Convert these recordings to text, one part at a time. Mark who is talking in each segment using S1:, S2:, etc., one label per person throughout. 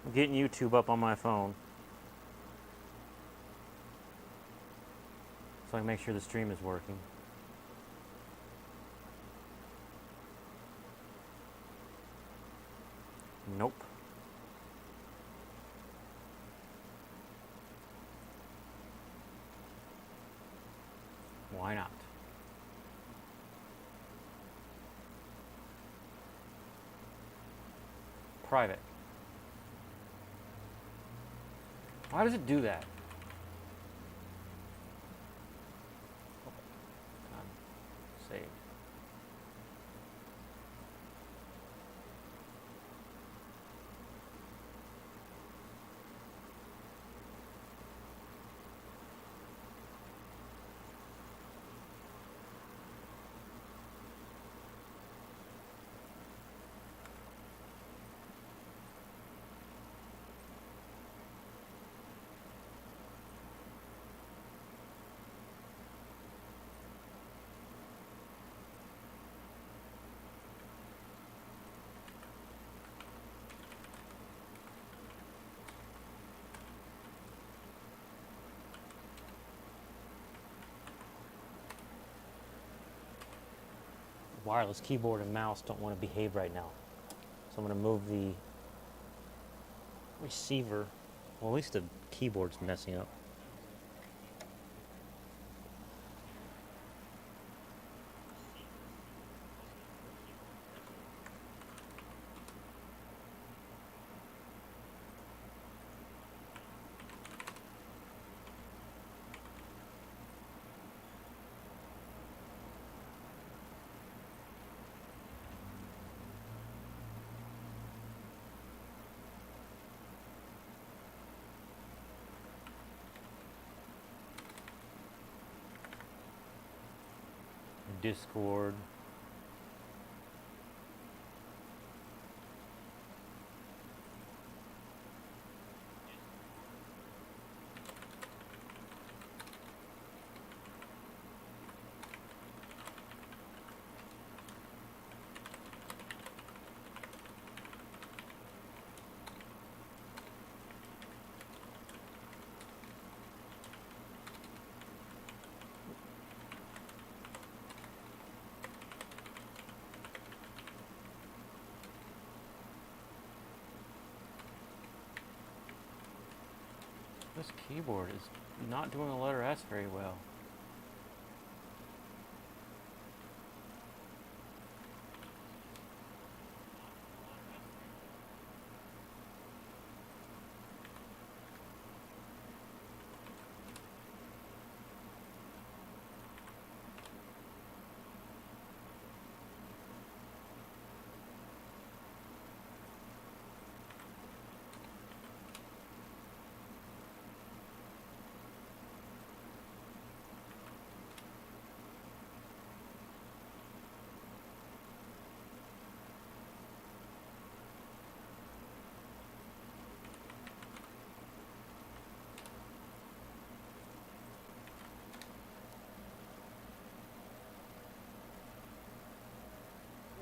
S1: I'm getting YouTube up on my phone, so I can make sure the stream is working. Nope. Why not? Private. Why does it do that? Save. Wireless keyboard and mouse don't want to behave right now. So I'm going to move the receiver. Well, at least the keyboard's messing up. Discord. This keyboard is not doing the letter S very well.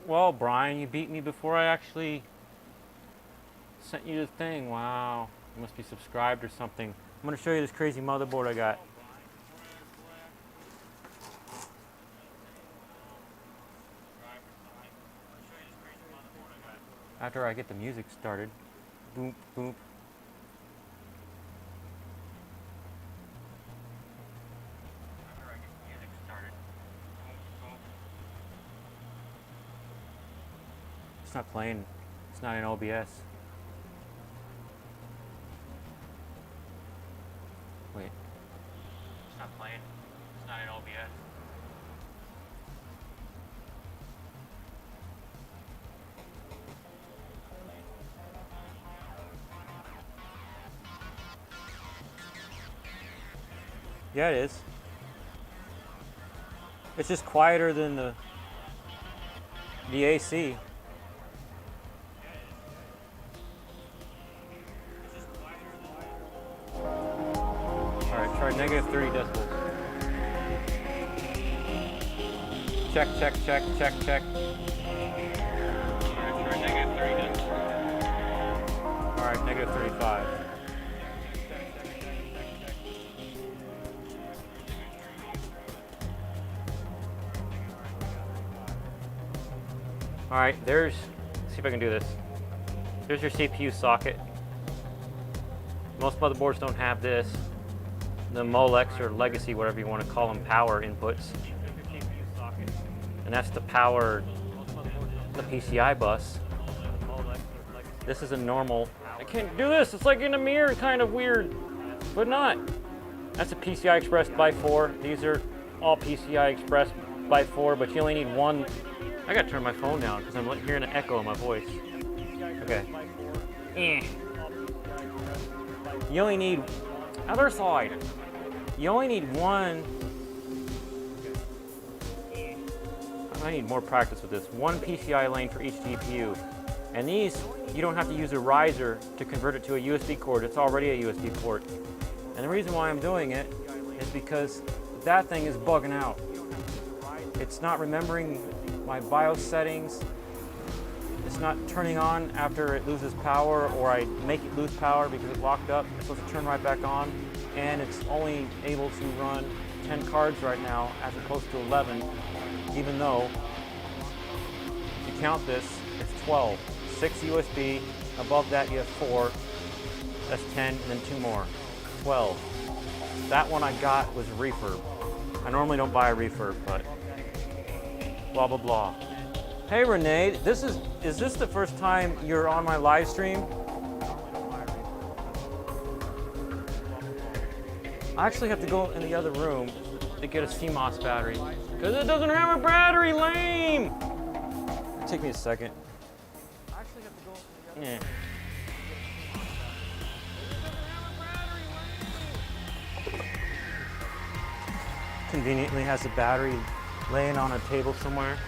S1: Well, Brian, you beat me before I actually sent you the thing. Wow. You must be subscribed or something. I'm going to show you this crazy motherboard I got. After I get the music started. Boom, boom. It's not playing. It's not in OBS. Wait. It's not playing. It's not in OBS. Yeah, it is. It's just quieter than the AC. Alright, try -3 decibels. Check, check, check, check, check. Alright, try -3 decibels. right, negative 35. All right, let's see if I can do this. There's your CPU socket. Most motherboards don't have this. The Molex or Legacy, whatever you want to call them, power inputs. And that's to power the PCI bus. This is a normal, I can't do this, it's like in a mirror, kind of weird, but not. That's a PCI Express by 4. These are all PCI Express by 4, but you only need one. I gotta turn my phone down because I'm hearing an echo in my voice. Okay. You only need, other side. You only need one. I need more practice with this. One PCI lane for each GPU. And these, you don't have to use a riser to convert it to a USB cord. It's already a USB port. And the reason why I'm doing it is because that thing is bugging out. It's not remembering my BIOS settings. It's not turning on after it loses power, or I make it lose power because it locked up. It's supposed to turn right back on. And it's only able to run 10 cards right now as opposed to 11, even though, if you count this, it's 12. 6 USB, above that you have 4, that's 10, and then 2 more, 12. That one I got was refurb. I normally don't buy a refurb, but blah, blah, blah. Hey Renee, is this the first time you're on my live stream? I actually have to go in the other room to get a CMOS battery because it doesn't have a battery, lame! It'll take me a second. I actually have to go in the other room. Conveniently has a battery laying on a table somewhere.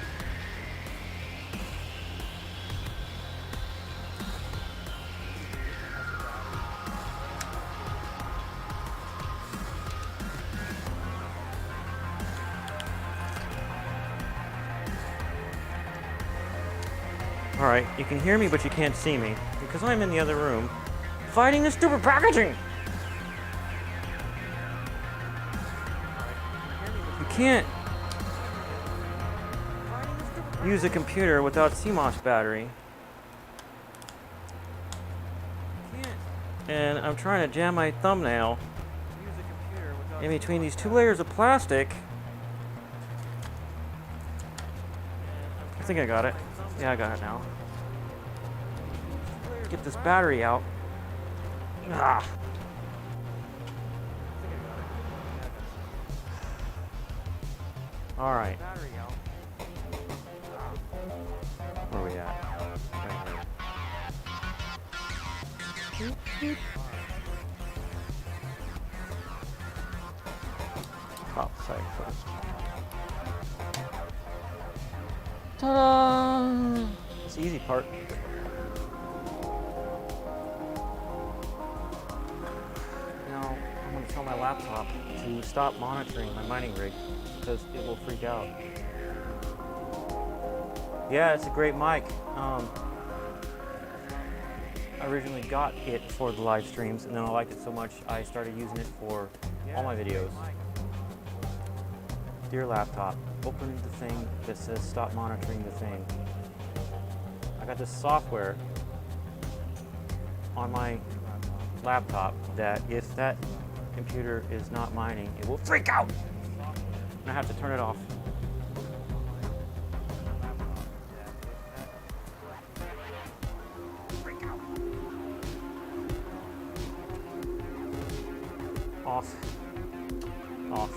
S1: All right, you can hear me, but you can't see me because I'm in the other room fighting this stupid packaging. You can't use a computer without CMOS battery. And I'm trying to jam my thumbnail in between these 2 layers of plastic. I think I got it. Yeah, I got it now. Get this battery out. Ah. All right. Where are we at? Right. Top side first. Ta-da! It's the easy part. Now, I'm going to tell my laptop to stop monitoring my mining rig because it will freak out. Yeah, it's a great mic. I originally got it for the live streams, and then I liked it so much I started using it for all my videos. Dear laptop, open the thing that says stop monitoring the thing. I got this software on my laptop that if that computer is not mining, it will freak out. And I have to turn it off. Off. Off.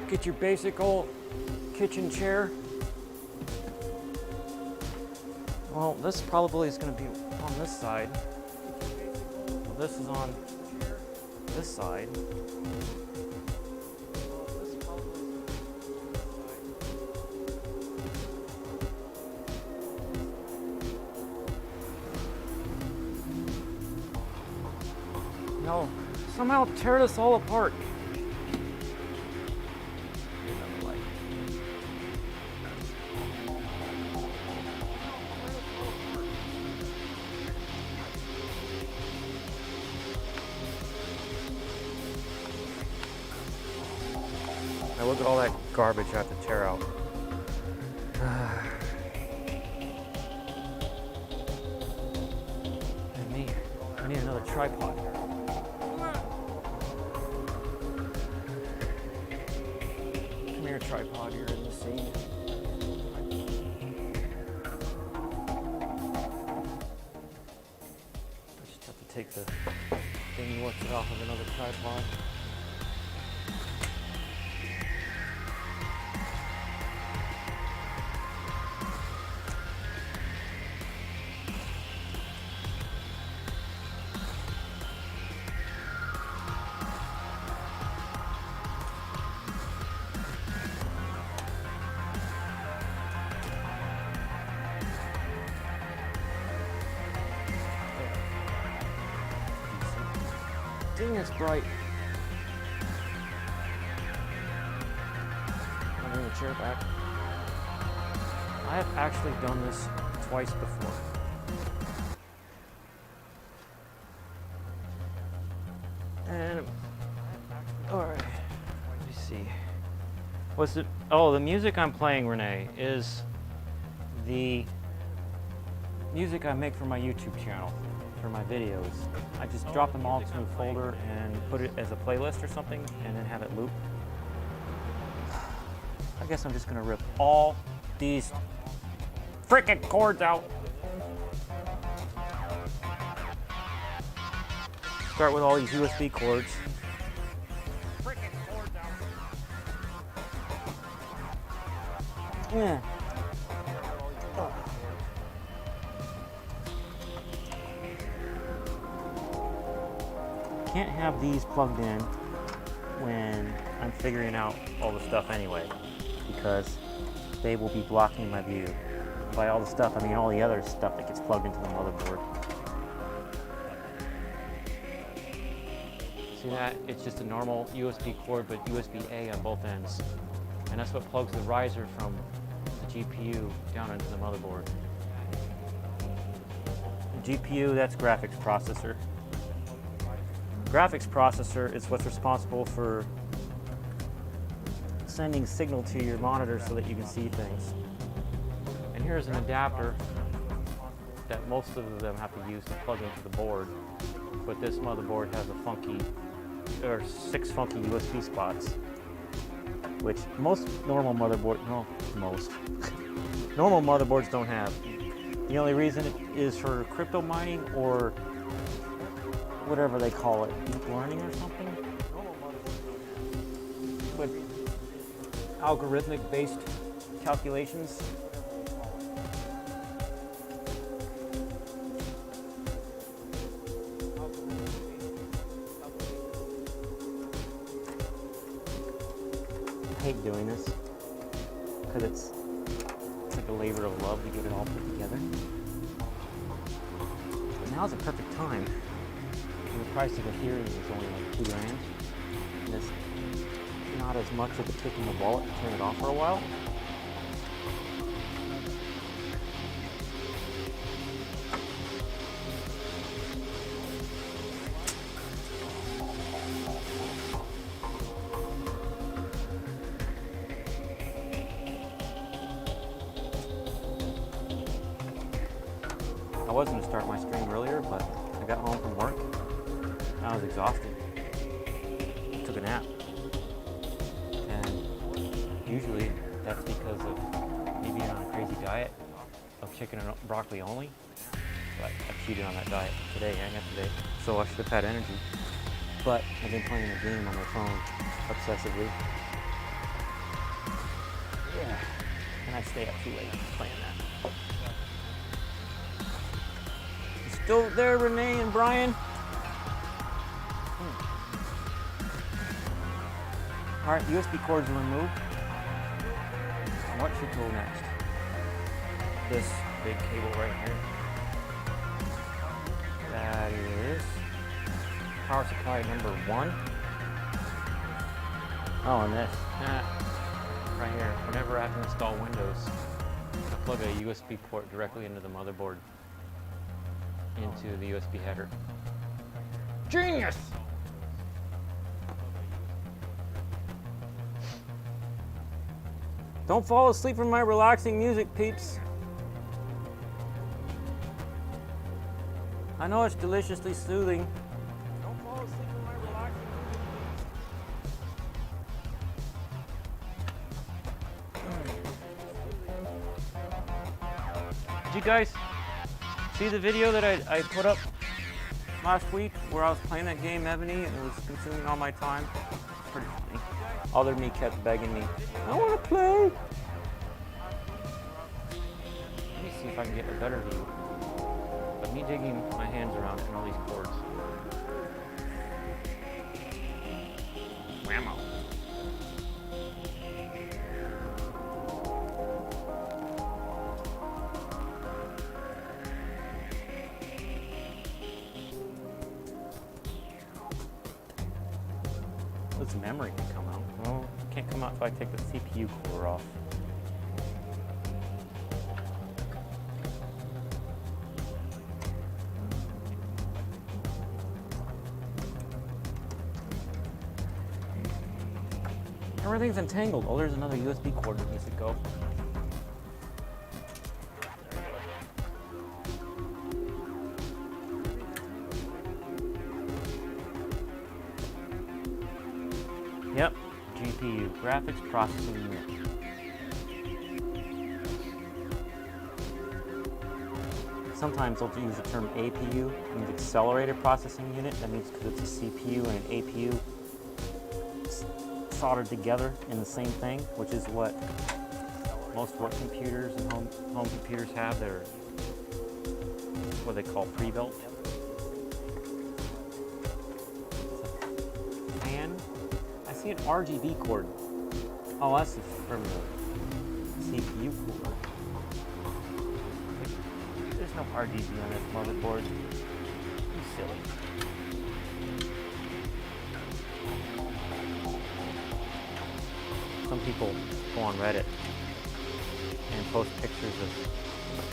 S1: Get your basic old kitchen chair. Well, this probably is going to be on this side. Well, this is on this side. No, somehow tear this all apart. look at all that garbage I have to tear out. And me, I need another tripod. Come here, tripod, you're in the scene. I just have to take the thing you lifted off of another tripod. Dang, it's bright. I'll bring the chair back. I have actually done this twice before. And, alright, let me see. What's it? Oh, the music I'm playing, Renee, is the music I make for my YouTube channel. For my videos. I just drop them all into a folder and put it as a playlist or something and then have it loop. I guess I'm just gonna rip all these frickin' cords out. Start with all these USB cords. Yeah. Can't have these plugged in when I'm figuring out all the stuff anyway, because they will be blocking my view. By all the stuff, I mean all the other stuff that gets plugged into the motherboard. See that? It's just a normal USB cord, but USB-A on both ends. And that's what plugs the riser from the GPU down into the motherboard. The GPU, that's graphics processor. Graphics processor is what's responsible for sending signal to your monitor so that you can see things. And here's an adapter that most of them have to use to plug into the board, but this motherboard has a 6 funky USB spots, which most normal motherboards don't have. The only reason it is for crypto mining or whatever they call it, deep learning or something, with algorithmic based calculations. I hate doing this because it's like a labor of love to get it all put together. But now's the perfect time. The price of Ethereum is only like $2 grand. And it's not as much of a kick in the wallet to turn it off for a while. I was going to start my stream earlier, but I got home from work. I was exhausted. Took a nap. And usually that's because of me being on a crazy diet of chicken and broccoli only. But I cheated on that diet today and yesterday, so I should have had energy. But I've been playing a game on my phone obsessively. Yeah. And I stay up too late playing that. You still there, Renee and Brian? All right, USB cords are removed. What should go next? This big cable right here. That is power supply number 1. Oh, and this right here. Whenever I have to install Windows, I plug a USB port directly into the motherboard, into the USB header. Genius! Don't fall asleep from my relaxing music, peeps. I know it's deliciously soothing. Don't fall asleep from my relaxing music. Did you guys see the video that I put up last week where I was playing that game Ebony and it was consuming all my time? Pretty funny. Other me kept begging me, I want to play. Let me see if I can get a better view. But me digging my hands around in all these cords. Whammo. This memory can come out. Well, it can't come out if I take the CPU core off. Everything's entangled. Oh, there's another USB cord that needs to go. Yep, GPU, graphics processing unit. Sometimes they'll use the term APU, means accelerated processing unit. That means because it's a CPU and an APU soldered together in the same thing, which is what most work computers and home computers have. They're what they call pre-built. Fan. I see an RGB cord. Oh, that's from the CPU cooler. There's no RGB on this motherboard. You silly. Some people go on Reddit and post pictures of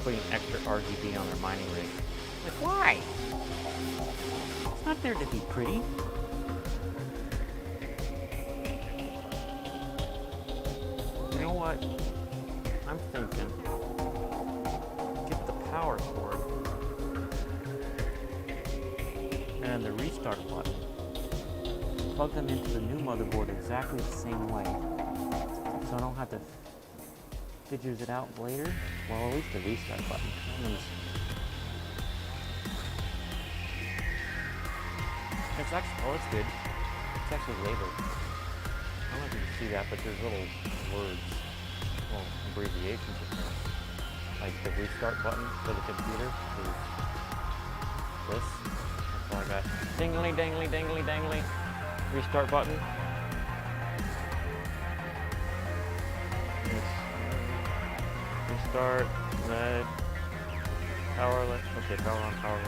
S1: putting extra RGB on their mining rig. Like, why? It's not there to be pretty. You know what? I'm thinking, get the power cord and the restart button. Plug them into the new motherboard exactly the same way. So I don't have to figure it out later. Well, at least the restart button. It's actually, oh, it's good. It's actually labeled. I don't know if you can see that, but there's little words, little abbreviations in there. Like the restart button for the computer is this. That's all I got. Dingly, dangly, dangly, dangly. Restart button. Restart, LED, power LED. Okay, power on, power LED.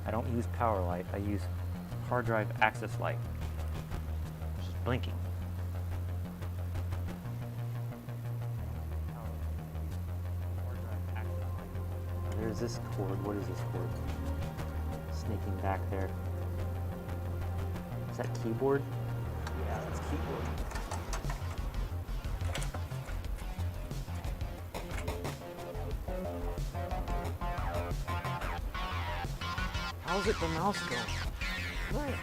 S1: I don't use power light, I use hard drive access light, which is blinking. There's this cord. What is this cord? Sneaking back there. Is that keyboard? Yeah, that's keyboard. How's it the mouse go? Right.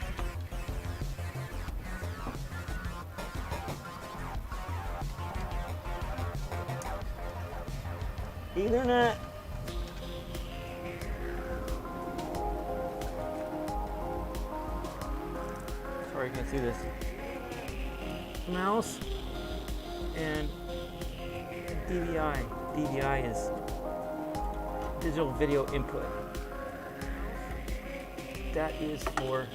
S1: Ethernet. Sorry, you can't see this. Mouse and DVI. DVI is digital video input. That is for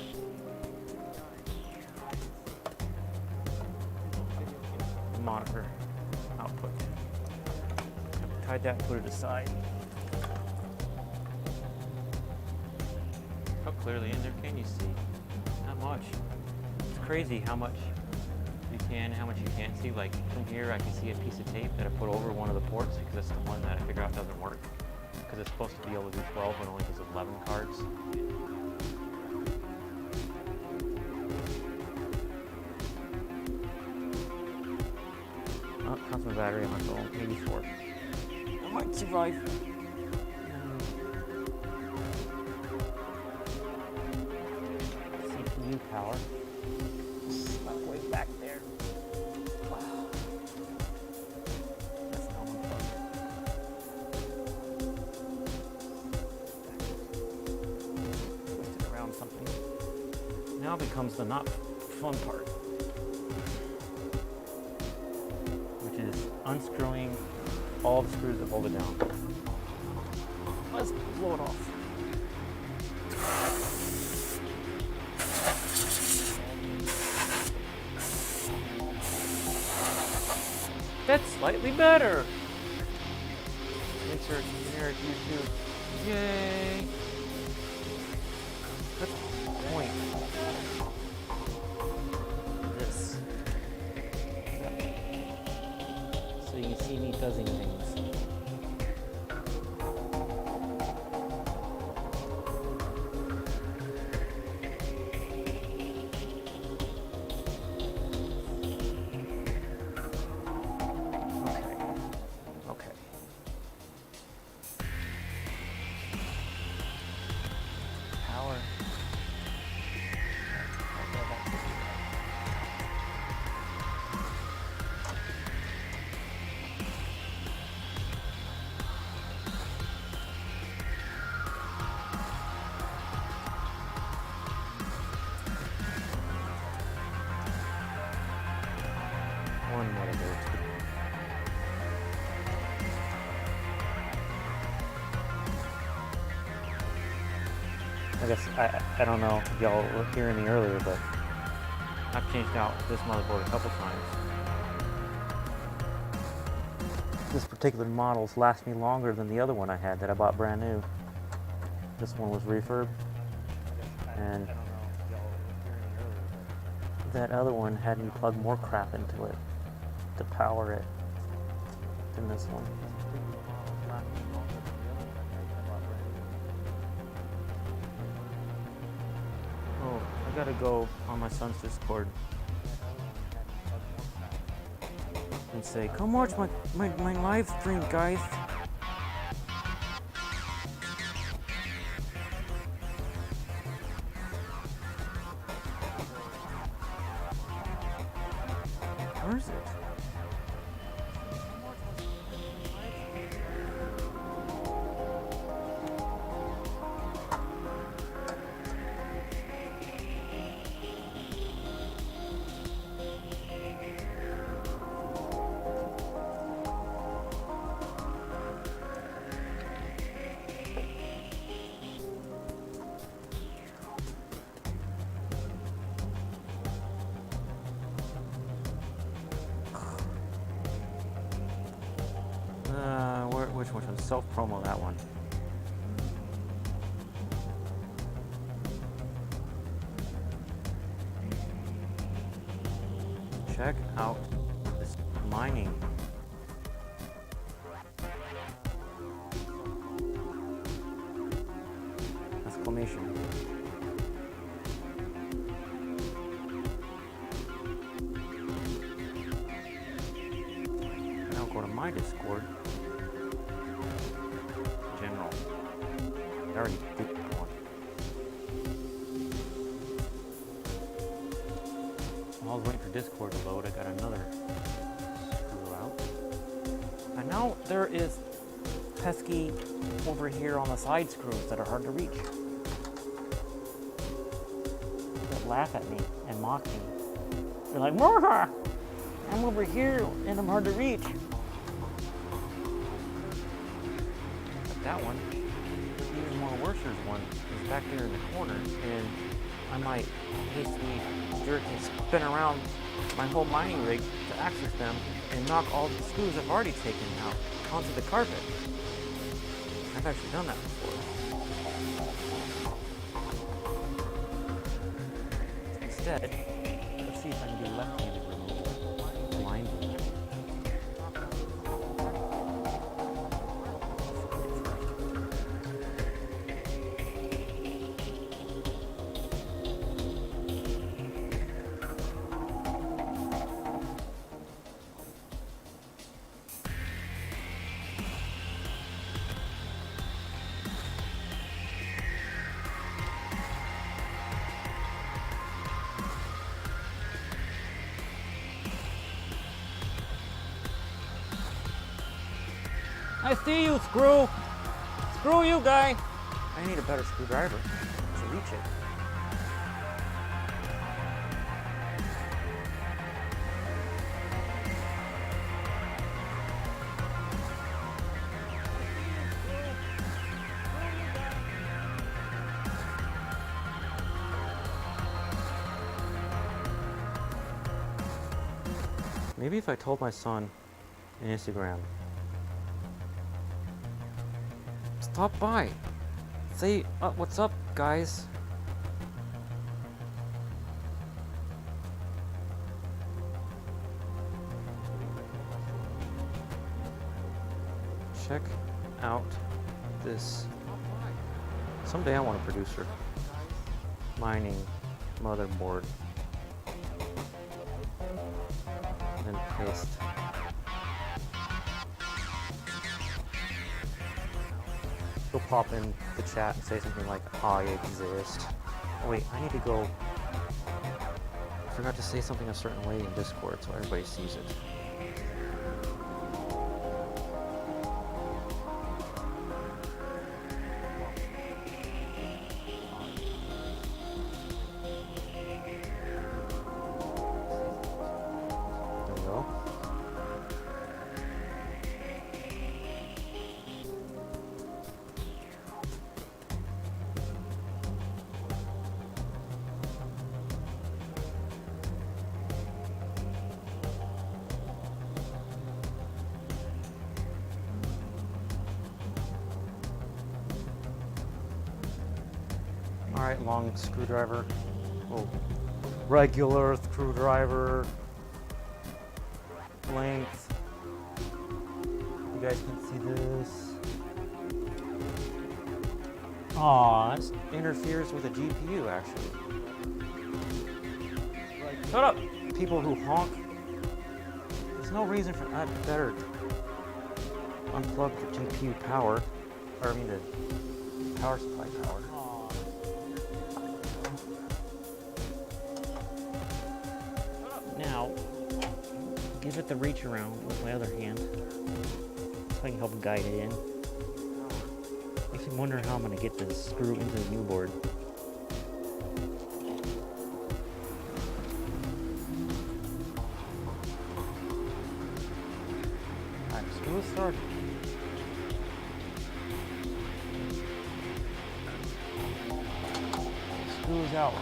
S1: monitor output. I've tied that and put it aside. How clearly in there can you see? Not much. It's crazy how much you can, how much you can't see. Like from here, I can see a piece of tape that I put over one of the ports because that's the one that I figure out doesn't work. because it's supposed to be able to do 12 but only does 11 cards. Oh, comes my battery on until 84. I might survive. CPU power. Stuck way back there. Wow. That's not unplugged. Twist it around something. Now becomes the not fun part, which is unscrewing all the screws that hold it down. Let's blow it off. That's slightly better. Insert generic YouTube. Yay! That's the point. This. So you can see me buzzing things. One motherboard. I guess I don't know if y'all were hearing me earlier, but I've changed out this motherboard a couple times. This particular model's last me longer than the other one I had that I bought brand new. This one was refurb, and that other one had me plug more crap into it to power it than this one. Oh, I gotta go on my son's Discord and say, come watch my live stream, guys. Where is it? Which one? Self-promo, that one. Check out this mining. Exclamation. Now go to my Discord. General. I already did one. While I was waiting for Discord to load, I got another screw out. And now there is pesky over here on the side screws that are hard to reach. That laugh at me and mock me. They're like, Morha! I'm over here and I'm hard to reach. That one, even more worser's one, is back there in the corner, and I might hastily jerk and spin around my whole mining rig to access them and knock all the screws I've already taken out onto the carpet. I've actually done that before. Instead, let's see if I can do left-handed removal blindly. I see you, screw! Screw you, guy! I need a better screwdriver to reach it. Maybe if I told my son on Instagram, stop by, say, what's up, guys? Check out this. Someday I want a producer. Mining motherboard. And paste. Go pop in the chat and say something like, I exist. Oh wait, I need to go. I forgot to say something a certain way in Discord so everybody sees it. Alright, long screwdriver. Oh, regular screwdriver. Length. You guys can see this. Aw, this interferes with the GPU actually. Shut up! People who honk. There's no reason for that. Better unplug the GPU power. Or I mean the power supply power. Now, give it the reach around with my other hand so I can help guide it in. If you're wondering how I'm going to get this screw into the new board. Alright, screw is started. Screw is out.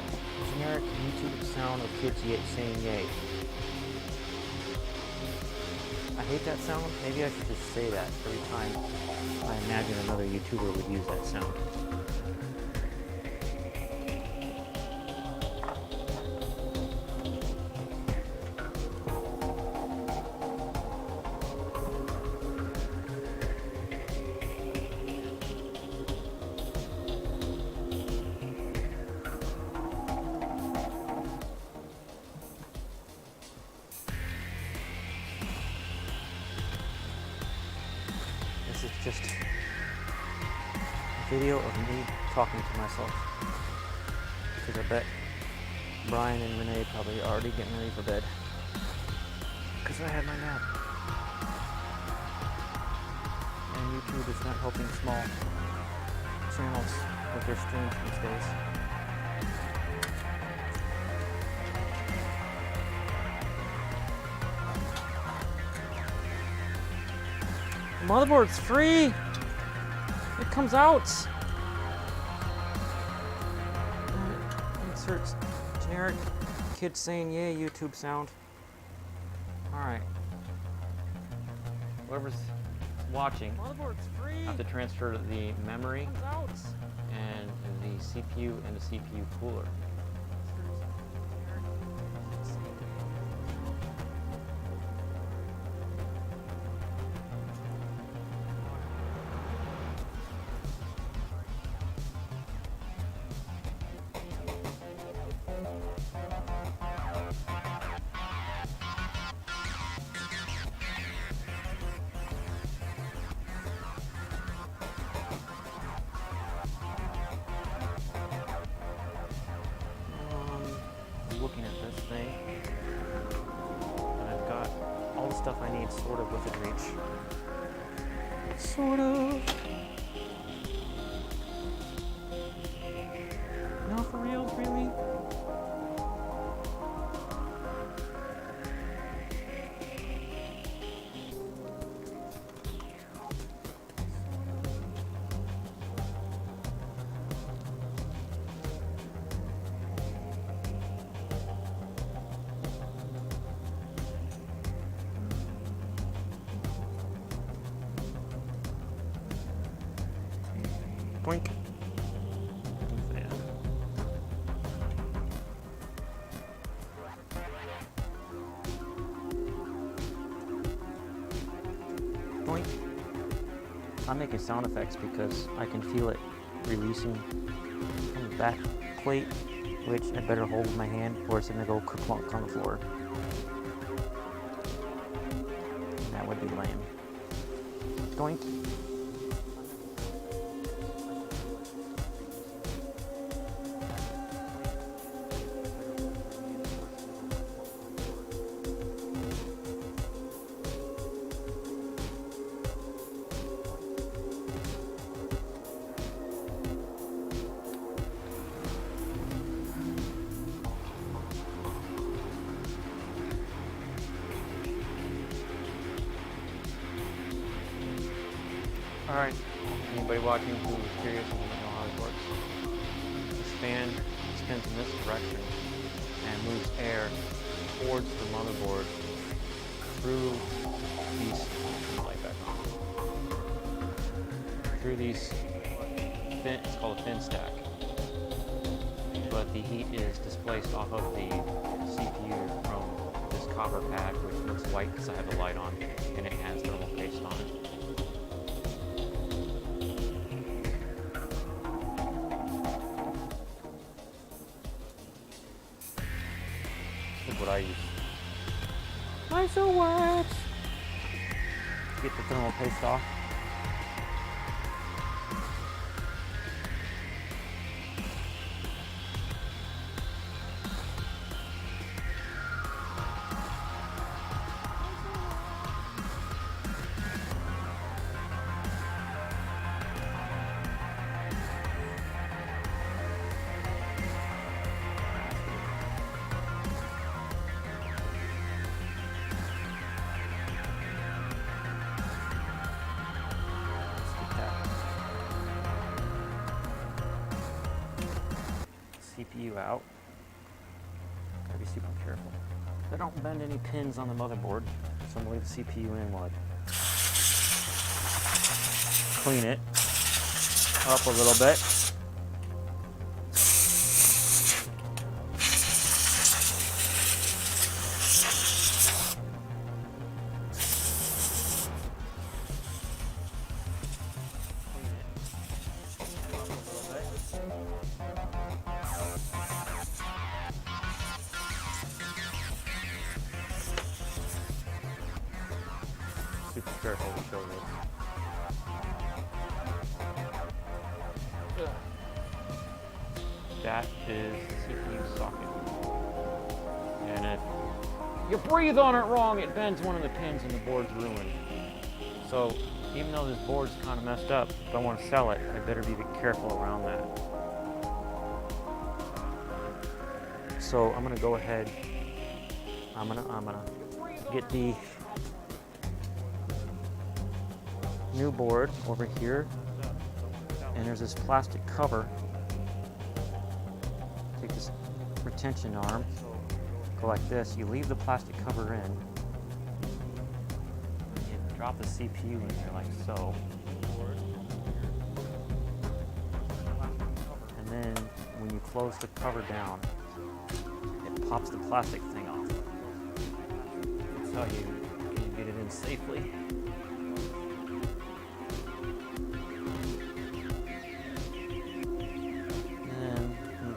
S1: Generic YouTube sound of kids saying yay. I hate that sound. Maybe I should just say that every time I imagine another YouTuber would use that sound. This is just a video of me talking to myself. Because I bet Brian and Renee probably already getting ready for bed. Because I had my nap. And YouTube is not helping small channels with their streams these days. The motherboard's free! It comes out! Insert generic kid saying yay YouTube sound. Alright. Whoever's watching, motherboard's free. I have to transfer the memory and the CPU and the CPU cooler. Looking at this thing, and I've got all the stuff I need sort of within reach. Sort of. No, for real, really? Boink. Boink. I'm making sound effects because I can feel it releasing from the back plate, which I better hold with my hand or it's gonna go kerplunk on the floor. And that would be lame. Doink. Alright, anybody watching who is curious and doesn't know how this works? The fan spins in this direction and moves air towards the motherboard through these, through these fin, it's called a fin stack. But the heat is displaced off of the CPU from this copper pad, which looks white because I have the light on, and it has thermal paste on it. What I use. ISO wax! Get the thermal paste off. CPU out. Gotta be super careful. I don't bend any pins on the motherboard, so I'm gonna leave the CPU in while I clean it up a little bit. Super careful to show this. That is the CPU socket. And if you breathe on it wrong, it bends one of the pins and the board's ruined. So even though this board's kind of messed up, if I want to sell it, I better be careful around that. So I'm gonna go ahead. I'm gonna get the new board over here, and there's this plastic cover. Take this retention arm, go like this. You leave the plastic cover in. You drop the CPU in there like so. And then when you close the cover down, it pops the plastic thing off. That's how you get it in safely.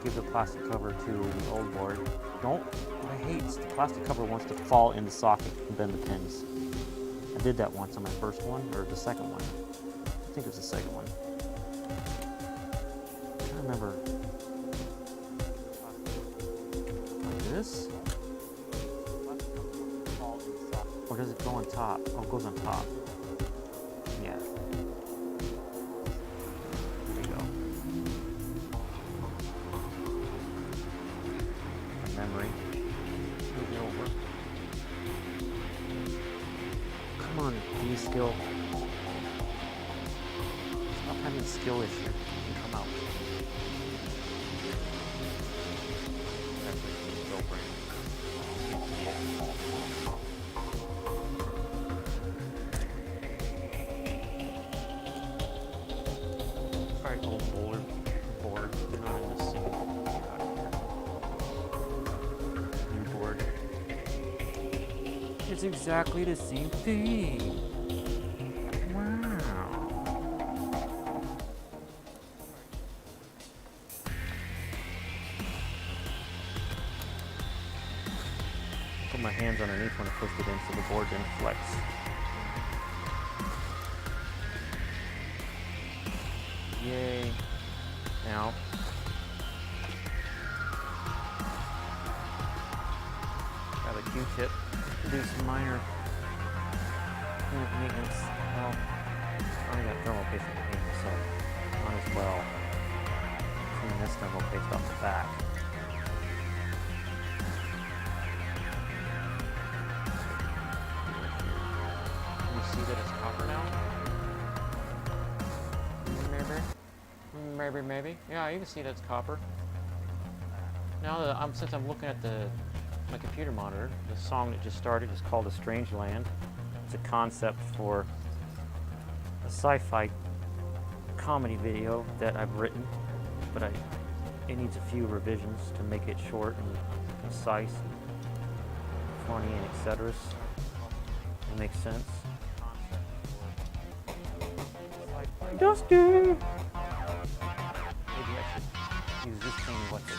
S1: Give the plastic cover to the old board. I hate the plastic cover wants to fall in the socket and bend the pins. I did that once on my first one, or the second one. I think it was the second one. I can't remember. Like this? Or does it go on top? Oh, it goes on top. Yeah. on, D-skill. Stop having a skill issue and come out. Alright, old board. You're not in the scene. Get out of here. New board. It's exactly the same thing. Wow. Put my hands underneath when I pushed it in so the board didn't flex. Yay. Now. Grab a Q-tip to do some minor maintenance. Well, I already got thermal paste in the paint, so might as well clean this thermal paste off the back. You see that it's copper now? Maybe. Yeah, you can see that's copper. Now that since I'm looking at my computer monitor, the song that just started is called A Strange Land. It's a concept for a sci-fi comedy video that I've written, but it needs a few revisions to make it short and concise and funny and etc. It makes sense. Dusty! Maybe I should use this thing. What's it?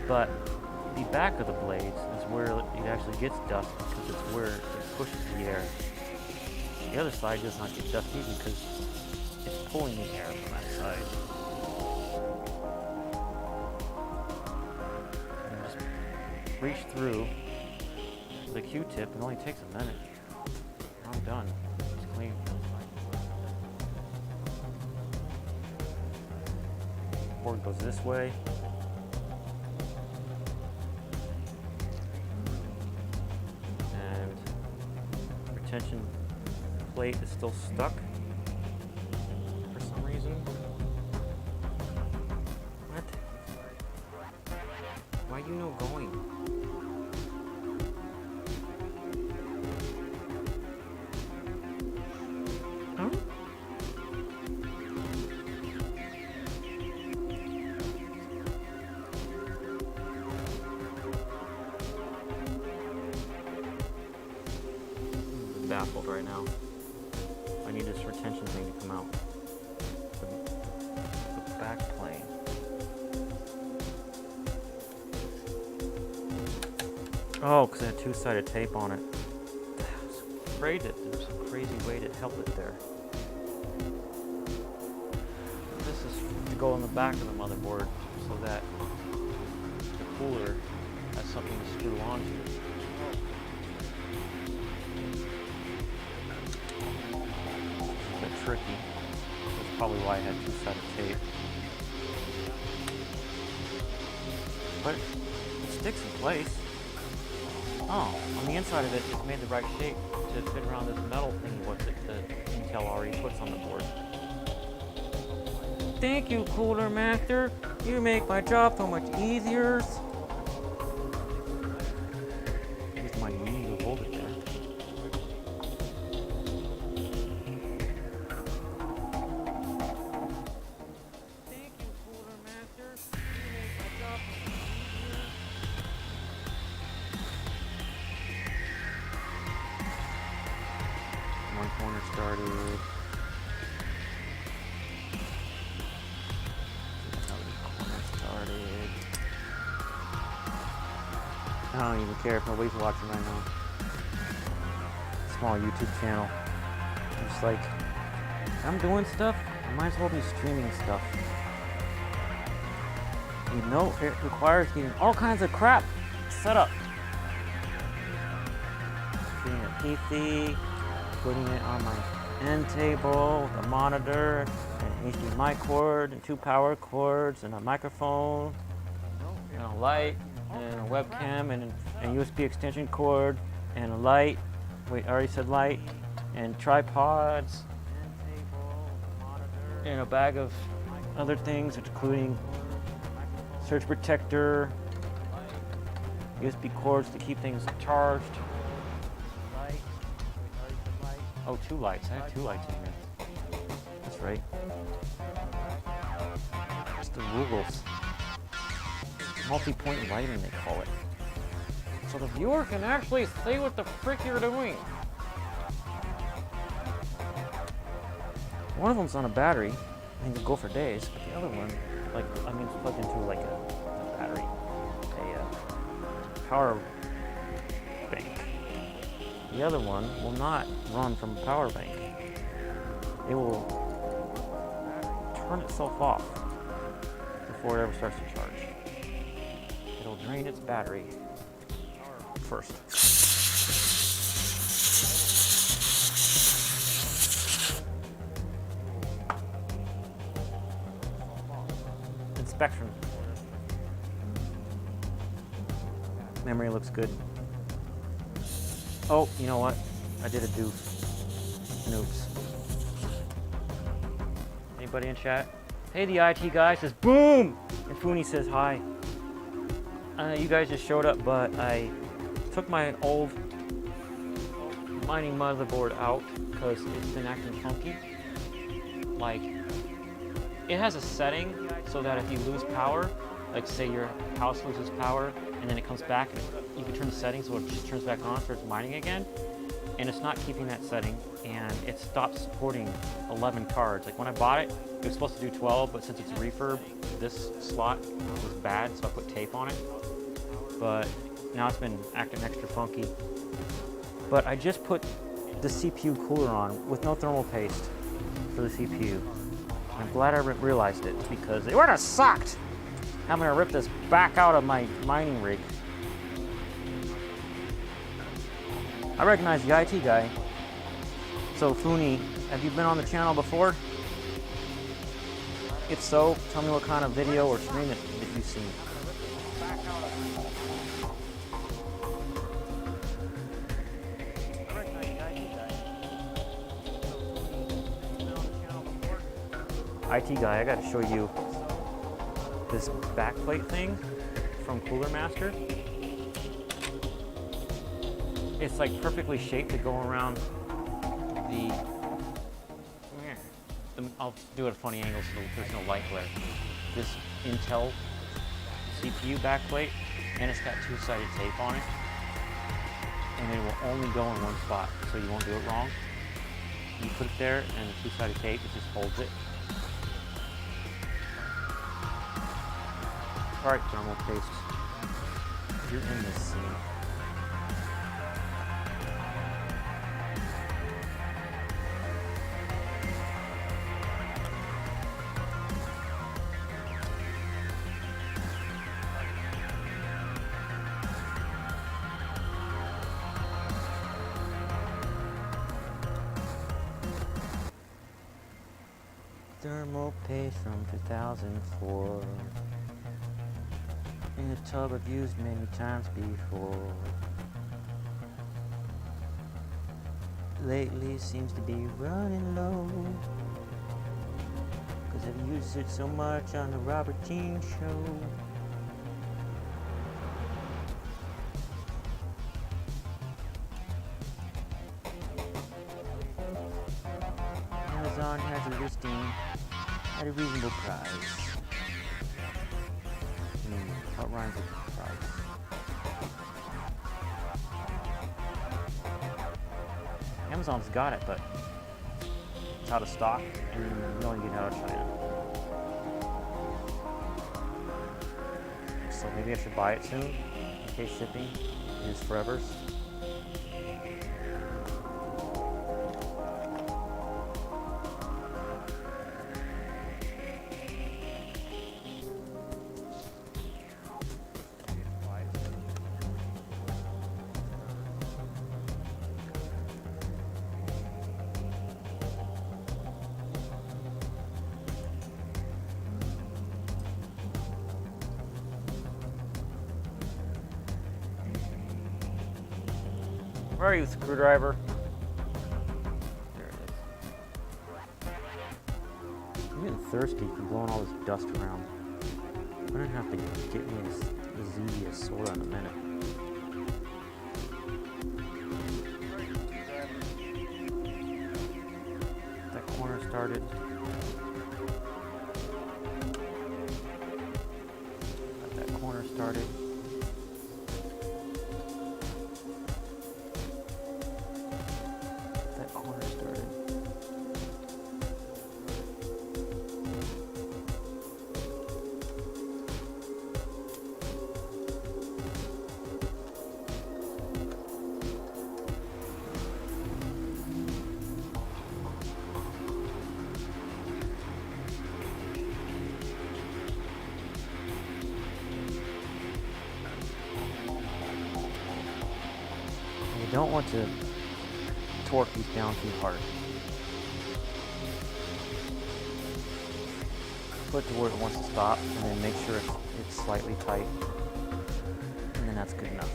S1: But the back of the blades is where it actually gets dust because it's where it pushes the air. The other side does not get dusty because it's pulling the air from that side. Reach through the Q-tip. It only takes a minute. I'm done. It's clean. Board goes this way. And retention plate is still stuck for some reason. What? Why you no going? Baffled right now. I need this retention thing to come out. The back plane. Oh, because it had two-sided tape on it. I was afraid that there was some crazy way to help it there. This is to go on the back of the motherboard so that the cooler has something to screw onto. Tricky. That's probably why I had two-sided tape. But it sticks in place. Oh, on the inside of it, it's made the right shape to fit around this metal thing what the Intel already puts on the board. Thank you, Cooler Master. You make my job so much easier. Use my knee to hold it there. One corner started. Another corner started. I don't even care if nobody's watching right now. Small YouTube channel. I'm just like, I'm doing stuff, I might as well be streaming stuff. You know, it requires getting all kinds of crap set up. Getting a PC, putting it on my end table, the monitor, an HDMI cord, and 2 power cords, and a microphone, and a light, and a webcam, and a USB extension cord, and a light. Wait, I already said light, and tripods, and a bag of other things, including surge protector, USB cords to keep things charged. Oh, 2 lights. I have 2 lights in here. That's right. It's the rules. Multi-point lighting, they call it. So the viewer can actually see what the frick you're doing. One of them's on a battery, and can go for days, but the other one, it's plugged into like a battery, a power bank. The other one will not run from a power bank. It will turn itself off before it ever starts to charge. It'll drain its battery first. Inspection. Memory looks good. Oh, you know what? I did a doof. Oops. Anybody in chat? Hey, the IT guy says boom! And Funi says hi. You guys just showed up, but I took my old mining motherboard out because it's been acting funky. Like, it has a setting so that if you lose power, like say your house loses power and then it comes back, you can turn the setting so it just turns back on, starts mining again. And it's not keeping that setting, and it stopped supporting 11 cards. Like when I bought it, it was supposed to do 12, but since it's a refurb, this slot was bad, so I put tape on it. But now it's been acting extra funky. But I just put the CPU cooler on with no thermal paste for the CPU. I'm glad I realized it, because it would have sucked having to rip this back out of my mining rig. I recognize the IT guy. So Funi, have you been on the channel before? If so, tell me what kind of video or stream that you've seen. IT guy, I gotta show you this backplate thing from Cooler Master. It's like perfectly shaped to go around I'll do it at a funny angle so there's no light glare. This Intel CPU backplate, and it's got 2-sided tape on it. And it will only go in one spot, so you won't do it wrong. You put it there, and the 2-sided tape, it just holds it. Alright, thermal paste. You're in this scene. Thermal paste from 2004. In a tub I've used many times before. Lately seems to be running low, 'cause I've used it so much on the Robert Jean show. Amazon has a listing at a reasonable price. What rhymes with price? Amazon's got it, but it's out of stock and you only get it out of China. So maybe I should buy it soon in case shipping is forever. Where are you, screwdriver? There it is. I'm getting thirsty from blowing all this dust around. I'm gonna have to get me a ZV soda in a minute. That corner started. Got that corner started. That corner started. You don't want to torque these down too hard. Put it to where it wants to stop, and then make sure it's slightly tight, and then that's good enough.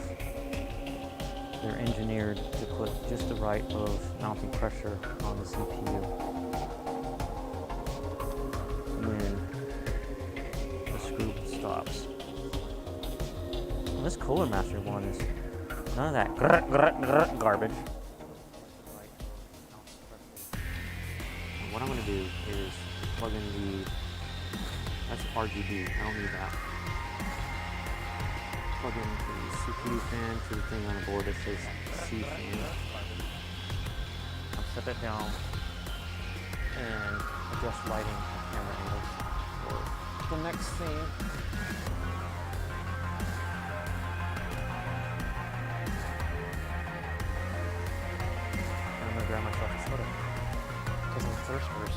S1: They're engineered to put just the right of mounting pressure on the CPU when the screw stops. And this Cooler Master one is none of that garbage. And what I'm going to do is plug in that's RGB, I don't need that. Plug in the CPU fan to the thing on the board that says C fan. I'll set that down and adjust lighting and camera angles for the next scene. I'm gonna grab myself a soda because I'm thirsty.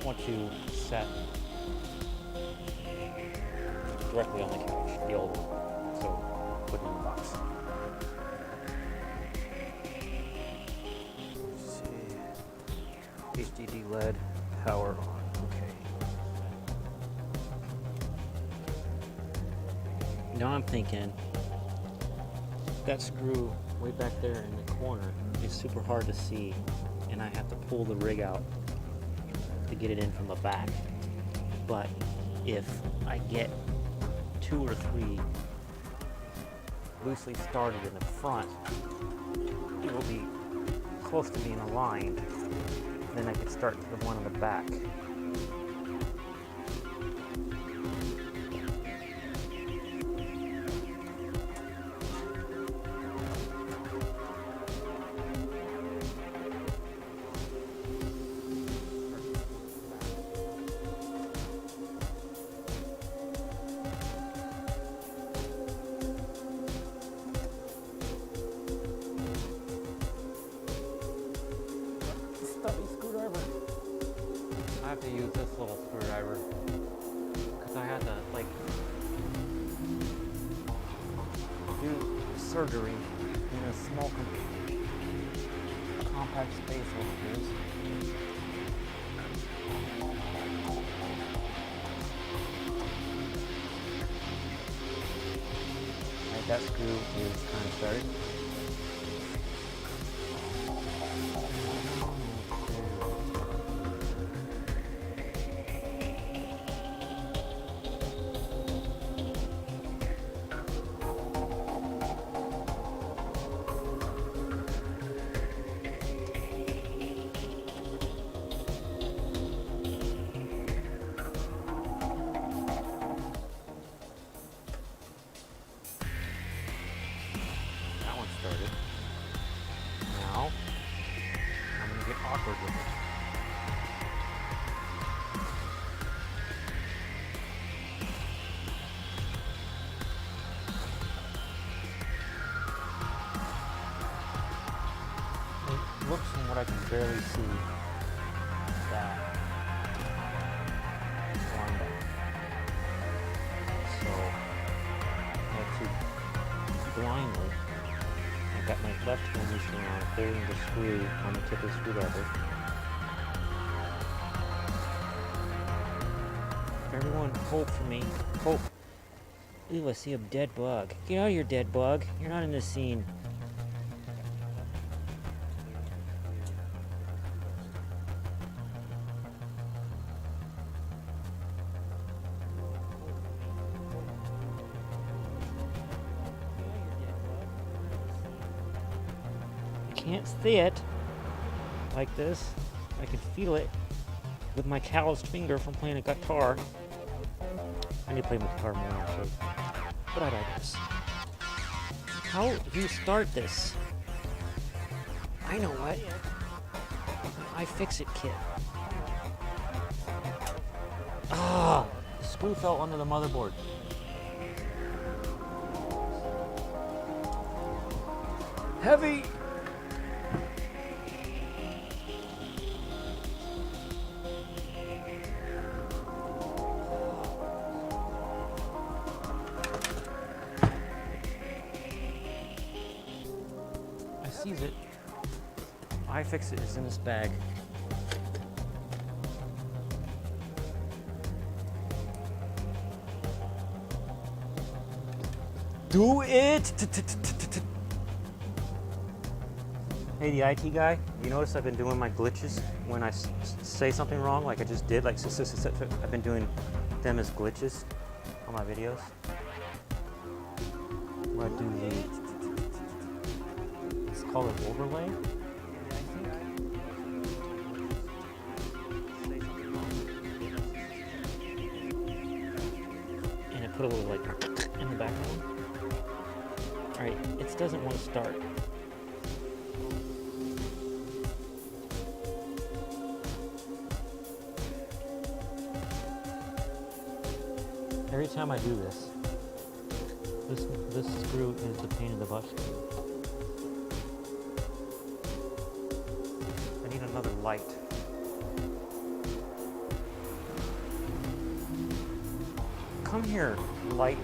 S1: Want to set directly on the couch, the old one, so put it in the box. Let's see, HDD LED, power on, okay. Now I'm thinking that screw way back there in the corner is super hard to see, and I have to pull the rig out to get it in from the back. But if I get 2 or 3 loosely started in the front, it will be close to being aligned. Then I could start the one on the back. I have to use this little screwdriver because I had to do surgery in a small compact space like this. Alright, that screw is kind of started. started. Now, I'm going to get awkward with it. It looks from what I can barely see that it's lined up. So I have to blindly, I've got my left hand reaching around, holding the screw on the tip of the screwdriver. Everyone, hope for me. Hope. Ooh, I see a dead bug. Get out of here, dead bug. You're not in this scene. Can't see it like this. I can feel it with my calloused finger from playing a guitar. I need to play my guitar more actually. But I digress. How do you start this? I know what. iFixit kit. Ah, the screw fell under the motherboard. Heavy. Sees it. iFixit is in this bag. Do it! Hey, the IT guy, you notice I've been doing my glitches when I say something wrong, like I just did, like I've been doing them as glitches on my videos. Where I do the call it overlay. And I put a little like in the background. Alright, it doesn't want to start. Every time I do this, this screw is the pain in the butt screw. I need another light. Come here, light.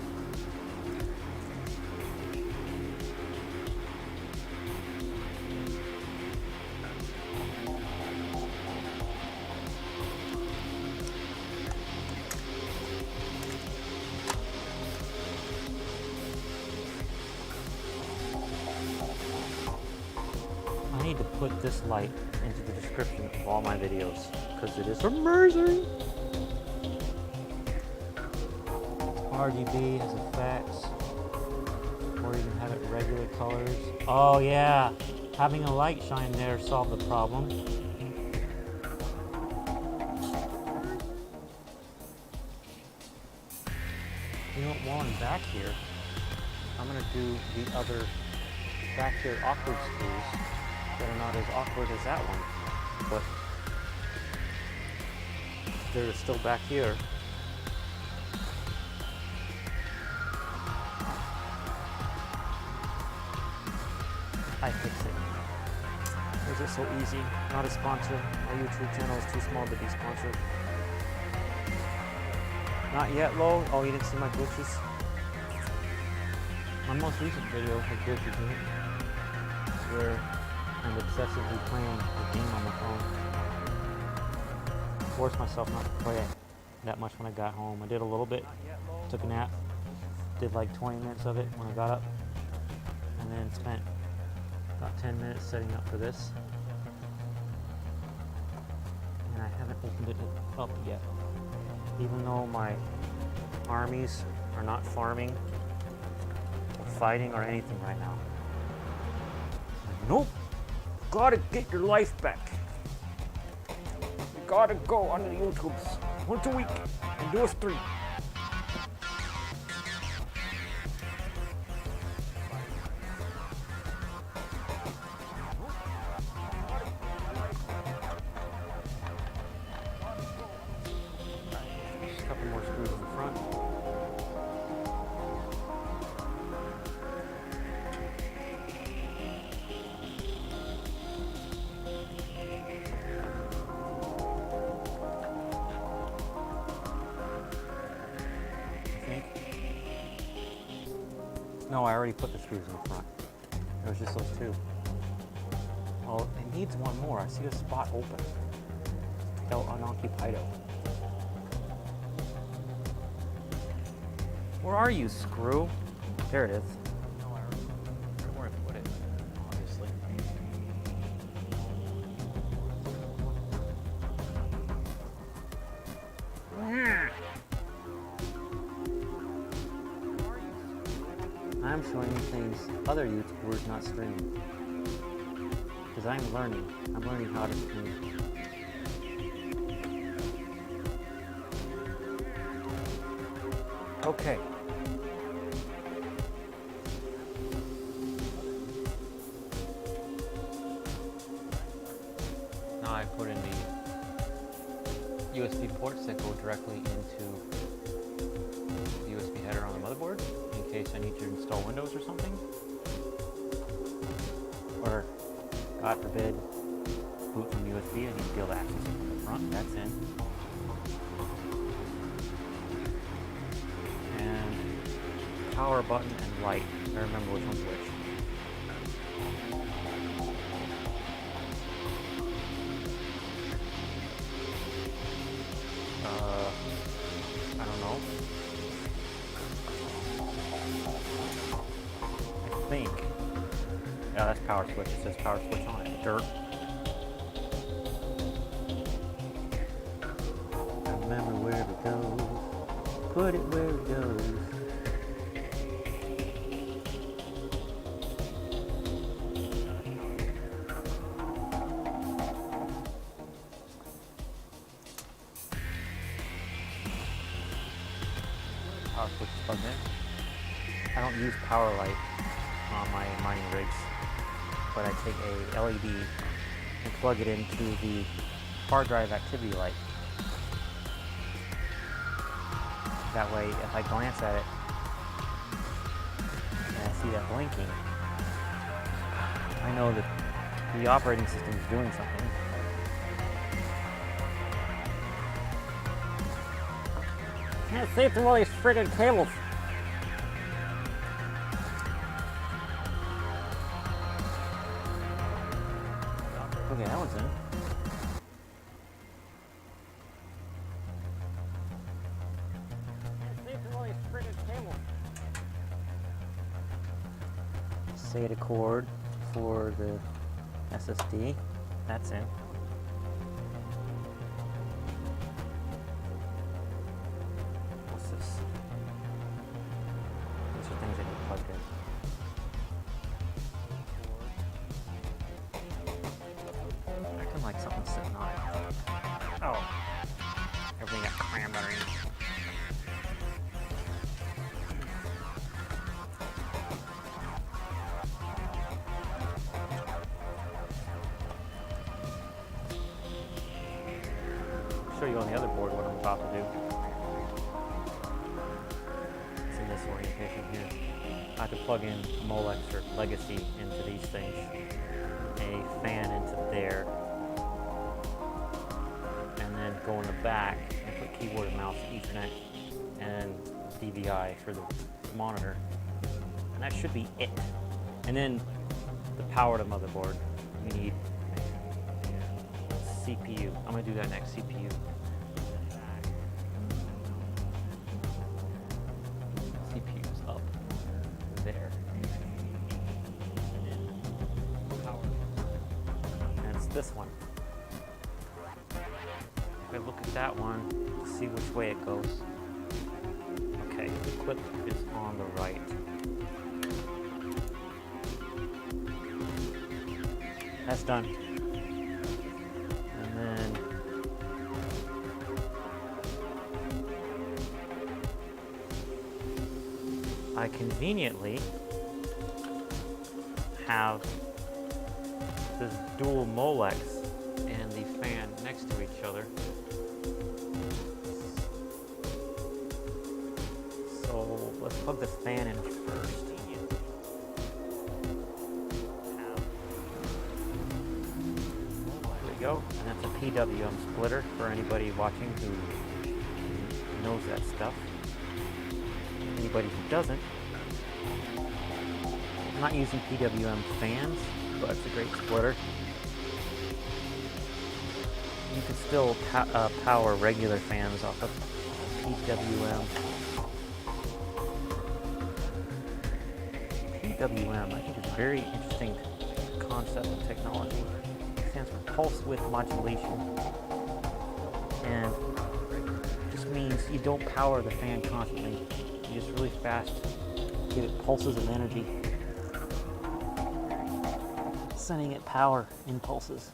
S1: I need to put this light into the description of all my videos because it is amazing. RGB has effects, or you can have it regular colors. Oh yeah, having a light shine there solved the problem. You know what, while I'm back here, I'm gonna do the other back here awkward screws that are not as awkward as that one, but they're still back here. iFixit. Is it so easy? Not a sponsor. My YouTube channel is too small to be sponsored. Not yet, Lo. Oh, you didn't see my glitches? My most recent video had glitches in it, where I'm obsessively playing the game on my phone. Forced myself not to play it that much when I got home. I did a little bit, took a nap, did like 20 minutes of it when I got up, and then spent about 10 minutes setting up for this. And I haven't opened it up yet. Even though my armies are not farming or fighting or anything right now. Nope. Gotta get your life back. You gotta go on the YouTubes once a week and do a stream. more screws in the front. No, I already put the screws in the front. It was just those two. Oh, it needs one more. I see a spot open. Del unoccupied. Where are you, screw? There it is. No, I already know where I put it, obviously. I'm showing you things other YouTubers not streaming. Because I'm learning how to stream. Okay. Now I put in the USB ports that go directly into the USB header on the motherboard in case I need to install Windows or something. Or, God forbid, boot from USB. I need to be able to access it from the front. That's in. And power button and light. I remember which one's which. I don't know. I think. Yeah, that's power switch. It says power switch on it. Dirt. Remember where it goes. Put it where it goes. Power switch is plugged in. I don't use power light on my mining rigs, but I take a LED and plug it into the hard drive activity light. That way, if I glance at it and I see that blinking, I know that the operating system is doing something. Can't see through all these friggin' cables. Okay, that one's in. SATA cord for the SSD. That's in. What's this? These are things I need plugged in. Acting like something's sitting on it. Oh. Everything got crammed underneath. Show you on the other board what I'm about to do. It's in this orientation here. I have to plug in Molex or Legacy into these things, a fan into there, and then go in the back and put keyboard and mouse, Ethernet, and DVI for the monitor, and that should be it. And then the power to motherboard, we need CPU. I'm gonna do that next, CPU. CPU's up there. Power. And it's this one. If I look at that one, see which way it goes. Okay, the clip is on the right. That's done. And then I conveniently have this dual Molex and the fan next to each other. So let's plug this fan in first. There we go. And that's a PWM splitter for anybody watching who knows that stuff. Anybody who doesn't, I'm not using PWM fans, but it's a great splitter. You can still power regular fans off of PWM. PWM, I think, is a very interesting concept of technology. It stands for pulse width modulation, and it just means you don't power the fan constantly. You just really fast give it pulses of energy, sending it power impulses.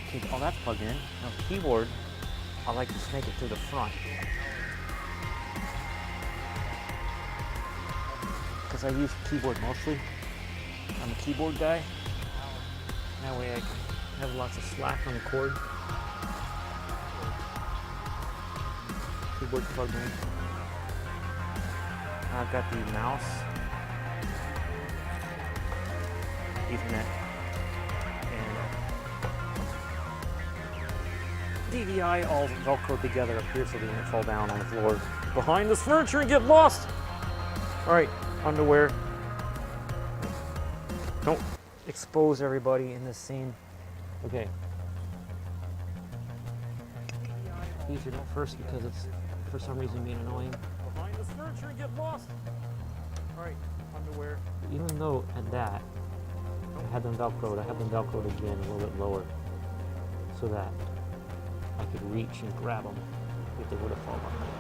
S1: Okay, all that's plugged in. Now the keyboard, I like to snake it to the front, because I use the keyboard mostly. I'm a keyboard guy. That way I can have lots of slack on the cord. Keyboard's plugged in. I've got the mouse, Ethernet, and DVI all velcroed together up here so they don't fall down on the floor behind this furniture and get lost. All right, underwear. Don't expose everybody in this scene. Okay. Use it first because it's for some reason being annoying. Behind this furniture and get lost. All right, underwear. Even though at that I had them velcroed, I have them velcroed again a little bit lower so that I could reach and grab them if they would have fallen behind.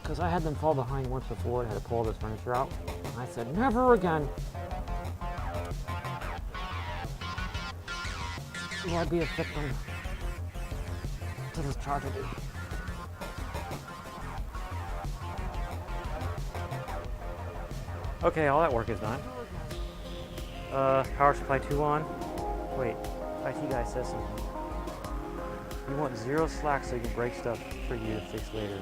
S1: Because I had them fall behind once before. I had to pull this furniture out. And I said, never again will I be a victim to this tragedy. Okay, all that work is done. Power supply 2 on. Wait, IT guy says something. You want 0 slack so you can break stuff for you to fix later.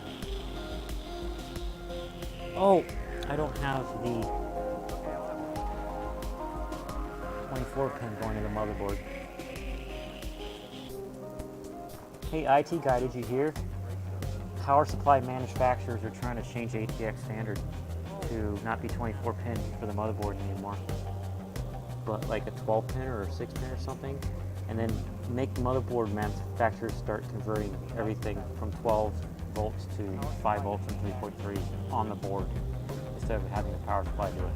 S1: Oh, I don't have the 24 pin going to the motherboard. Hey, IT guy, did you hear? Power supply manufacturers are trying to change ATX standard to not be 24 pin for the motherboard anymore, but like a 12 pin or a 6 pin or something, and then make the motherboard manufacturers start converting everything from 12 volts to 5 volts and 3.3 on the board instead of having the power supply do it.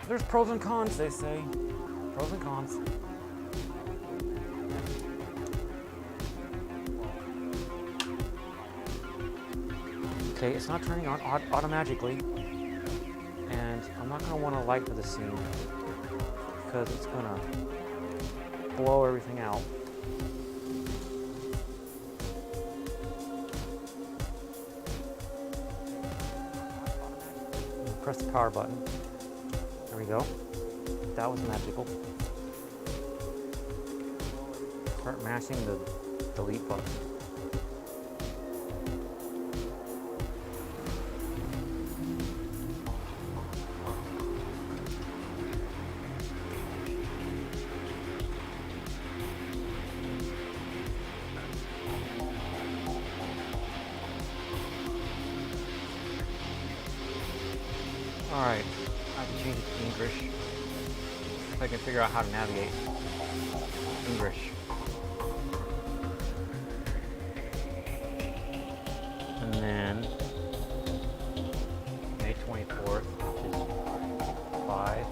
S1: There's pros and cons, they say. Pros and cons. Okay, it's not turning on automatically, and I'm not going to want to light for the scene because it's going to blow everything out. Press the power button. There we go. That was magical. Start mashing the delete button. Alright, I have to change it to English. If I can figure out how to navigate English. And then May 24th, which is 5,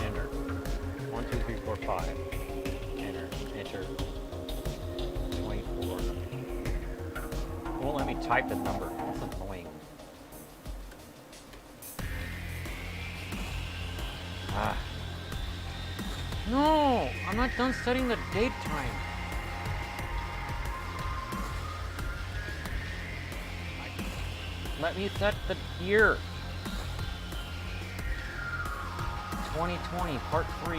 S1: enter. 1, 2, 3, 4, 5. Enter, enter. 24. It won't let me type the number. That's annoying. No, I'm not done setting the date time. Let me set the year. 2020, part 3.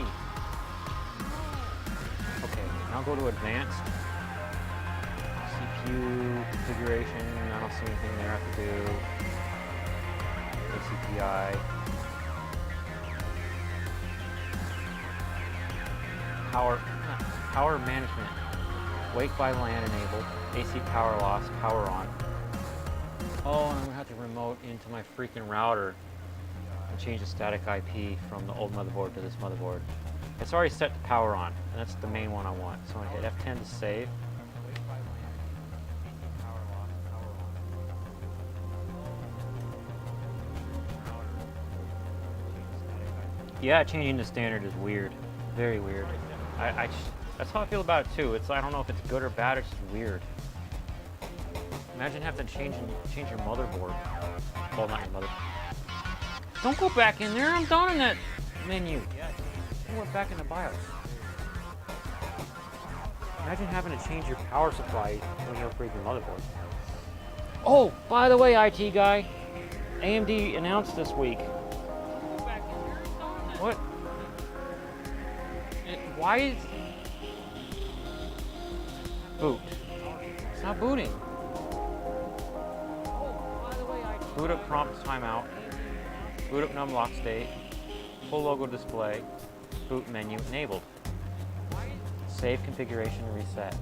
S1: Okay, now go to advanced. CPU. CPU configuration, I don't see anything there I have to do. ACPI. Power management. Wake by LAN enabled. AC power loss, power on. Oh, and I'm gonna have to remote into my freaking router and change the static IP from the old motherboard to this motherboard. It's already set to power on, and that's the main one I want. So I'm gonna hit F10 to save. Yeah, changing the standard is weird. Very weird. That's how I feel about it too. I don't know if it's good or bad, it's just weird. Imagine having to change your motherboard. Well, not your motherboard. Don't go back in there, I'm done in that menu. I went back into BIOS. Imagine having to change your power supply when you upgrade your motherboard. Oh, by the way, IT guy, AMD announced this week. What? Why is... Boot. It's not booting. Boot up prompt timeout. Boot up numlock state. Full logo display. Boot menu enabled. Save configuration reset.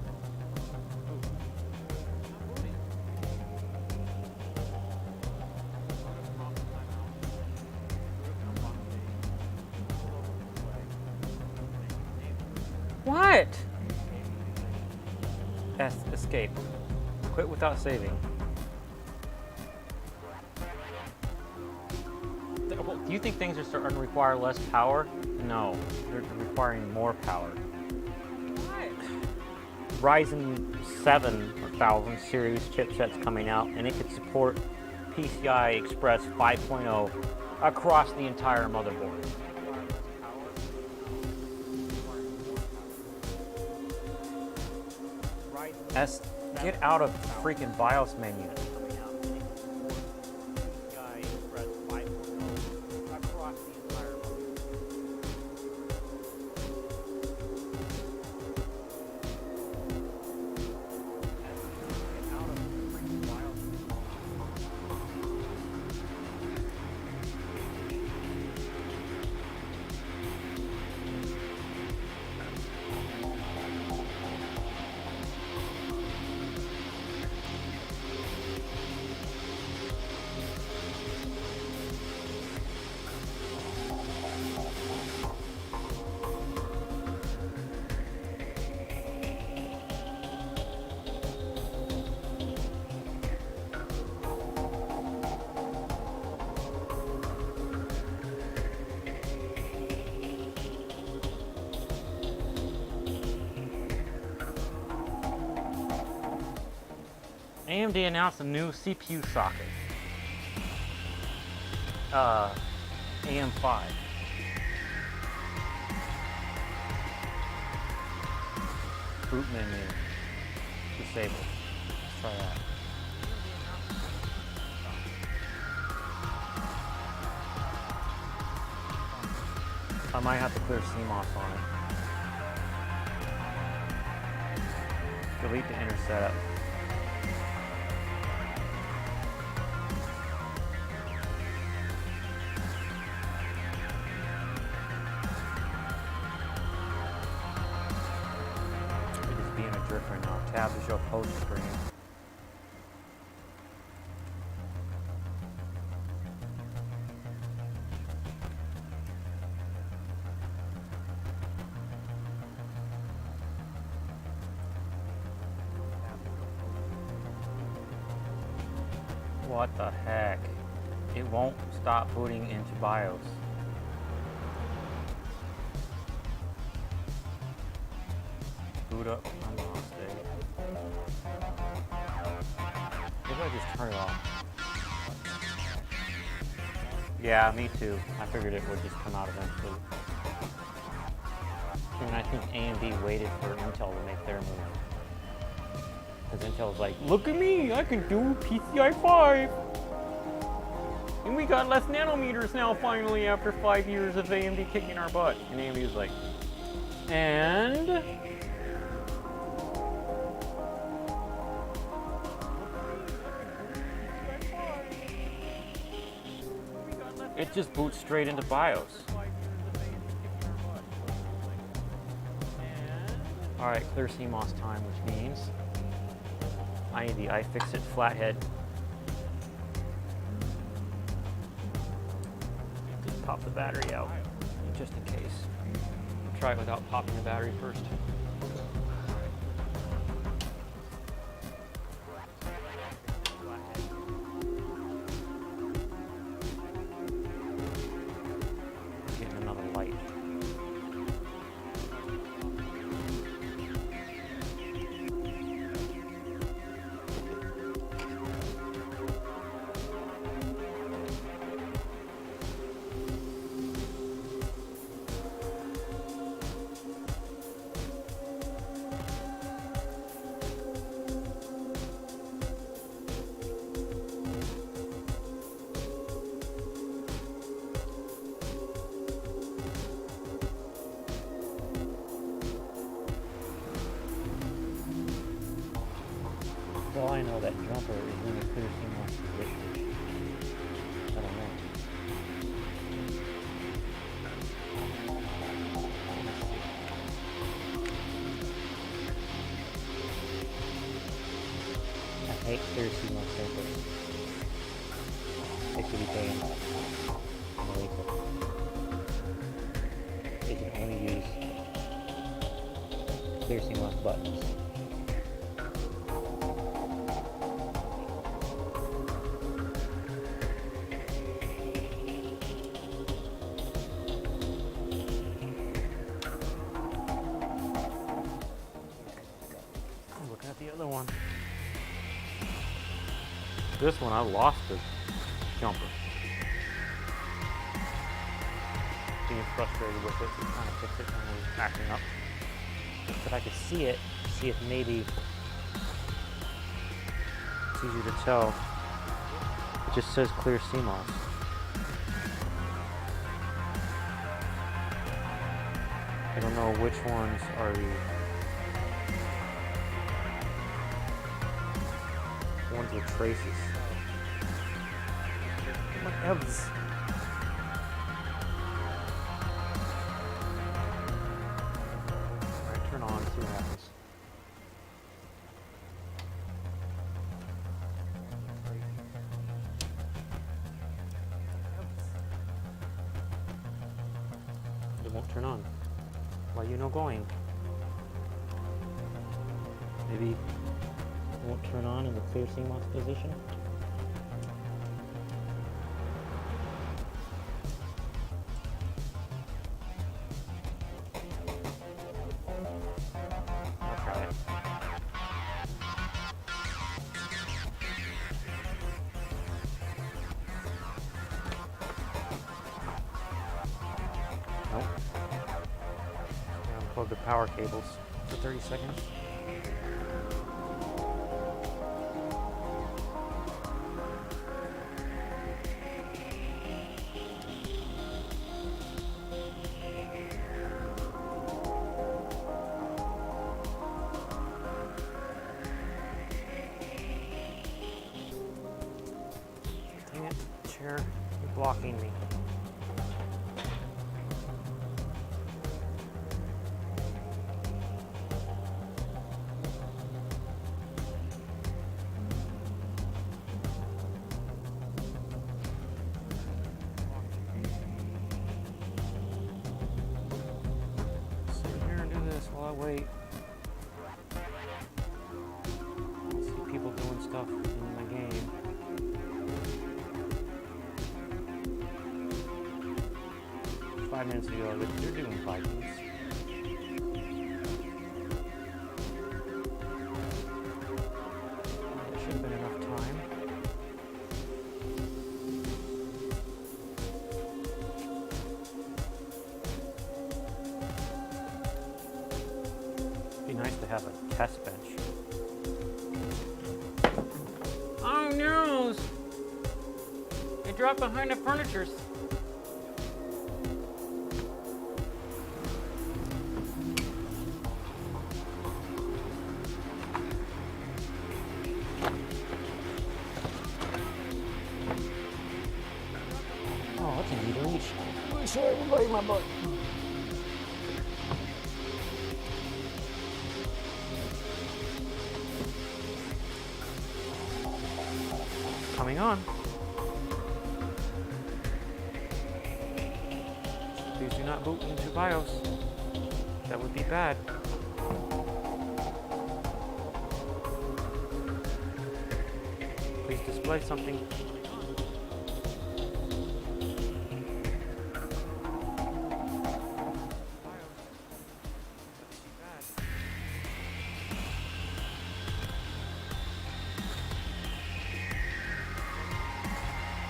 S1: What? Escape. Quit without saving. Do you think things are starting to require less power? No, they're requiring more power. Ryzen 7000 series chipsets coming out, and it could support PCI Express 5.0 across the entire motherboard. Get out of the freaking BIOS menu. AMD announced a new CPU socket. AM5. Boot menu. Disabled. Let's try that. I might have to clear CMOS on it. Delete the inner setup. Right now. Tab to show post screen. What the heck? It won't stop booting into BIOS. Boot up. Maybe I just turn it off. Yeah, me too. I figured it would just come out eventually. And I think AMD waited for Intel to make their move. Because Intel's like, look at me, I can do PCI 5. And we got less nanometers now finally after 5 years of AMD kicking our butt. And AMD was like, and... it just boots straight into BIOS. Alright, clear CMOS time, which means I need the iFixit flathead. Just pop the battery out, just in case. I'll try it without popping the battery first. Getting another light. Well, I know that jumper is in a clear CMOS position. I don't know. I hate clear CMOS jumpers. They should be paying They can only use clear CMOS buttons. The other one. This one I lost the jumper. Being frustrated with it, trying to fix it when it was acting up. If I could see it, see if maybe it's easier to tell. It just says clear CMOS. I don't know which ones are the ones with traces. What else? Alright, turn on, see what happens. It won't turn on. Why you no going? Maybe it won't turn on in the clear CMOS position. I'll try it. Nope. Unplug the power cables for 30 seconds. Dang it, chair, you're blocking me. Sit here and do this while I wait. I see people doing stuff in my game. Five minutes ago, they're doing Vikings. There should have been enough time. It'd be nice to have a test bench. Oh no! They dropped behind the furniture. fucking need to reach.
S2: I'm sure everybody my butt.
S1: Coming on. Please do not boot into BIOS. That would be bad. Please display something.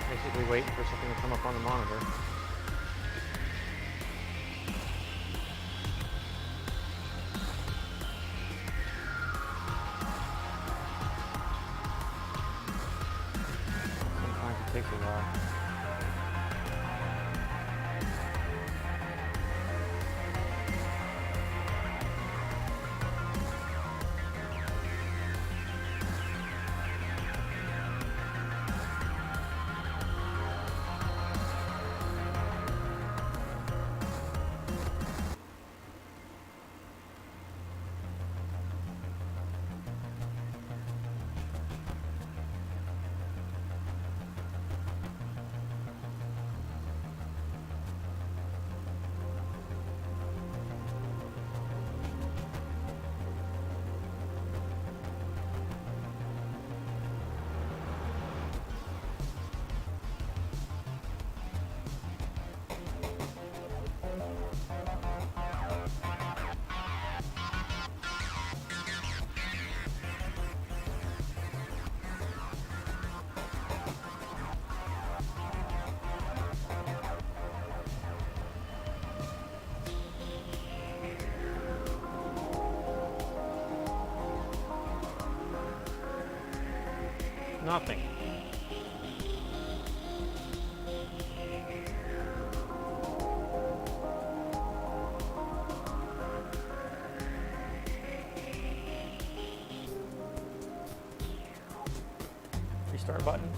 S1: Basically waiting for something to come up on the monitor. Sometimes it takes a while. Nothing. Restart button.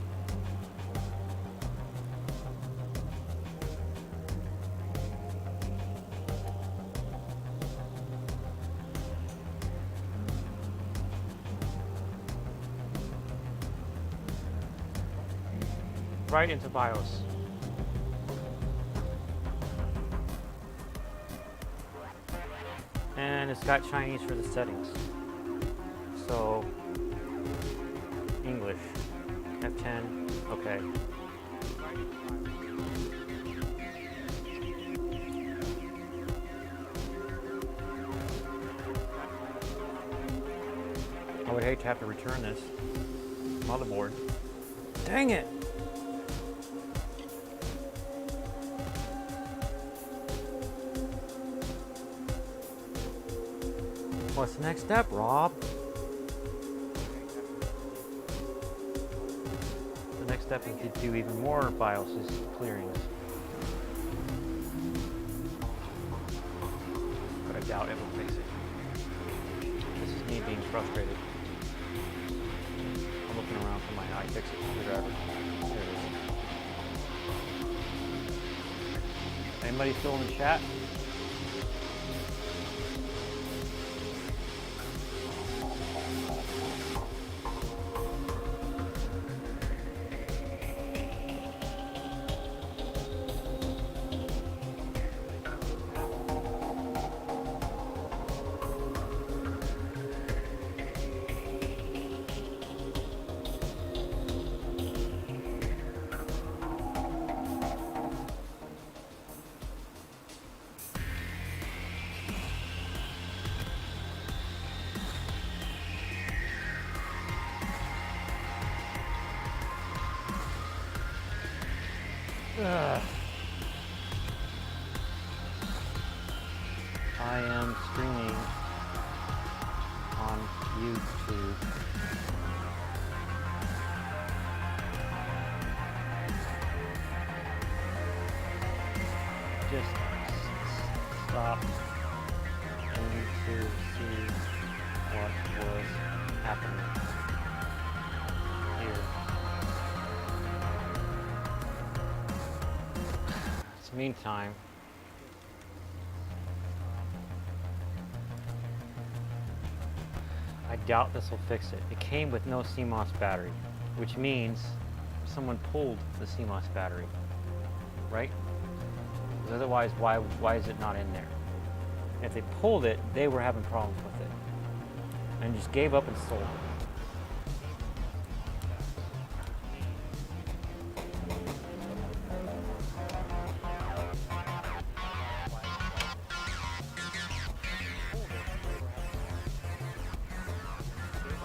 S1: Right into BIOS. And it's got Chinese for the settings. So, English. F10, okay. I would hate to have to return this motherboard. Dang it! What's the next step, Rob? The next step is to do even more BIOS clearings. But I doubt it will fix it. This is me being frustrated. I'm looking around for my iFixit screwdriver. There it is. Anybody still in the chat? I am streaming on YouTube. Just stop and to see what was happening here. Meantime, I doubt this will fix it. It came with no CMOS battery, which means someone pulled the CMOS battery, right? Because otherwise, why is it not in there? If they pulled it, they were having problems with it, and just gave up and sold it.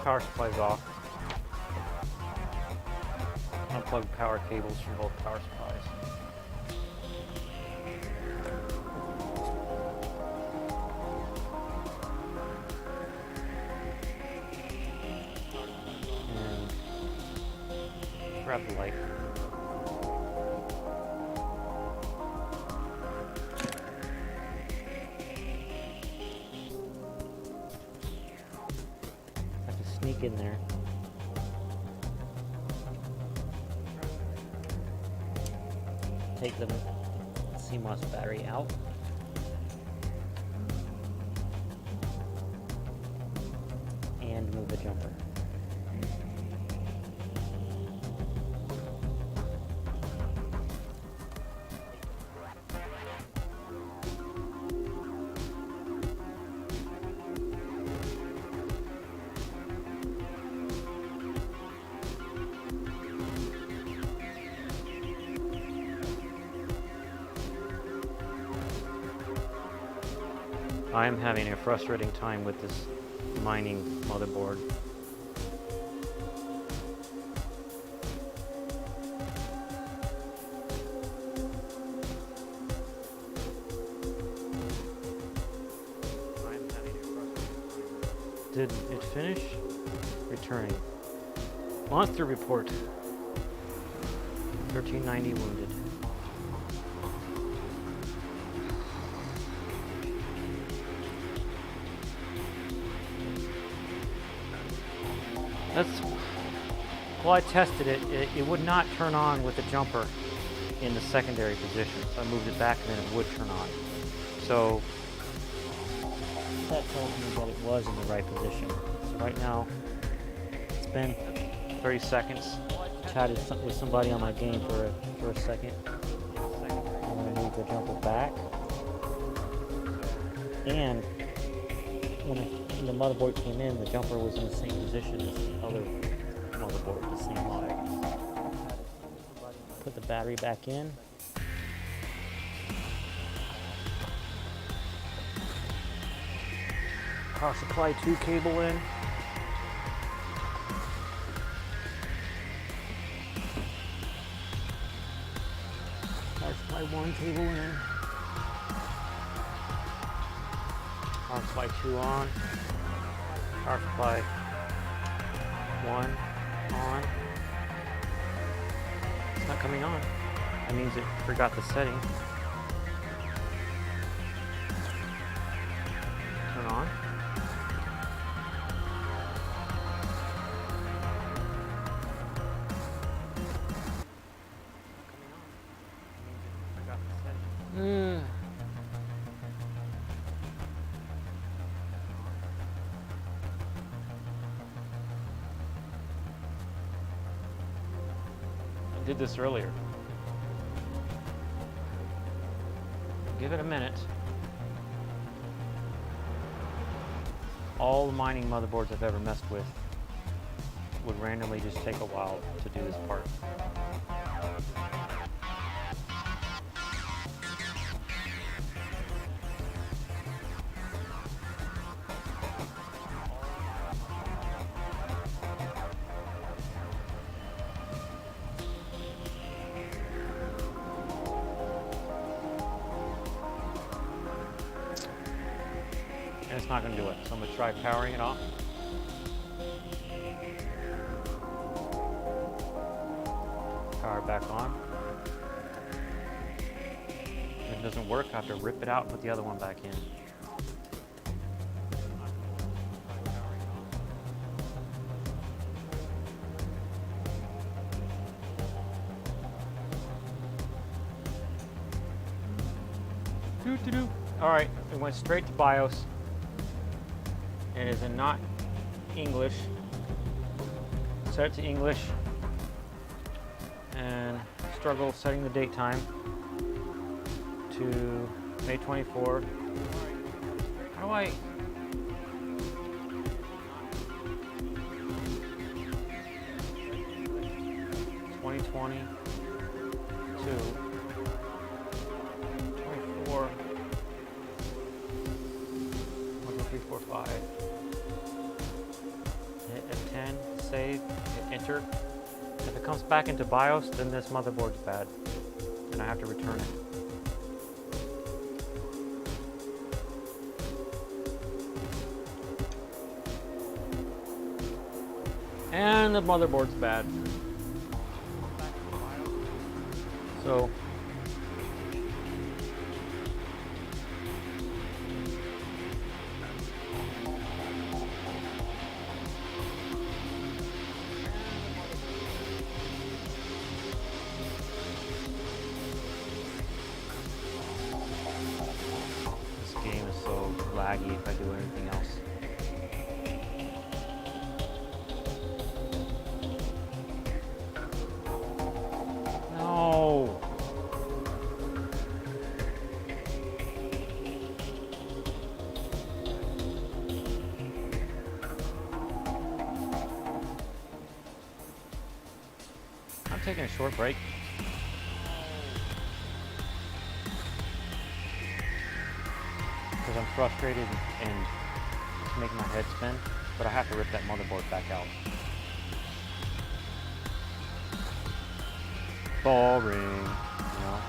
S1: Power supply's off. Unplug power cables from both power supplies. And grab the light. Sneak in there. Take the CMOS battery out. And move the jumper. I am having a frustrating time with this mining motherboard. Did it finish? Returning. Monster report. 1390 wounded. Well, I tested it. It would not turn on with the jumper in the secondary position. So I moved it back and then it would turn on. So that tells me that it was in the right position. So right now, it's been 30 seconds. Chatted with somebody on my game for a second. I'm going to move the jumper back. And when the motherboard came in, the jumper was in the same position as the other motherboard, the same lag. Put the battery back in. Power supply 2 cable in. Power supply 1 cable in. Power supply 2 on. Power supply 1 on. It's not coming on. That means it forgot the setting. Turn on. I did this earlier. Give it a minute. All the mining motherboards I've ever messed with would randomly just take a while to do this part. And it's not going to do it. So I'm going to try powering it off. Power it back on. If it doesn't work, I have to rip it out and put the other one back in. Alright, it went straight to BIOS. It is in not English. Set it to English. And struggle setting the date time to May 24. How do I... 2020 to 24. 1, 2, 3, 4, 5. Hit F10, save, hit enter. If it comes back into BIOS, then this motherboard's bad, and I have to return it. And the motherboard's bad. So this game is so laggy if I do anything else. No. I'm taking a short break. Because I'm frustrated and it's making my head spin, but I have to rip that motherboard back out. Boring, you know.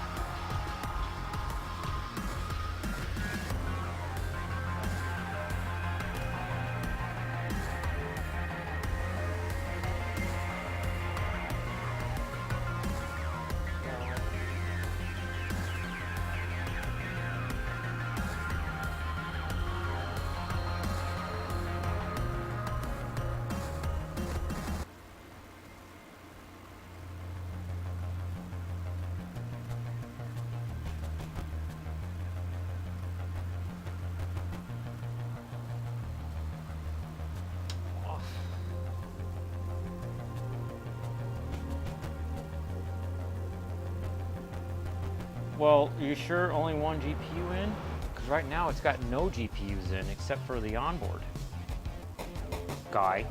S1: Well, are you sure only one GPU in? Because right now it's got no GPUs in except for the onboard guy.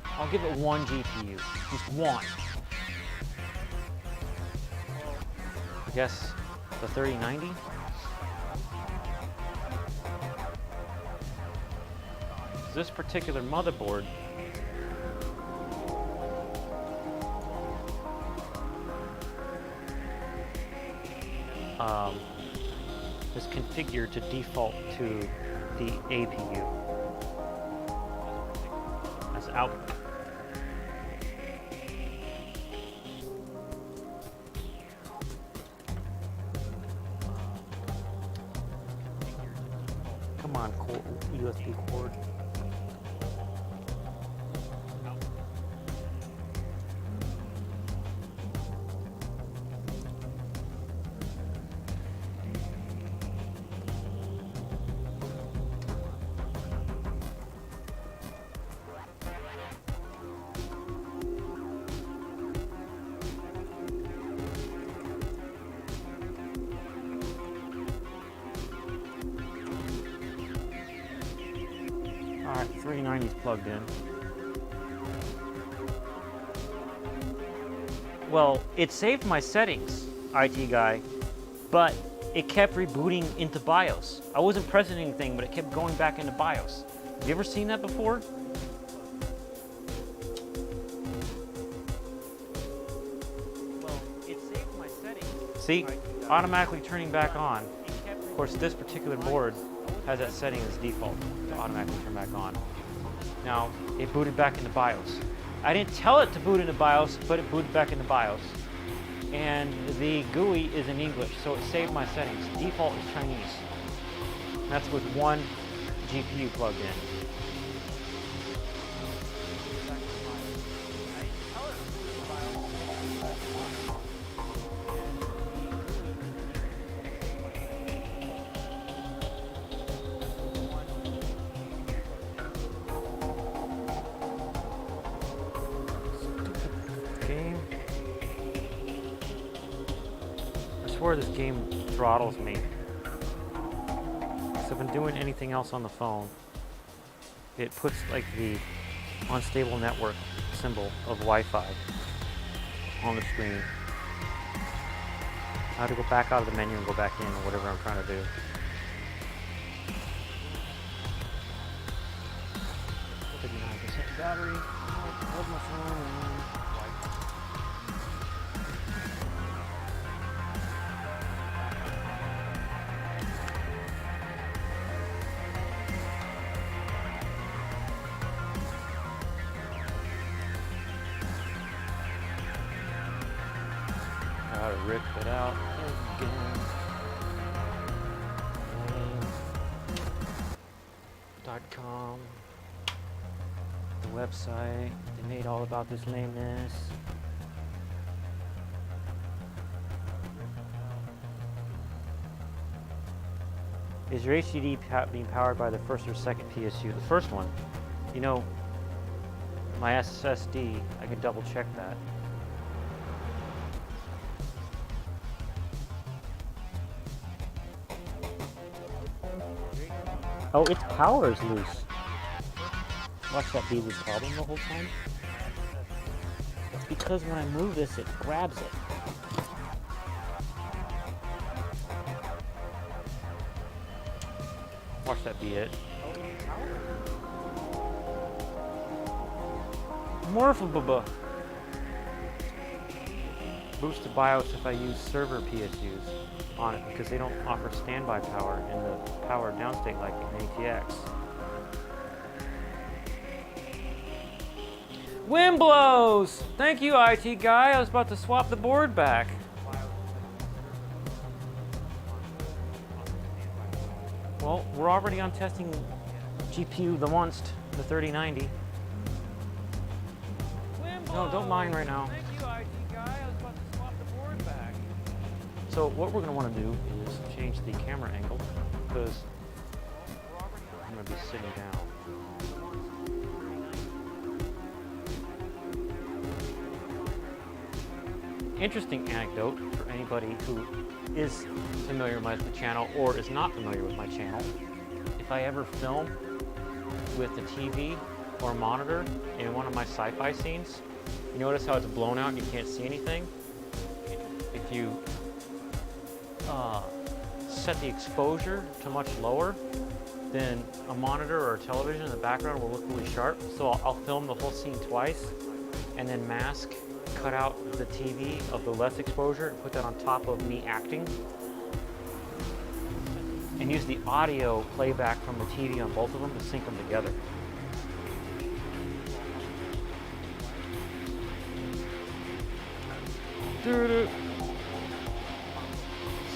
S1: I'll give it one GPU, just one. I guess the 3090? This particular motherboard is configured to default to the APU as output. Come on, USB cord. Alright, 390's plugged in. Well, it saved my settings, IT guy, but it kept rebooting into BIOS. I wasn't pressing anything, but it kept going back into BIOS. Have you ever seen that before? Well, it saved my settings. See, automatically turning back on. Of course, this particular board has that setting as default to automatically turn back on. Now, it booted back into BIOS. I didn't tell it to boot into BIOS, but it booted back into BIOS. And the GUI is in English, so it saved my settings. Default is Chinese. And that's with one GPU plugged in. swear this game throttles me. So if I'm doing anything else on the phone, it puts like the unstable network symbol of Wi-Fi on the screen. I have to go back out of the menu and go back in or whatever I'm trying to do. Battery. Plug my phone in. Gotta rip it out again. .com. The website, they made all about this lameness. Is your HDD being powered by the first or second PSU? The first one. You know, my SSD, I can double check that. Oh, its power is loose. Watch that be the problem the whole time. It's because when I move this, it grabs it. Watch that be it. Morphable. Boost the BIOS if I use server PSUs on it because they don't offer standby power in the power downstate like in ATX. Wind blows! Thank you, IT guy. I was about to swap the board back. Well, we're already on testing GPU the Monst, the 3090. No, don't mind right now. Thank you, IT guy. I was about to swap the board back. So what we're going to want to do is change the camera angle because I'm going to be sitting down. Interesting anecdote for anybody who is familiar with the channel or is not familiar with my channel. If I ever film with the TV or monitor in one of my sci-fi scenes, you notice how it's blown out and you can't see anything? If you set the exposure to much lower, then a monitor or a television in the background will look really sharp. So I'll film the whole scene twice and then mask, cut out the TV of the less exposure and put that on top of me acting. And use the audio playback from the TV on both of them to sync them together.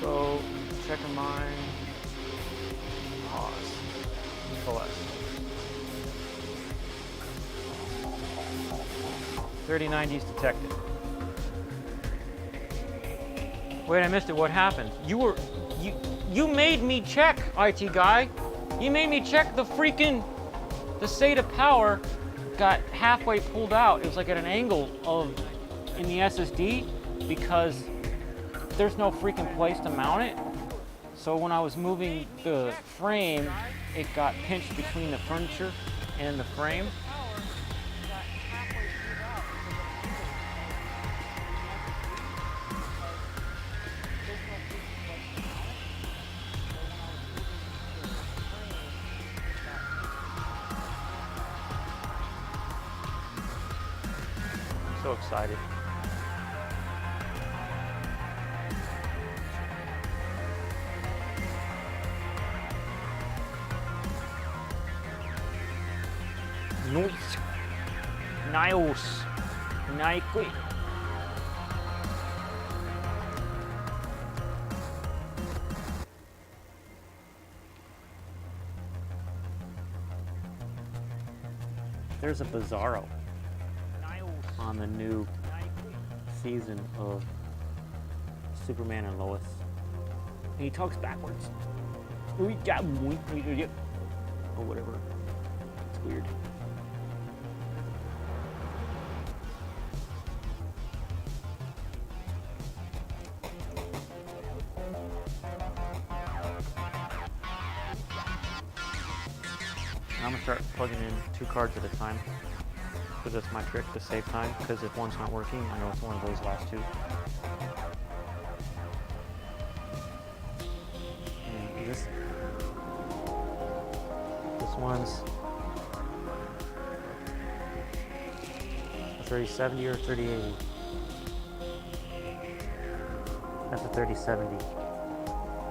S1: So, checker mine, pause, Control S. 3090's detected. Wait, I missed it. What happened? You made me check, IT guy. You made me check the SATA power got halfway pulled out. It was like at an angle in the SSD because there's no freaking place to mount it. So when I was moving the frame, it got pinched between the furniture and the frame. So excited. Nice. Nike. There's a Bizarro on the new season of Superman and Lois. And he talks backwards. Or whatever. It's weird. I'm gonna start plugging in 2 cards at a time, because that's my trick to save time, because if one's not working, I know it's one of those last 2. And this one's a 3070 or 3080. That's a 3070.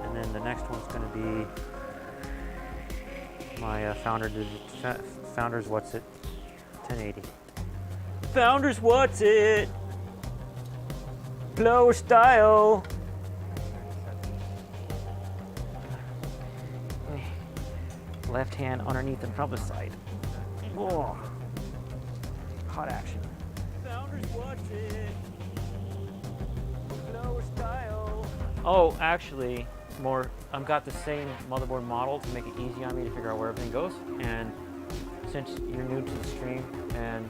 S1: And then the next one's going to be my Founders What's It 1080. Founders What's It? Blower style. Left hand underneath and from the side. Oh, hot action. Founders What's It? Blower style. Oh, actually, I've got the same motherboard model to make it easy on me to figure out where everything goes. And since you're new to the stream and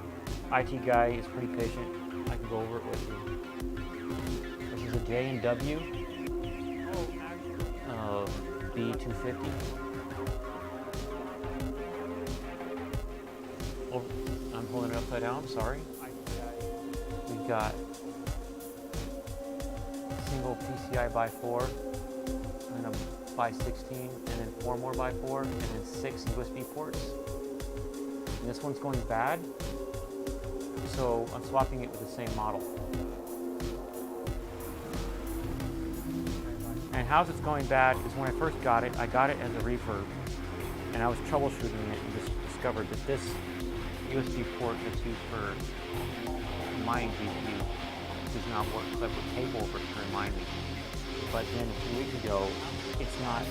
S1: IT guy is pretty patient, I can go over it with you. This is a J&W B250. Oh, I'm holding it upside down, sorry. We've got single PCI by 4, and a by 16, and then 4 more by 4, and then 6 USB ports. And this one's going bad, so I'm swapping it with the same model. And how it's going bad is when I first got it, I got it as a refurb, and I was troubleshooting it and just discovered that this USB port that's used for my GPU does not work. So I put tape over it to remind me. But then a few weeks ago, it's not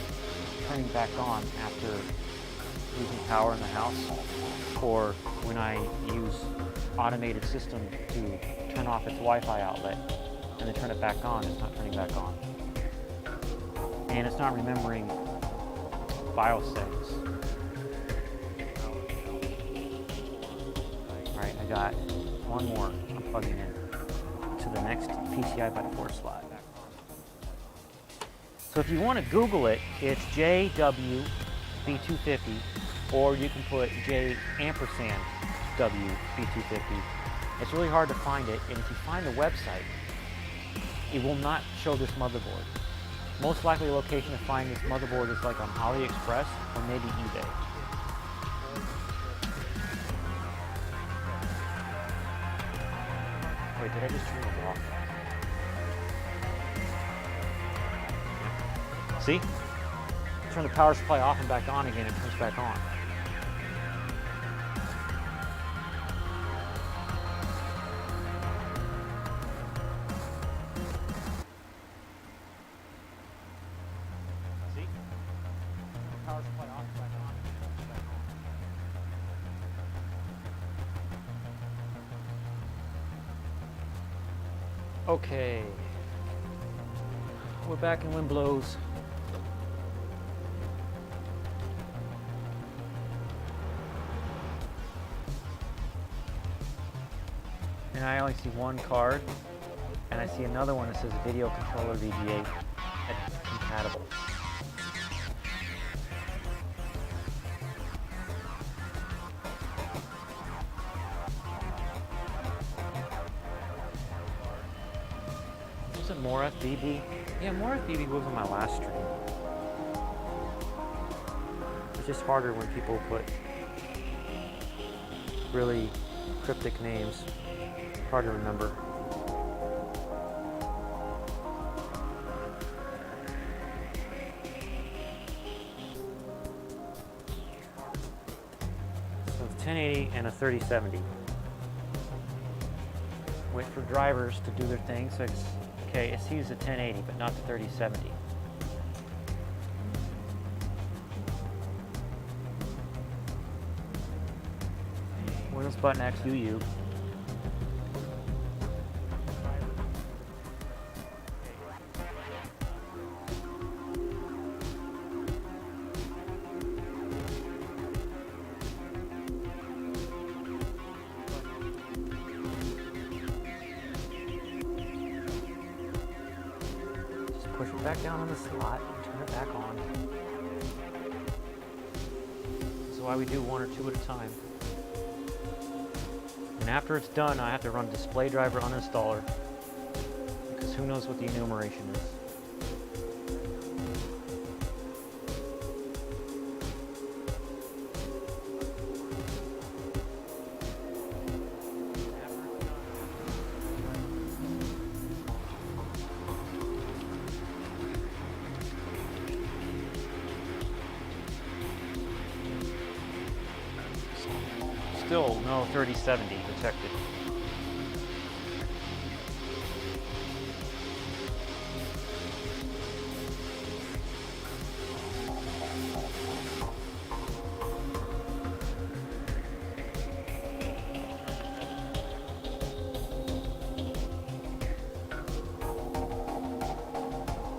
S1: turning back on after losing power in the house, or when I use automated system to turn off its Wi-Fi outlet and then turn it back on, it's not turning back on. And it's not remembering BIOS settings. Alright, I got one more I'm plugging in to the next PCI by 4 slot. So if you want to Google it, it's JW B250, or you can put J ampersand W B250. It's really hard to find it, and if you find the website, it will not show this motherboard. Most likely location to find this motherboard is like on AliExpress or maybe eBay. Wait, did I just turn it off? See? Turn the power supply off and back on again, it turns back on. See? Power supply off and back on, it turns back on. Okay. We're back in wind blows. And I only see one card, and I see another one that says video controller VGA compatible. Was it more FBB? Yeah, more FBB was on my last stream. It's just harder when people put really cryptic names. Hard to remember. So it's 1080 and a 3070. Wait for drivers to do their thing. So it's okay. It's used the 1080, but not the 3070. Windows button X UU. Push it back down on the slot and turn it back on. So why we do one or two at a time. And after it's done, I have to run display driver uninstaller, because who knows what the enumeration is. Still no 3070 detected.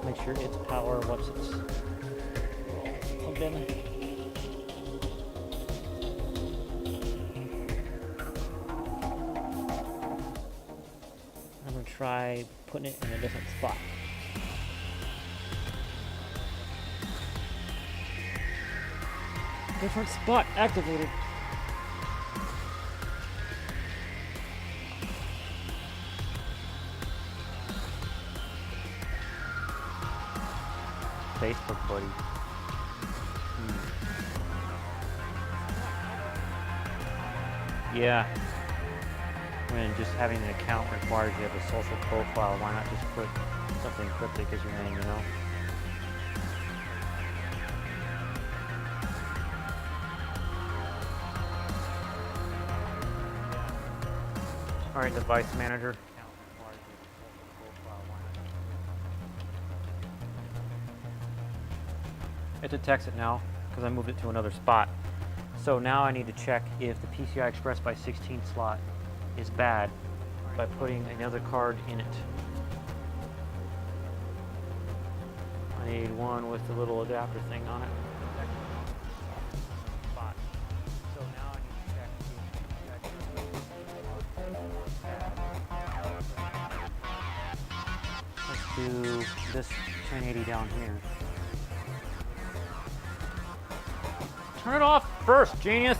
S1: Make sure it's power, what's it? Plugged in. I'm gonna try putting it in a different spot. Different spot activated. Facebook buddy. Yeah. When just having an account requires you have a social profile, why not just put something cryptic as your name, you know? Alright, device manager. It detects it now because I moved it to another spot. So now I need to check if the PCI Express by 16 slot is bad by putting another card in it. I need one with the little adapter thing on it. So now I need to check. Let's do this 1080 down here. Turn it off first, genius!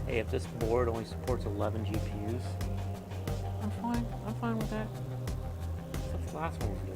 S1: Hey, if this board only supports 11 GPUs, I'm fine with that. That's what the last one was doing.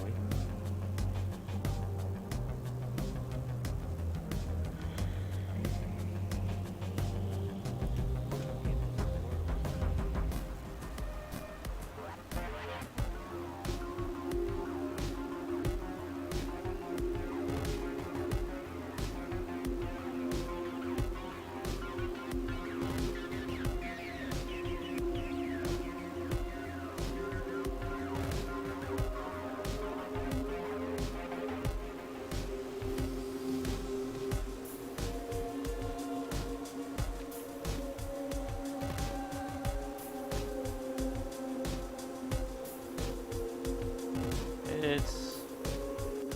S1: It's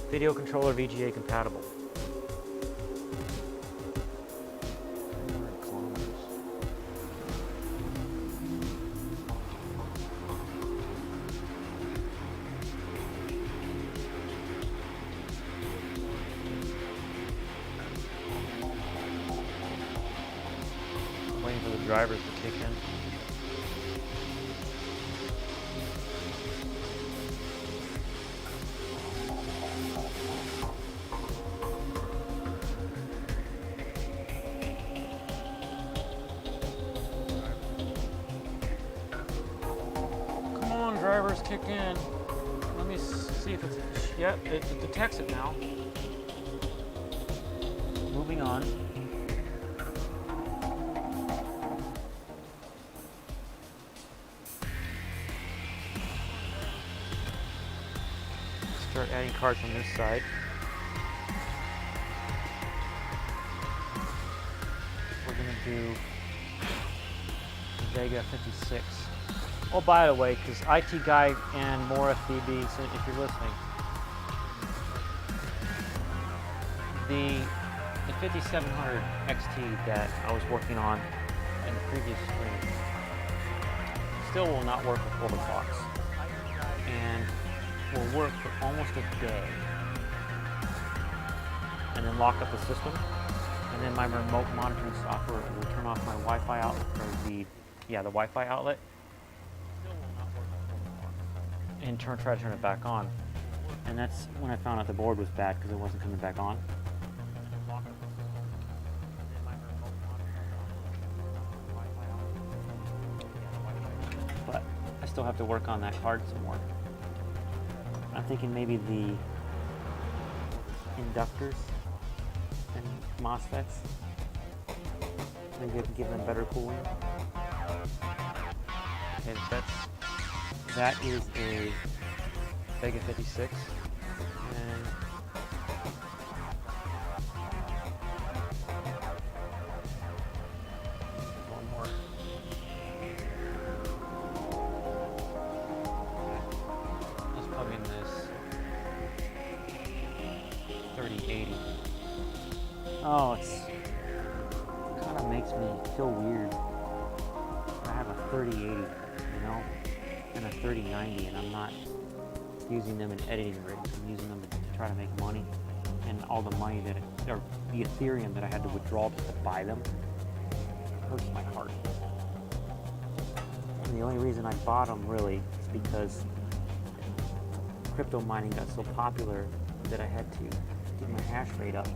S1: video controller VGA compatible. 400 kilometers. I'm waiting for the drivers to kick in. Drivers kick in. Let me see if it's. Yep, it detects it now. Moving on. Start adding cards on this side. to Vega 56. Oh, by the way, because IT Guy and more FBB, if you're listening, the 5700 XT that I was working on in the previous stream still will not work with overclocks, and will work for almost a day, and then lock up the system, and then my remote monitoring software will turn off my Wi-Fi outlet, or the Wi-Fi outlet, and try to turn it back on. And that's when I found out the board was bad because it wasn't coming back on. But I still have to work on that card some more. I'm thinking maybe the inductors and MOSFETs, maybe I can give them better cooling. Okay, that is a Vega 56, and one more. Let's plug in this 3080. Oh, it's kind of makes me feel weird. I have a 3080, you know, and a 3090, and I'm not using them in editing rigs. I'm using them to try to make money, and all the money or the Ethereum that I had to withdraw just to buy them hurts my heart. And the only reason I bought them really is because crypto mining got so popular that I had to get my hash rate up.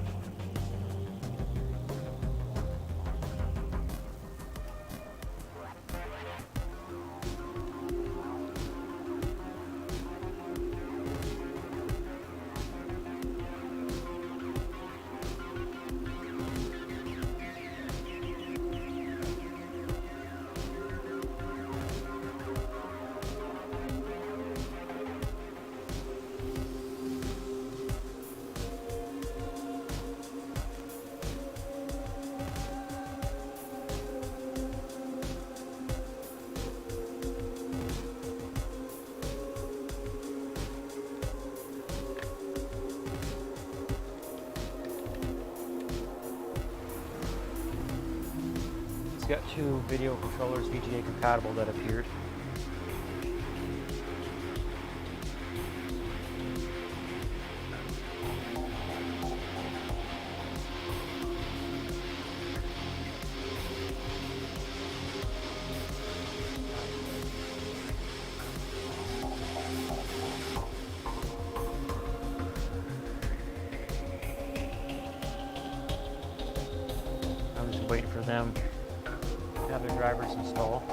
S1: Got two video controllers VGA compatible that appeared. I'm just waiting for them have their drivers install.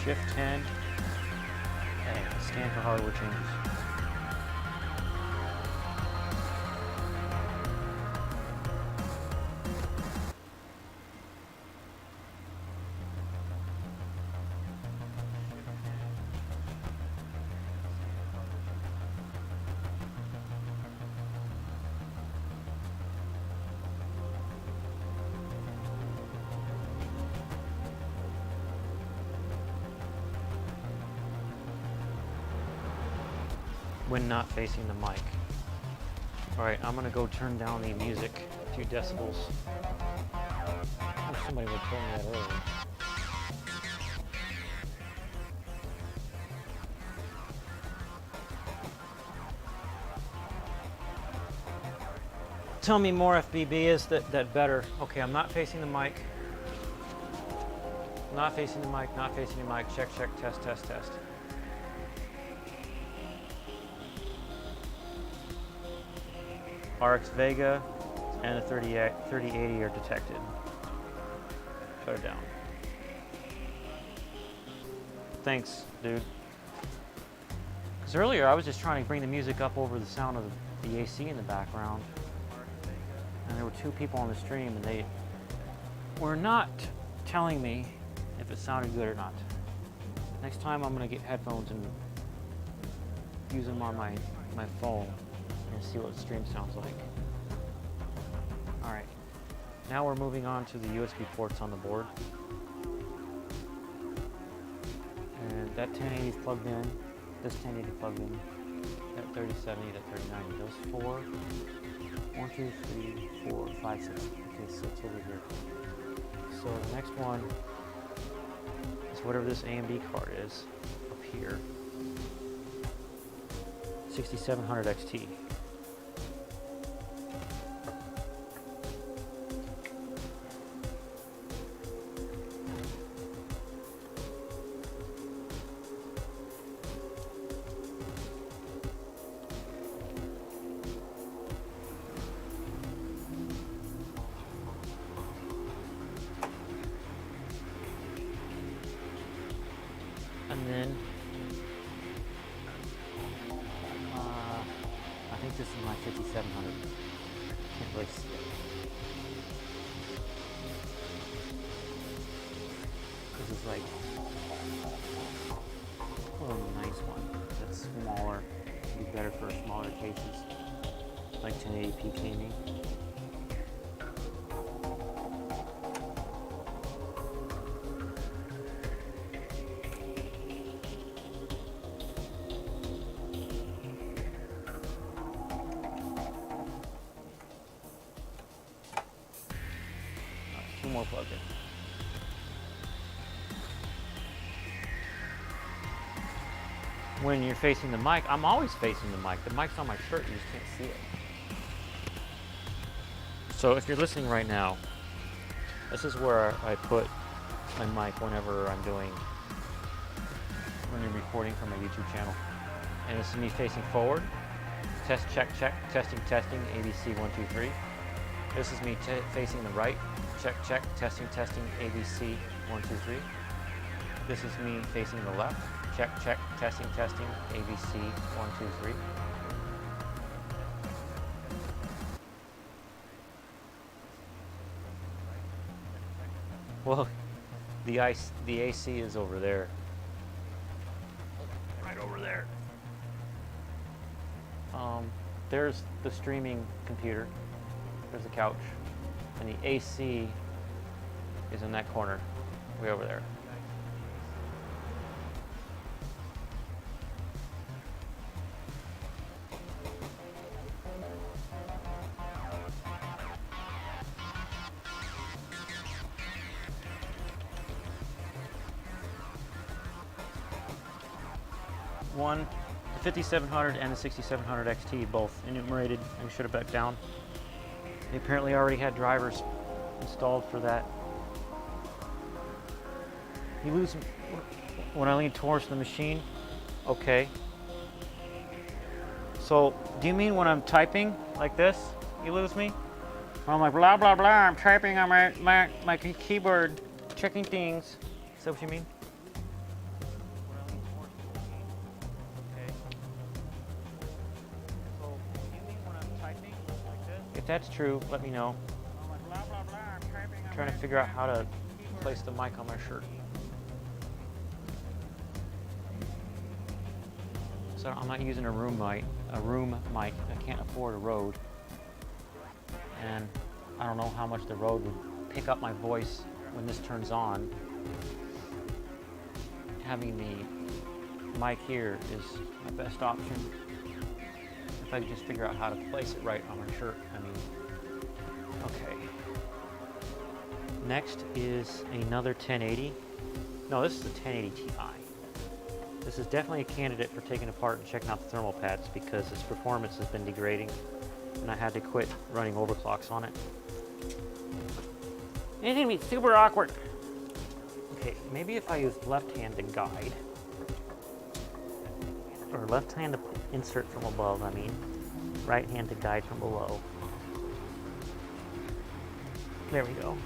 S1: Shift 10, and scan for hardware changes. When not facing the mic. All right, I'm gonna go turn down the music a few decibels. I wish somebody would tell me that earlier. Tell me more FBB, is that better? Okay, I'm not facing the mic. Not facing the mic, not facing the mic. Check, check, test, test, test. RX Vega and the 3080 are detected. Shut it down. Thanks, dude. Because earlier I was just trying to bring the music up over the sound of the AC in the background. And there were two people on the stream and they were not telling me if it sounded good or not. Next time I'm going to get headphones and use them on my phone and see what the stream sounds like. Alright, now we're moving on to the USB ports on the board. And that 1080 is plugged in, this 1080 plugged in, that 3070, that 3090, those four. 1, 2, 3, 4, 5, 6. Okay, so it's over here. So the next one is whatever this AMD card is up here. 6700 XT. And then I think this is my 5700. Can't really see it. This is like a nice one. That's smaller. It'd be better for smaller cases, like 1080p gaming. Two more plugged in. When you're facing the mic, I'm always facing the mic. The mic's on my shirt, you just can't see it. So if you're listening right now, this is where I put my mic whenever I'm when you're recording from a YouTube channel. And this is me facing forward. Test, check, check, testing, testing, ABC 1, 2, 3. This is me facing the right. Check, check, testing, testing, ABC 1, 2, 3. This is me facing the left. Check, check, testing, testing, ABC 1, 2, 3. Well, the AC is over there. Right over there. There's the streaming computer. There's the couch. And the AC is in that corner, way over there. One, the 5700 and the 6700 XT both enumerated. I should have backed down. They apparently already had drivers installed for that. You lose when I lean towards the machine. Okay. So, do you mean when I'm typing like this, you lose me? When I'm like blah blah blah, I'm typing on my keyboard, checking things. Is that what you mean? If that's true, let me know. I'm trying to figure out how to place the mic on my shirt. So I'm not using a room mic. I can't afford a Rode. And I don't know how much the Rode would pick up my voice when this turns on. Having the mic here is my best option. If I could just figure out how to place it right on my shirt, I mean, okay. Next is another 1080. No, this is a 1080 Ti. This is definitely a candidate for taking apart and checking out the thermal pads because its performance has been degrading and I had to quit running overclocks on it. It's gonna be super awkward.
S3: Okay, maybe if I use left hand to guide, or left hand to insert from above, I mean, right hand to guide from below. There we go.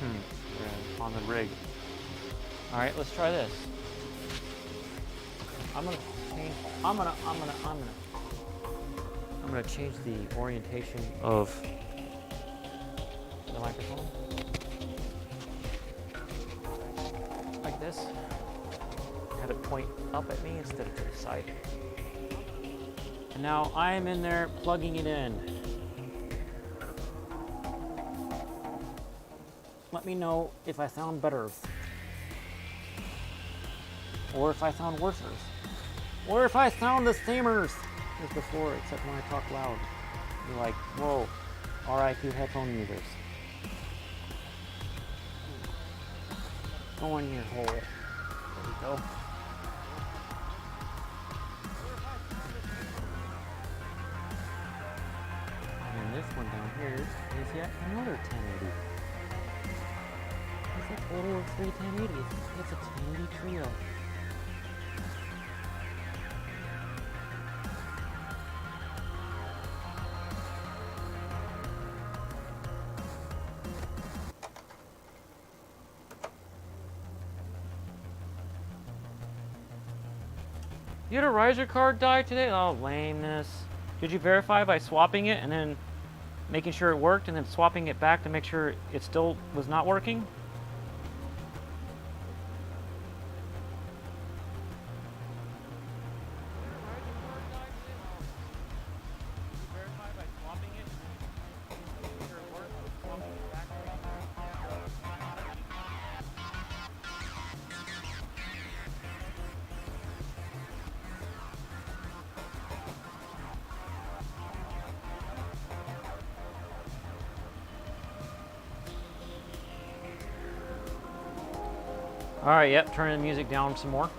S1: Yeah, on the rig. All right, let's try this. I'm gonna change the orientation of the microphone like this. Have it point up at me instead of to the side. And now I am in there plugging it in. Let me know if I sound better, or if I sound worse, or if I sound the same as before, except when I talk loud. You're like, whoa, RIP headphone users. Go in your hole. There we go. And this one down here is yet another 1080. It's a total of 3 1080s. It's a 1080 trio. You had a riser card die today? Oh, lameness. Did you verify by swapping it and then making sure it worked and then swapping it back to make sure it still was not working? All right, yep, turning the music down some more.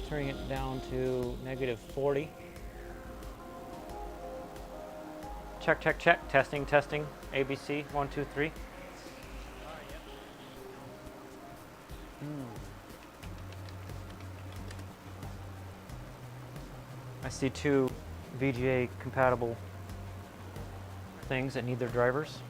S1: Turning it down to -40. Check, check, check. Testing, testing. ABC, 1, 2, 3. I see 2 VGA compatible things that need their drivers.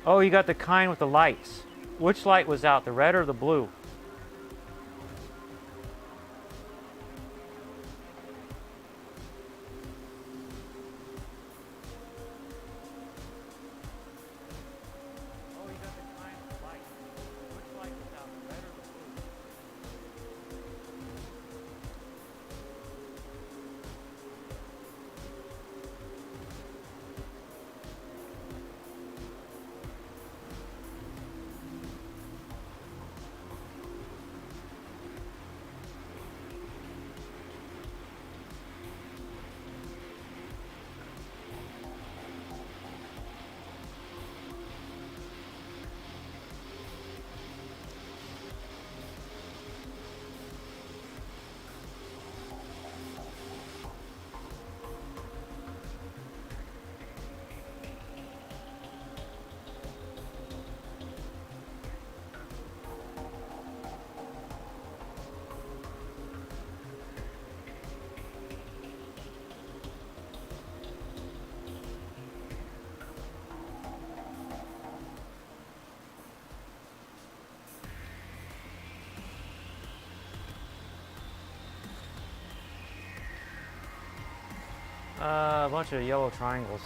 S1: Oh, you got the kind with the lights. Which light was out, the red or the blue? A bunch of yellow triangles.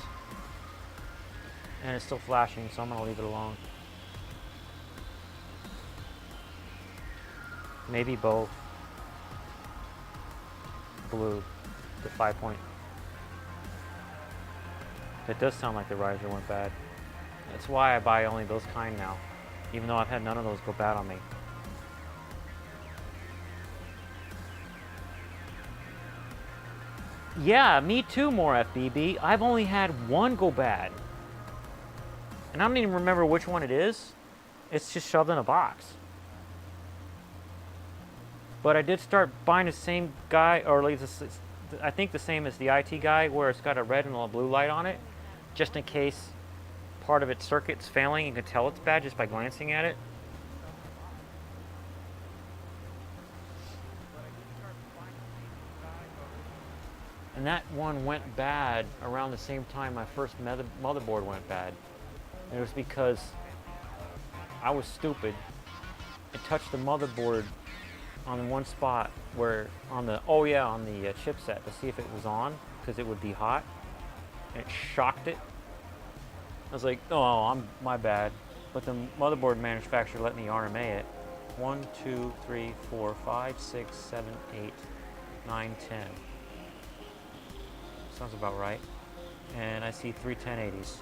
S1: And it's still flashing, so I'm gonna leave it alone. Maybe both. Blue, the 5 point. That does sound like the riser went bad. That's why I buy only those kind now, even though I've had none of those go bad on me. Yeah, me too, more FBB. I've only had one go bad. And I don't even remember which one it is. It's just shoved in a box. But I did start buying the same guy, or at least I think the same as the IT guy, where it's got a red and a blue light on it, just in case part of its circuit's failing. You can tell it's bad just by glancing at it. And that one went bad around the same time my first motherboard went bad. And it was because I was stupid and touched the motherboard on the one spot where on the chipset to see if it was on, because it would be hot, and it shocked it. I was like, oh, my bad. But the motherboard manufacturer let me RMA it. 1, 2, 3, 4, 5, 6, 7, 8, 9, 10. Sounds about right. And I see 3 1080s.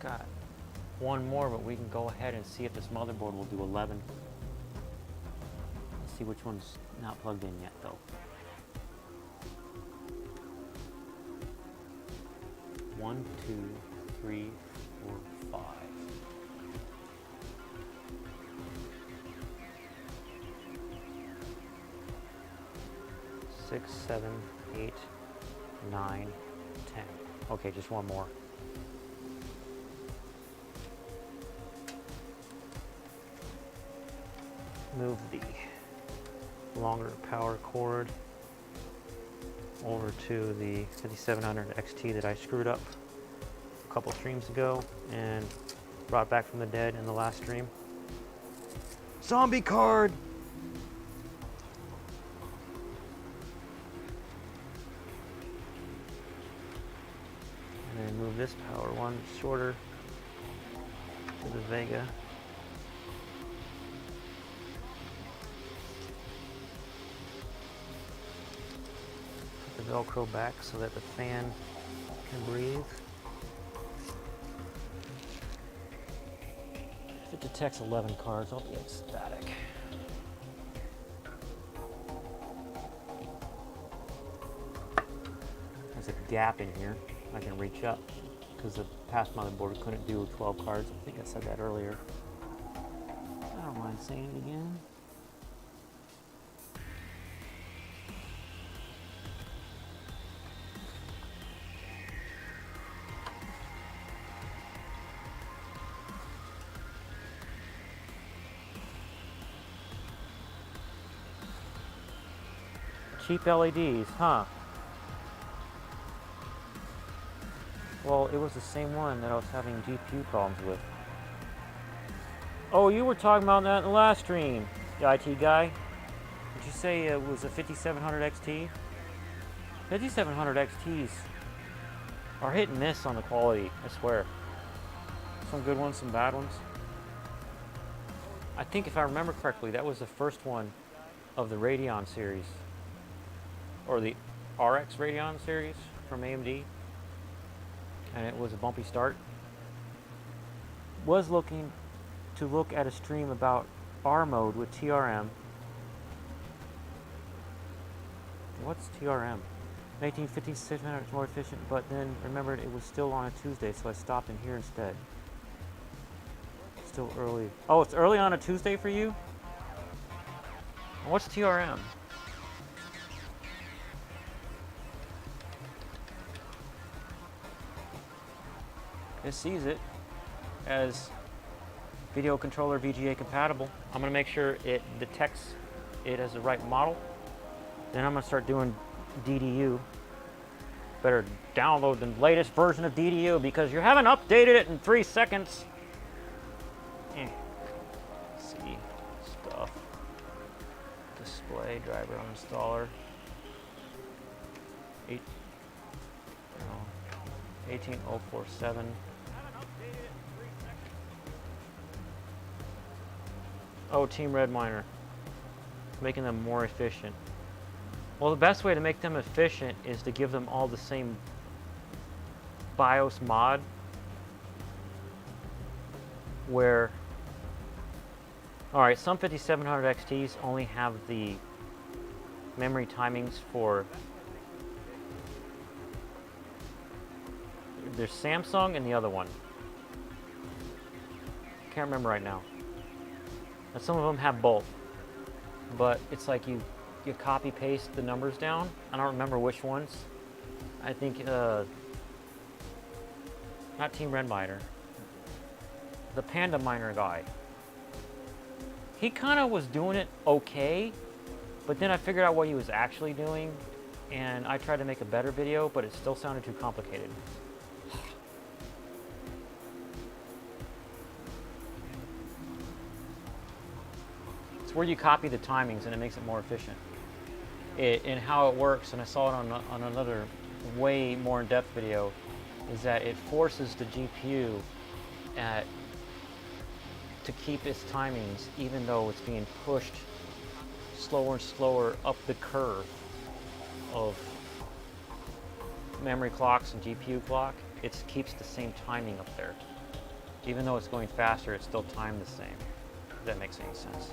S1: Got one more, but we can go ahead and see if this motherboard will do 11. Let's see which one's not plugged in yet, though. 1, 2, 3, 4, 5. 6, 7, 8, 9, 10. Okay, just one more. Move the longer power cord over to the 5700 XT that I screwed up a couple streams ago and brought back from the dead in the last stream. Zombie card! And then move this power one shorter to the Vega. The Velcro back so that the fan can breathe. If it detects 11 cards, I'll be ecstatic. There's a gap in here. I can reach up because the past motherboard couldn't do 12 cards. I think I said that earlier. I don't mind saying it again. Cheap LEDs, huh? Well, it was the same one that I was having GPU problems with. Oh, you were talking about that in the last stream, the IT guy. Did you say it was a 5700 XT? 5700 XTs are hit and miss on the quality, I swear. Some good ones, some bad ones. I think if I remember correctly, that was the first one of the Radeon series. Or the RX Radeon series from AMD, and it was a bumpy start. Was looking to look at a stream about R mode with TRM. What's TRM? 1956 more efficient, but then remembered it was still on a Tuesday, so I stopped in here instead. Still early. Oh, it's early on a Tuesday for you? What's TRM? It sees it as video controller VGA compatible. I'm going to make sure it detects it as the right model. Then I'm going to start doing DDU. Better download the latest version of DDU because you haven't updated it in 3 seconds. Let's see. display, driver, uninstaller. 18047. Oh, Team Red Miner. Making them more efficient. Well, the best way to make them efficient is to give them all the same BIOS mod, where, alright, some 5700 XTs only have the memory timings for, there's Samsung and the other one. Can't remember right now. And some of them have both, but it's like you copy paste the numbers down. I don't remember which ones. I think not Team Red Miner, the Panda Miner guy. He kind of was doing it okay, but then I figured out what he was actually doing, and I tried to make a better video, but it still sounded too complicated. It's where you copy the timings and it makes it more efficient. And how it works, and I saw it on another way more in-depth video, is that it forces the GPU to keep its timings, even though it's being pushed slower and slower up the curve of memory clocks and GPU clock. It keeps the same timing up there. Even though it's going faster, it's still timed the same. If that makes any sense.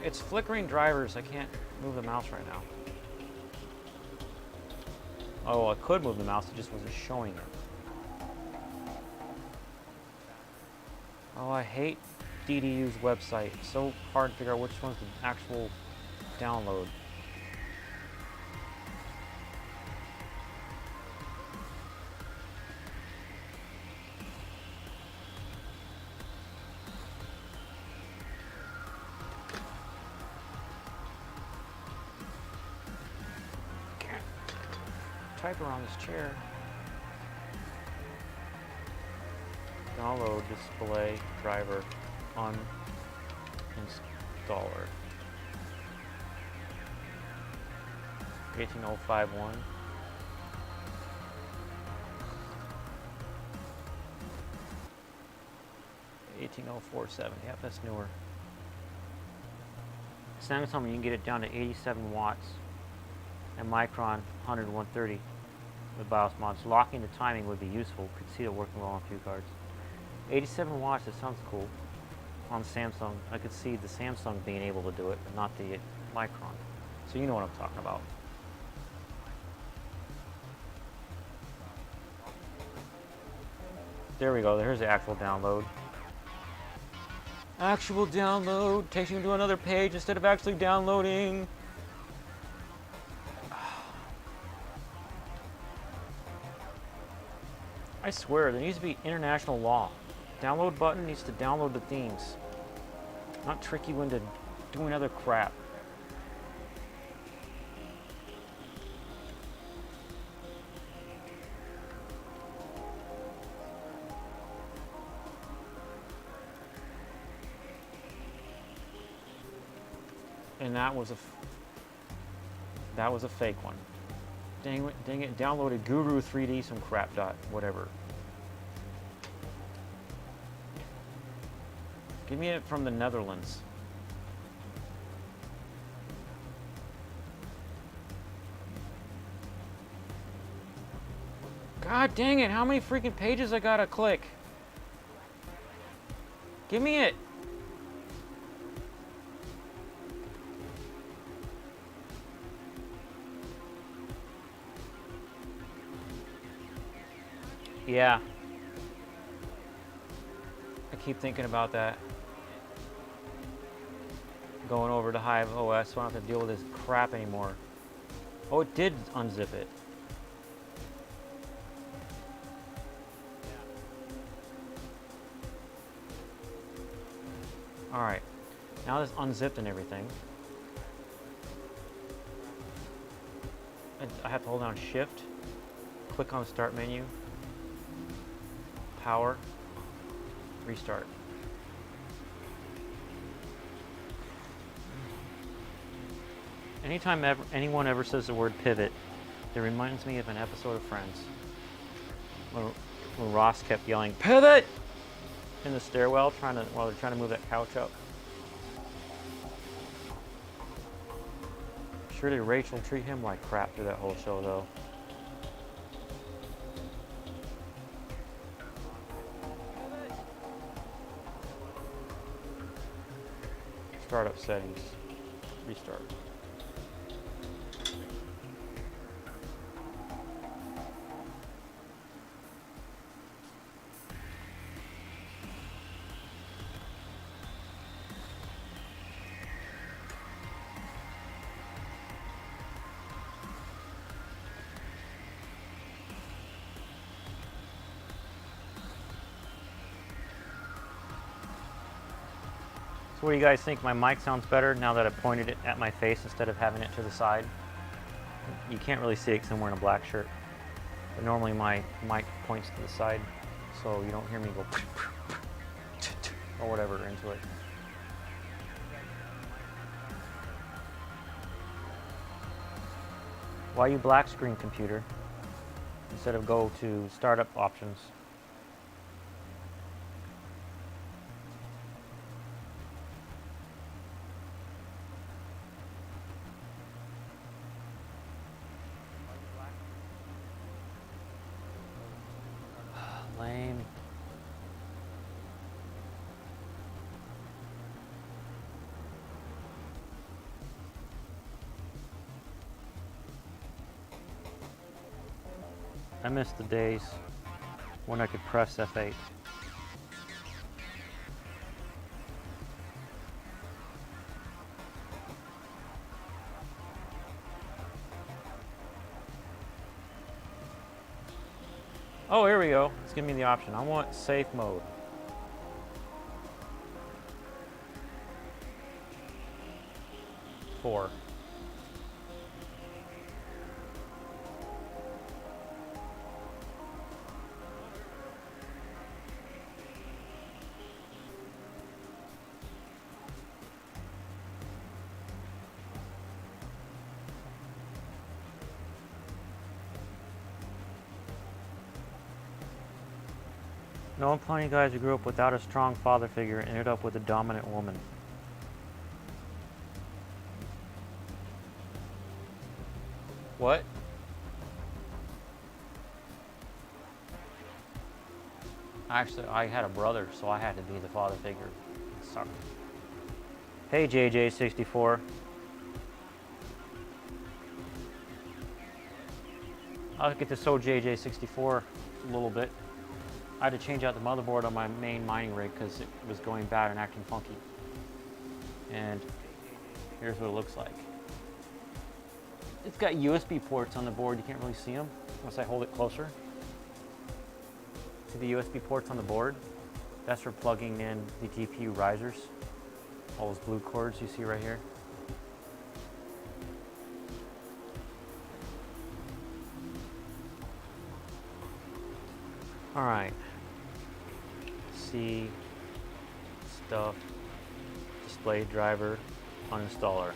S1: It's flickering drivers. I can't move the mouse right now. Oh, I could move the mouse, it just wasn't showing it. Oh, I hate DDU's website. It's so hard to figure out which one's the actual download. Type around this chair. Download display driver uninstaller. 18051. $18,047. Yep, that's newer. Samsung told me you can get it down to 87 watts and Micron 100 130 with BIOS mods. Locking the timing would be useful. Could see it working well on a few cards. 87 watts, that sounds cool. On Samsung, I could see the Samsung being able to do it, but not the Micron. So you know what I'm talking about. There we go, there's the actual download. Actual download takes you to another page instead of actually downloading. I swear, there needs to be international law. Download button needs to download the themes, not trick you into doing other crap. And that was a fake one. Dang it, downloaded Guru 3D, some crap dot, whatever. Give me it from the Netherlands. God dang it, how many freaking pages I gotta click? Give me it. Yeah. I keep thinking about that. Going over to Hive OS, so I don't have to deal with this crap anymore. Oh, it did unzip it. Alright. Now it's unzipped and everything. I have to hold down Shift, click on the Start menu, Power, Restart. Anytime anyone ever says the word pivot, it reminds me of an episode of Friends. When Ross kept yelling, "Pivot!" in the stairwell while they're trying to move that couch up. Sure did Rachel treat him like crap through that whole show, though. Startup settings. Restart. So what do you guys think? My mic sounds better now that I pointed it at my face instead of having it to the side. You can't really see it because I'm wearing a black shirt. But normally my mic points to the side, so you don't hear me go or whatever into it. Why you black screen, computer? Instead of go to startup options. Lame. I miss the days when I could press F8. Oh, here we go. It's giving me the option. I want safe mode. Four. No plenty of guys who grew up without a strong father figure ended up with a dominant woman. What? Actually, I had a brother, so I had to be the father figure. Sorry. Hey, JJ64. I'll get to show JJ64 a little bit. I had to change out the motherboard on my main mining rig because it was going bad and acting funky. And here's what it looks like. It's got USB ports on the board. You can't really see them unless I hold it closer. See the USB ports on the board? That's for plugging in the GPU risers. All those blue cords you see right here. All right. See stuff, display driver, uninstaller.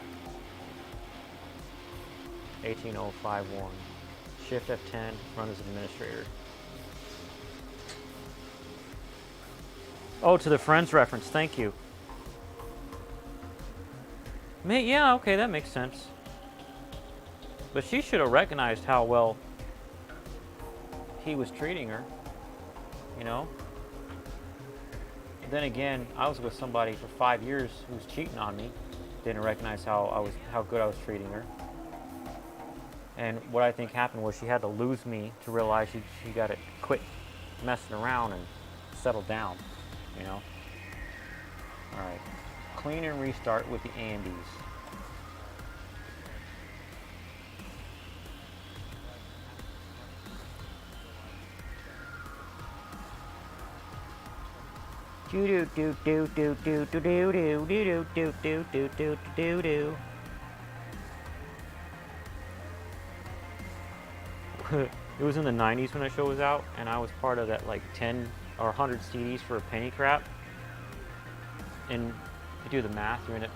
S1: 18051. Shift F10, run as administrator. Oh, to the Friends reference, thank you. Yeah, okay, that makes sense. But she should have recognized how well he was treating her, you know? Then again, I was with somebody for 5 years who was cheating on me. Didn't recognize how good I was treating her. And what I think happened was she had to lose me to realize she got to quit messing around and settle down, you know? All right, clean and restart with the AMDs. Do do do do do do do do do do do do do do do do. It was in the 90s when that show was out, and I was part of that like 10 or 100 CDs for a penny crap. And if you do the math, you end up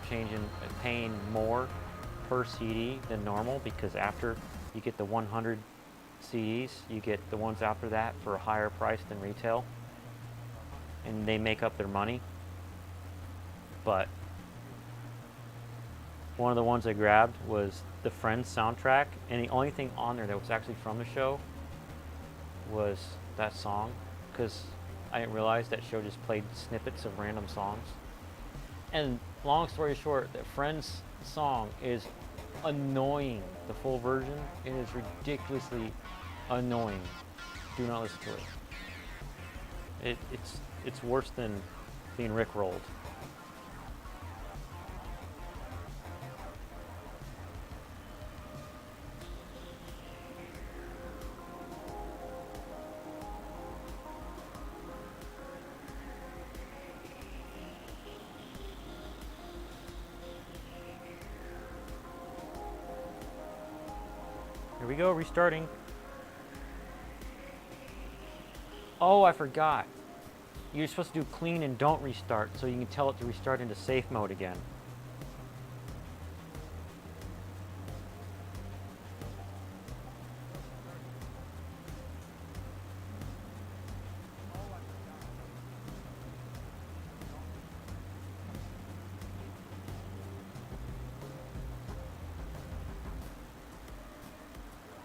S1: paying more per CD than normal, because after you get the 100 CDs, you get the ones after that for a higher price than retail, and they make up their money. But one of the ones I grabbed was the Friends soundtrack, and the only thing on there that was actually from the show was that song, because I didn't realize that show just played snippets of random songs. And long story short, that Friends song is annoying. The full version, it is ridiculously annoying. Do not listen to it. It's worse than being rickrolled. Here we go, restarting. Oh, I forgot. You're supposed to do clean and don't restart, so you can tell it to restart into safe mode again.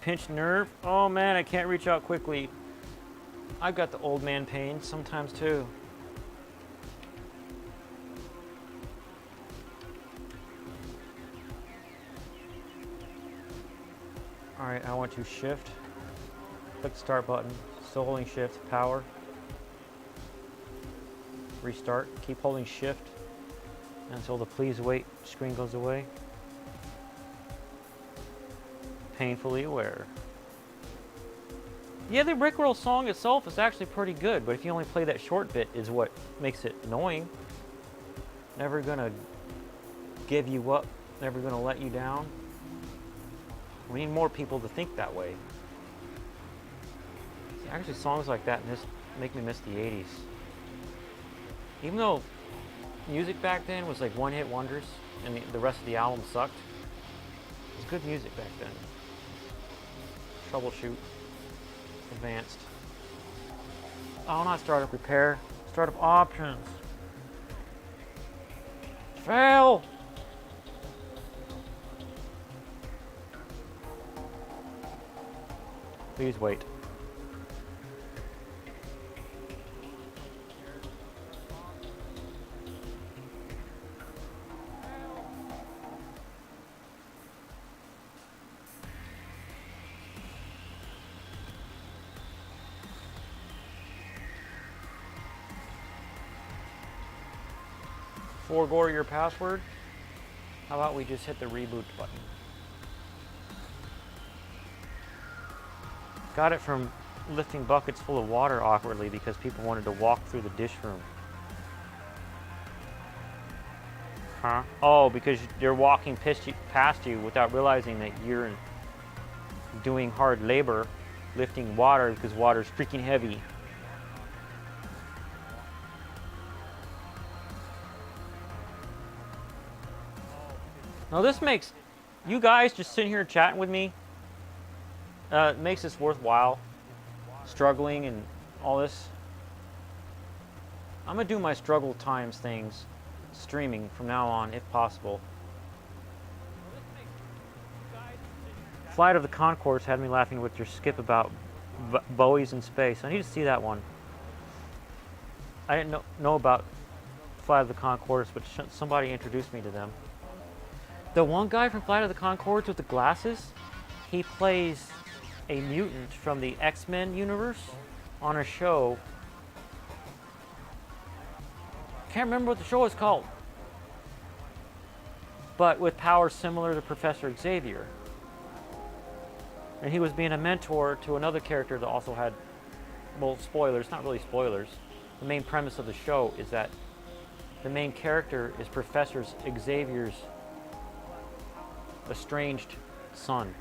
S1: Pinched nerve. Oh man, I can't reach out quickly. I've got the old man pain sometimes too. All right, I want to shift. Click the start button. Still holding shift, power. Restart. Keep holding shift until the please wait screen goes away. Painfully aware. Yeah, the Rickroll song itself is actually pretty good, but if you only play that short bit is what makes it annoying. Never gonna give you up, never gonna let you down. We need more people to think that way. See, actually, songs like that make me miss the 80s. Even though music back then was like one-hit wonders and the rest of the album sucked, it was good music back then. Troubleshoot, advanced. Oh, not startup repair, startup options. Fail! Please wait. Forego your password. How about we just hit the reboot button? Got it from lifting buckets full of water awkwardly because people wanted to walk through the dish room. Huh? Oh, because they're walking past you without realizing that you're doing hard labor lifting water because water's freaking heavy. Now this makes you guys just sitting here chatting with me, it makes this worthwhile, struggling and all this. I'm gonna do my struggle times things, streaming from now on if possible. Flight of the Conchords had me laughing with your skip about Bowies in space. I need to see that one. I didn't know about Flight of the Conchords, but somebody introduced me to them. The one guy from Flight of the Conchords with the glasses, he plays a mutant from the X-Men universe on a show. Can't remember what the show is called, but with powers similar to Professor Xavier. And he was being a mentor to another character that also had, well, spoilers, not really spoilers. The main premise of the show is that the main character is Professor Xavier's estranged son.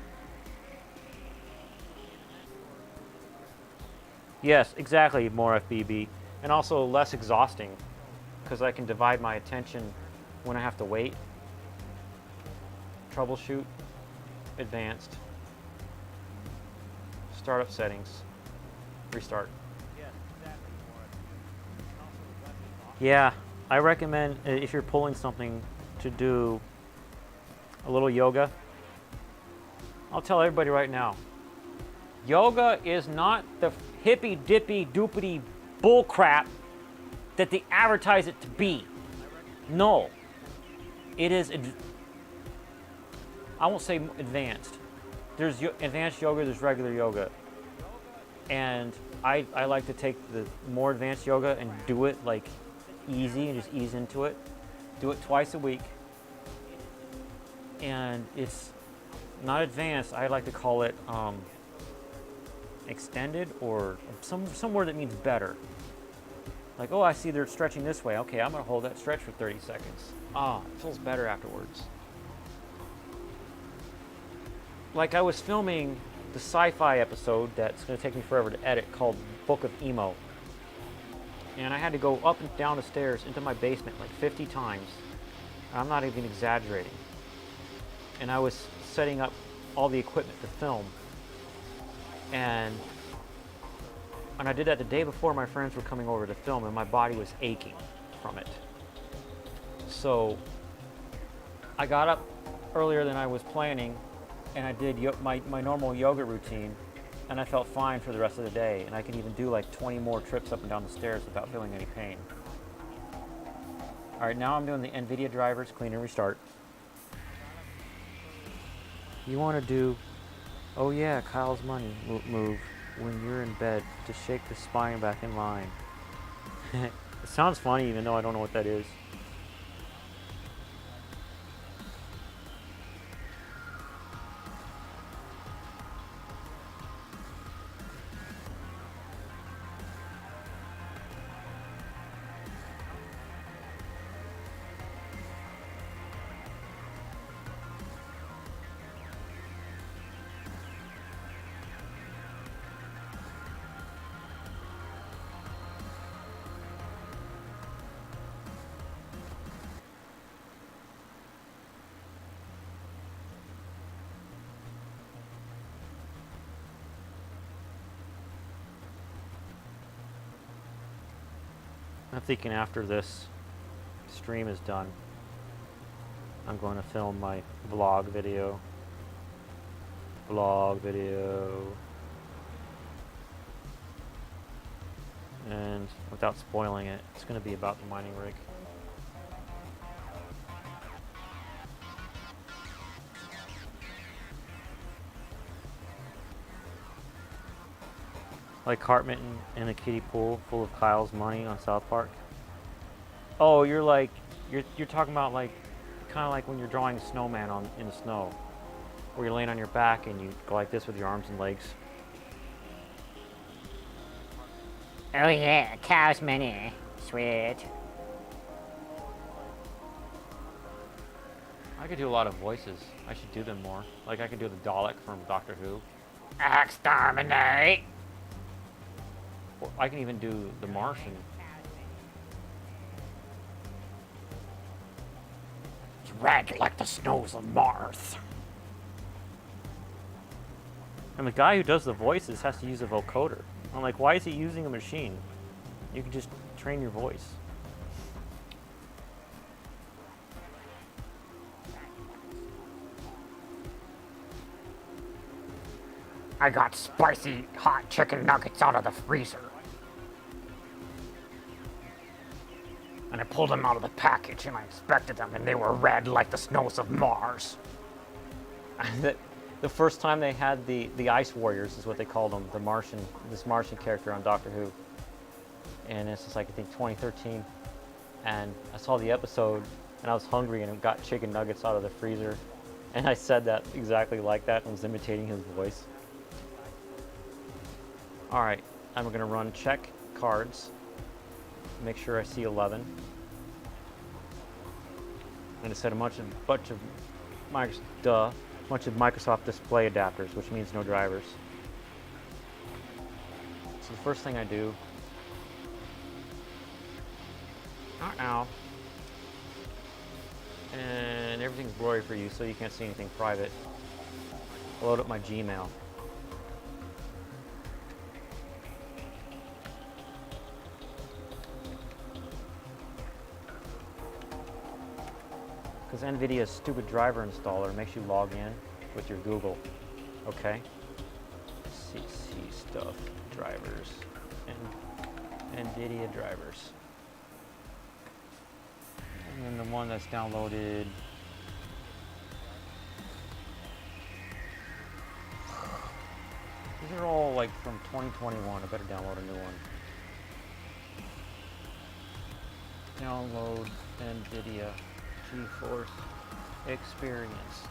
S1: Yes, exactly, more FBB. And also less exhausting, because I can divide my attention when I have to wait. troubleshoot, advanced, startup settings, restart. Yeah, I recommend if you're pulling something to do a little yoga. I'll tell everybody right now, yoga is not the hippy dippy doopity bull crap that they advertise it to be. No, it is, I won't say advanced. There's advanced yoga, there's regular yoga. And I like to take the more advanced yoga and do it like easy and just ease into it. Do it twice a week. And it's not advanced, I like to call it extended, or some word that means better. Like, oh, I see they're stretching this way. Okay, I'm gonna hold that stretch for 30 seconds. Ah, it feels better afterwards. Like I was filming the sci-fi episode that's gonna take me forever to edit called Book of Emo. And I had to go up and down the stairs into my basement like 50 times. I'm not even exaggerating. And I was setting up all the equipment to film. And I did that the day before my friends were coming over to film, and my body was aching from it. So I got up earlier than I was planning, and I did my normal yoga routine, and I felt fine for the rest of the day. And I could even do like 20 more trips up and down the stairs without feeling any pain. All right, now I'm doing the NVIDIA drivers, clean and restart. You want to do, oh yeah, Kyle's money move when you're in bed to shake the spine back in line. It sounds funny even though I don't know what that is. I'm thinking after this stream is done, I'm going to film my vlog video. And without spoiling it, it's going to be about the mining rig. Like Cartman in a kiddie pool full of Kyle's money on South Park. Oh, you're talking about like, kind of like when you're drawing a snowman in the snow, where you're laying on your back and you go like this with your arms and legs.
S2: Oh yeah, Kyle's money. Sweet.
S1: I could do a lot of voices. I should do them more. Like I could do the Dalek from Doctor Who.
S2: Exterminate.
S1: Or I can even do the Martian.
S2: It's red like the snows of Mars.
S1: And the guy who does the voices has to use a vocoder. I'm like, why is he using a machine? You can just train your voice.
S2: I got spicy hot chicken nuggets out of the freezer. And I pulled them out of the package and I inspected them and they were red like the snows of Mars.
S1: The first time they had the Ice Warriors is what they called them, this Martian character on Doctor Who. And this is like, I think 2013. And I saw the episode and I was hungry and got chicken nuggets out of the freezer. And I said that exactly like that and was imitating his voice. All right, I'm gonna run check cards. Make sure I see 11. I'm gonna set a bunch of Microsoft display adapters, which means no drivers. So the first thing I do, And everything's blurry for you, so you can't see anything private. I'll load up my Gmail. Because NVIDIA's stupid driver installer makes you log in with your Google. Okay? CC stuff, drivers, and NVIDIA drivers. And then the one that's downloaded. These are all like from 2021. I better download a new one. Download NVIDIA GeForce Experience.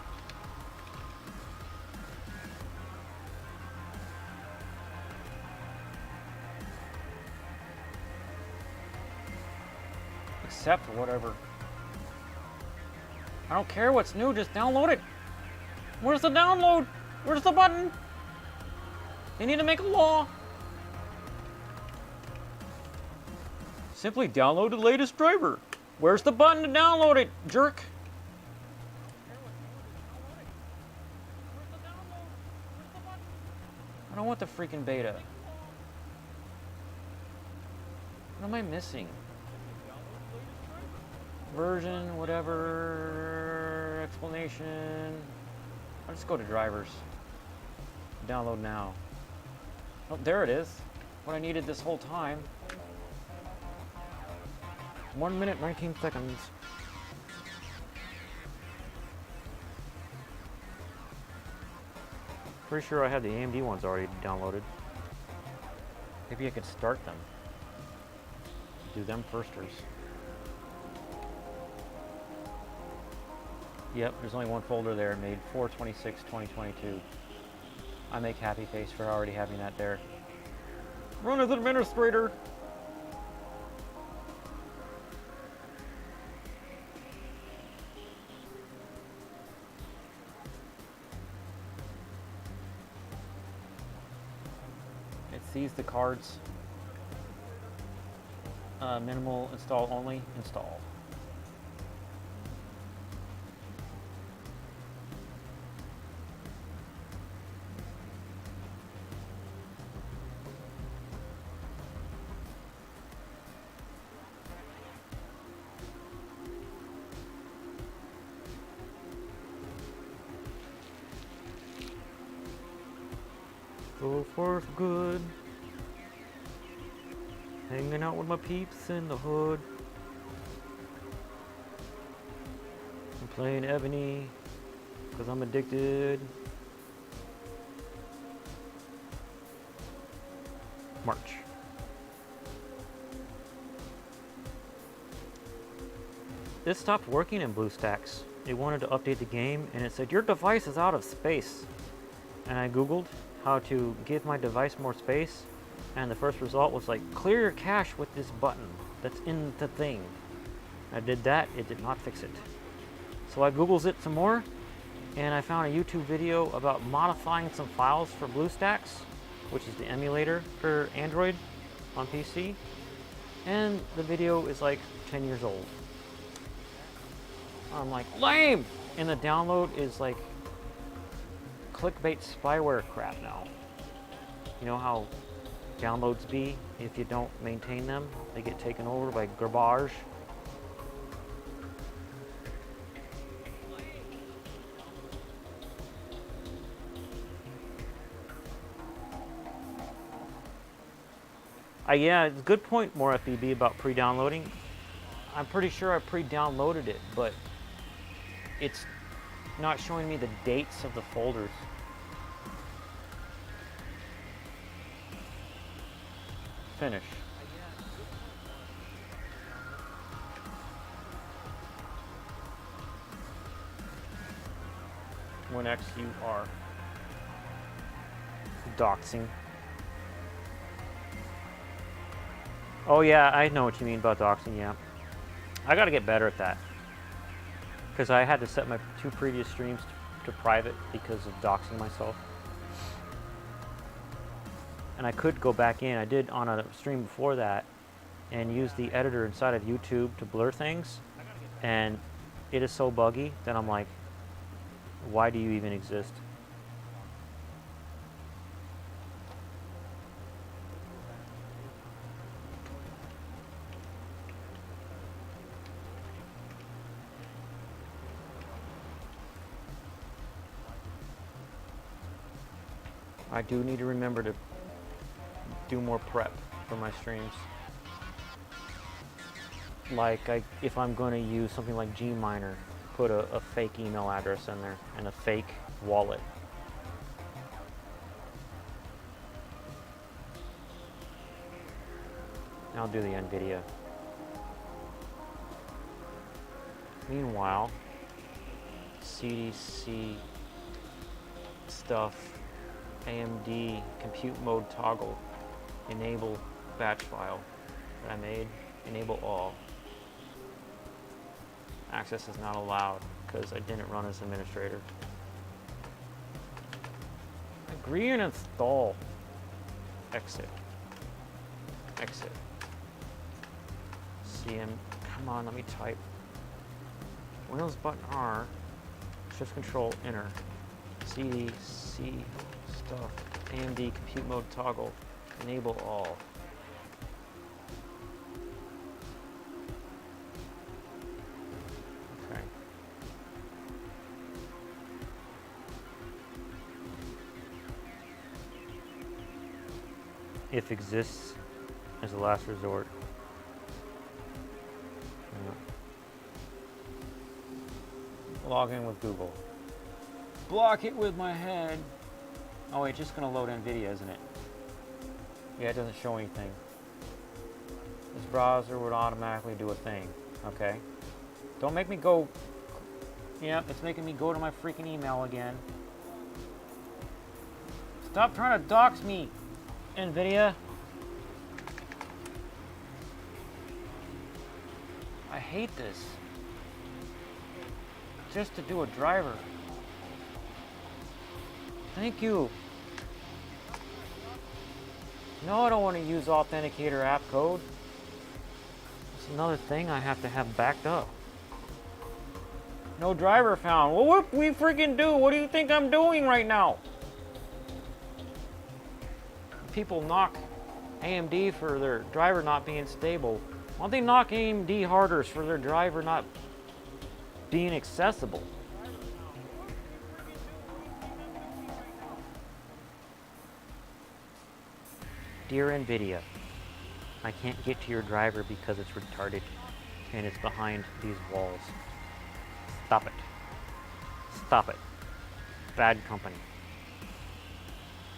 S1: Accept whatever. I don't care what's new, just download it. Where's the download? Where's the button? They need to make a law. Simply download the latest driver. Where's the button to download it, jerk? I don't want the freaking beta. What am I missing? Version, whatever, explanation. I'll just go to drivers. Download now. Oh, there it is. What I needed this whole time. 1 minute, 19 seconds. Pretty sure I had the AMD ones already downloaded. Maybe I could start them. Do them firsters. Yep, there's only one folder there, made 4/26/2022. I make happy face for already having that there. Run as administrator! It sees the cards. Minimal install only, install. So far so good. Hanging out with my peeps in the hood. I'm playing Ebony because I'm addicted. March. It stopped working in BlueStacks. It wanted to update the game and it said your device is out of space. And I googled how to give my device more space, and the first result was like, clear your cache with this button that's in the thing. I did that, it did not fix it. So I Googled it some more, and I found a YouTube video about modifying some files for BlueStacks, which is the emulator for Android on PC, and the video is like 10 years old. I'm like, lame! And the download is like clickbait spyware crap now. You know how downloads be, if you don't maintain them, they get taken over by garbage. Yeah, it's a good point, more FBB, about pre-downloading. I'm pretty sure I pre-downloaded it, but it's not showing me the dates of the folders. Finish. When XUR. Doxing. Oh yeah, I know what you mean about doxing, yeah. I gotta get better at that. Because I had to set my 2 previous streams to private because of doxing myself. And I could go back in. I did on a stream before that and use the editor inside of YouTube to blur things. And
S3: it is so buggy that I'm like, why do you even exist? I do need to remember to do more prep for my streams. Like, if I'm going to use something like Gminer, put a fake email address in there and a fake wallet. I'll do the NVIDIA. Meanwhile, CDC stuff, AMD compute mode toggle, enable batch file that I made, enable all. Access is not allowed because I didn't run as administrator. Agree and install. Exit. Exit. CM, come on, let me type. Windows button R, Shift Control Enter. CD, C, stuff, AMD compute mode toggle, enable all. Okay. If exists as a last resort. Log in with Google. Block it with my head. Oh wait, just gonna load NVIDIA, isn't it? Yeah, it doesn't show anything. This browser would automatically do a thing. Okay. Don't make me go. Yeah, it's making me go to my freaking email again. Stop trying to dox me, NVIDIA. I hate this. Just to do a driver. Thank you. No, I don't want to use Authenticator app code. It's another thing I have to have backed up. No driver found. Well, what we freaking do? What do you think I'm doing right now? People knock AMD for their driver not being stable. Why don't they knock AMD harder for their driver not being accessible? Dear NVIDIA, I can't get to your driver because it's retarded and it's behind these walls. Stop it. Stop it. Bad company.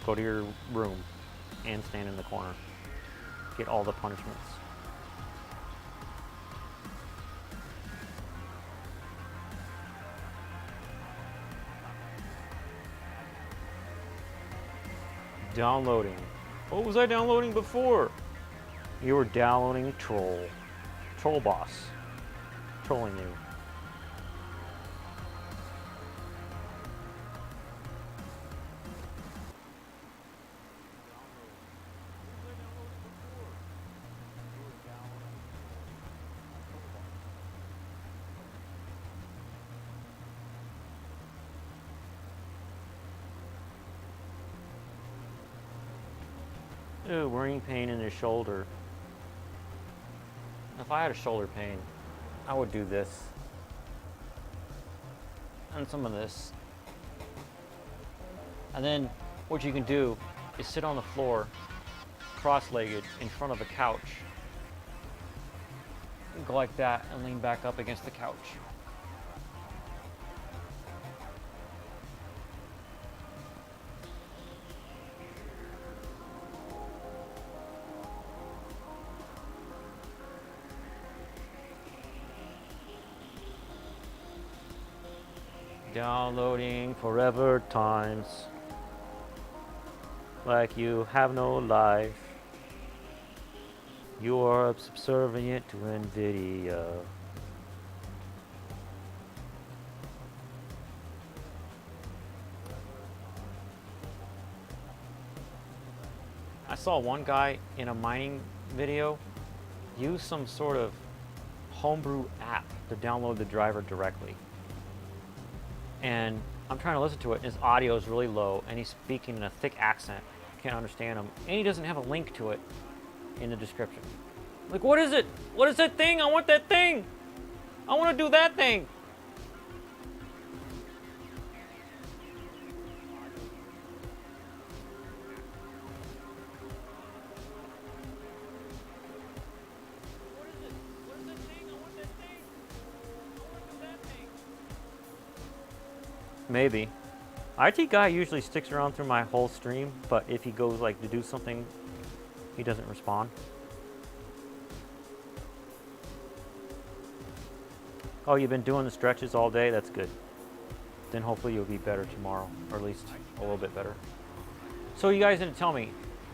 S3: Go to your room and stand in the corner. Get all the punishments. Downloading. What was I downloading before? You were downloading Troll. Troll Boss. Trolling you. Ooh, worrying pain in his shoulder. If I had a shoulder pain, I would do this. And some of this. And then what you can do is sit on the floor, cross-legged, in front of a couch. Go like that and lean back up against the couch. Downloading forever times, like you have no life. You are subservient to NVIDIA. I saw one guy in a mining video use some sort of
S1: homebrew app to download the driver directly. And I'm trying to listen to it, and his audio is really low, and he's speaking in a thick accent. Can't understand him. And he doesn't have a link to it in the description. Like, what is it? What is that thing? I want that thing. I want to do that thing. Maybe. IT guy usually sticks around through my whole stream, but if he goes like to do something, he doesn't respond. Oh, you've been doing the stretches all day? That's good. Then hopefully you'll be better tomorrow, or at least a little bit better. So you guys didn't tell me,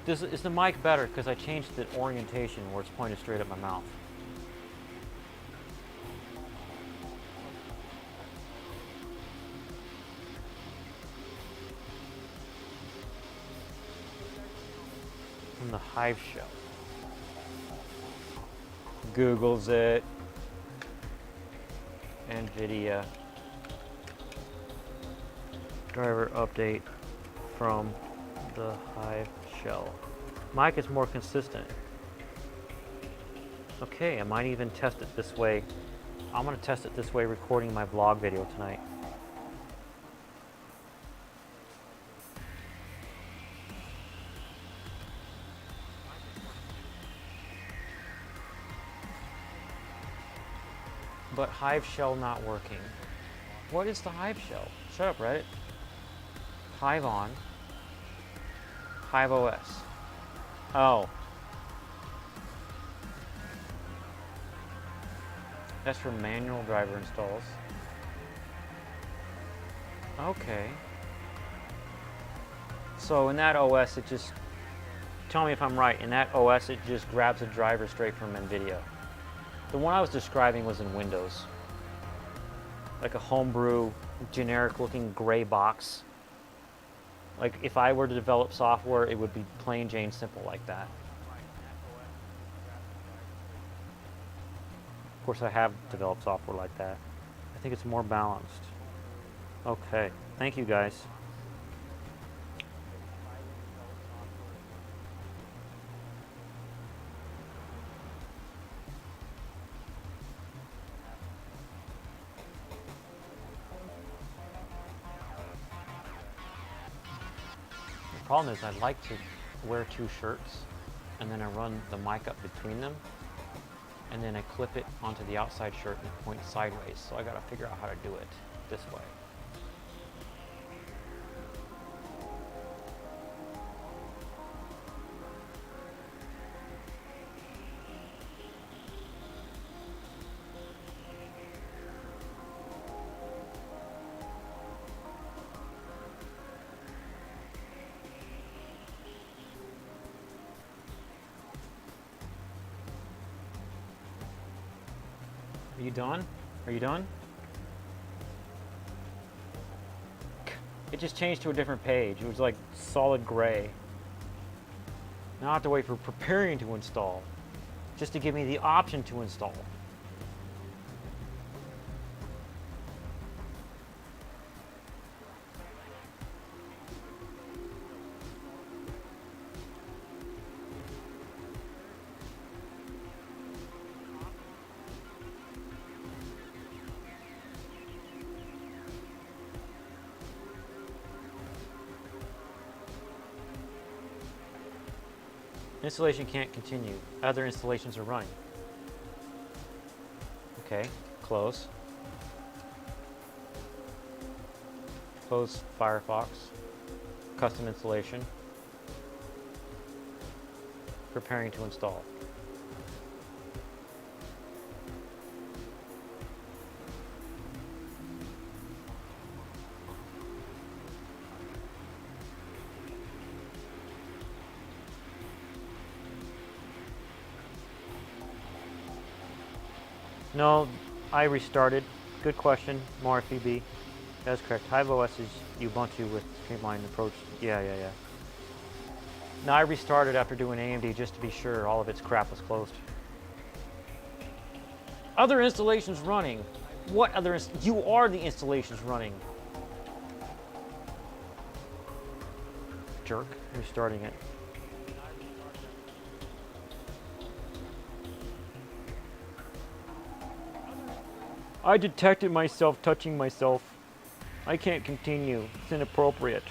S1: is the mic better? Because I changed the orientation where it's pointed straight at my mouth. From the Hive shell. Google's it. NVIDIA. Driver update from the Hive shell. Mic is more consistent. Okay, I might even test it this way. I'm gonna test it this way recording my vlog video tonight. But Hive shell not working. What is the Hive shell? Shut up, Reddit. Hive on. Hive OS. Oh. That's for manual driver installs. Okay. So in that OS, it just, tell me if I'm right, in that OS, it just grabs a driver straight from NVIDIA. The one I was describing was in Windows. Like a homebrew, generic looking gray box. Like if I were to develop software, it would be plain Jane simple like that. Of course I have developed software like that. I think it's more balanced. Okay, thank you guys. The problem is I like to wear two shirts and then I run the mic up between them and then I clip it onto the outside shirt and it points sideways. So I gotta figure out how to do it this way. Are you done? Are you done? It just changed to a different page. It was like solid gray. Now I have to wait for preparing to install, just to give me the option to install. Installation can't continue. Other installations are running. Okay, close. Close Firefox. Custom installation. Preparing to install. No, I restarted. Good question, MarFB. That's correct. Hive OS is Ubuntu with streamlined approach. Yeah. No, I restarted after doing AMD just to be sure all of its crap was closed. Other installations running. What other you are the installations running. Jerk. Restarting it. I detected myself touching myself. I can't continue. It's inappropriate.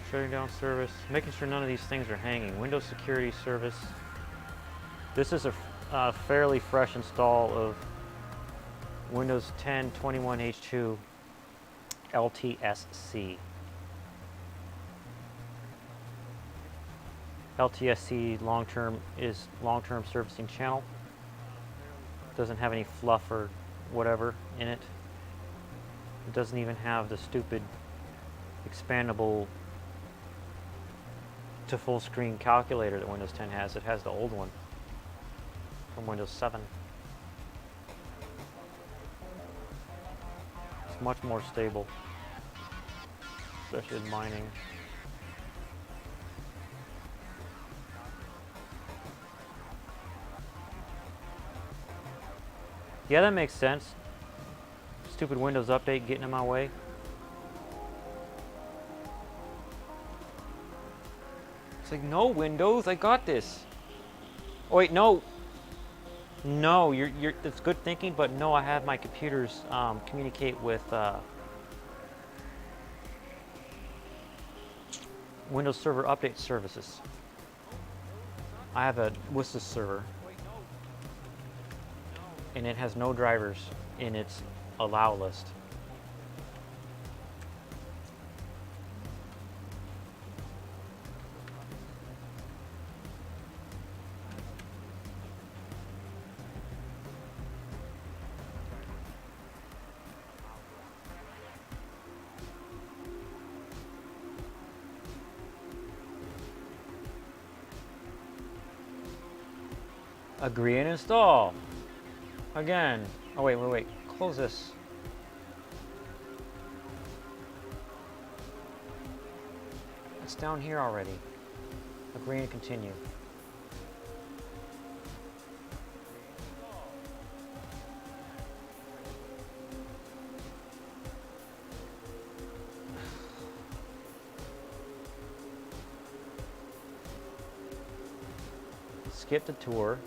S1: Shutting down service, making sure none of these things are hanging. Windows security service. This is a fairly fresh install of Windows 10 21H2 LTSC. LTSC long-term is long-term servicing channel. Doesn't have any fluff or whatever in it. It doesn't even have the stupid expandable to full screen calculator that Windows 10 has. It has the old one from Windows 7. It's much more stable, especially in mining. Yeah, that makes sense. Stupid Windows update getting in my way. It's like, no, Windows, I got this. Oh wait, no. No, it's good thinking, but no, I have my computers communicate with Windows Server Update Services. I have a WSDS server, and it has no drivers in its allow list. Agree and install. Again. Oh, wait. Close this. It's down here already. Agree and continue. Skip the tour.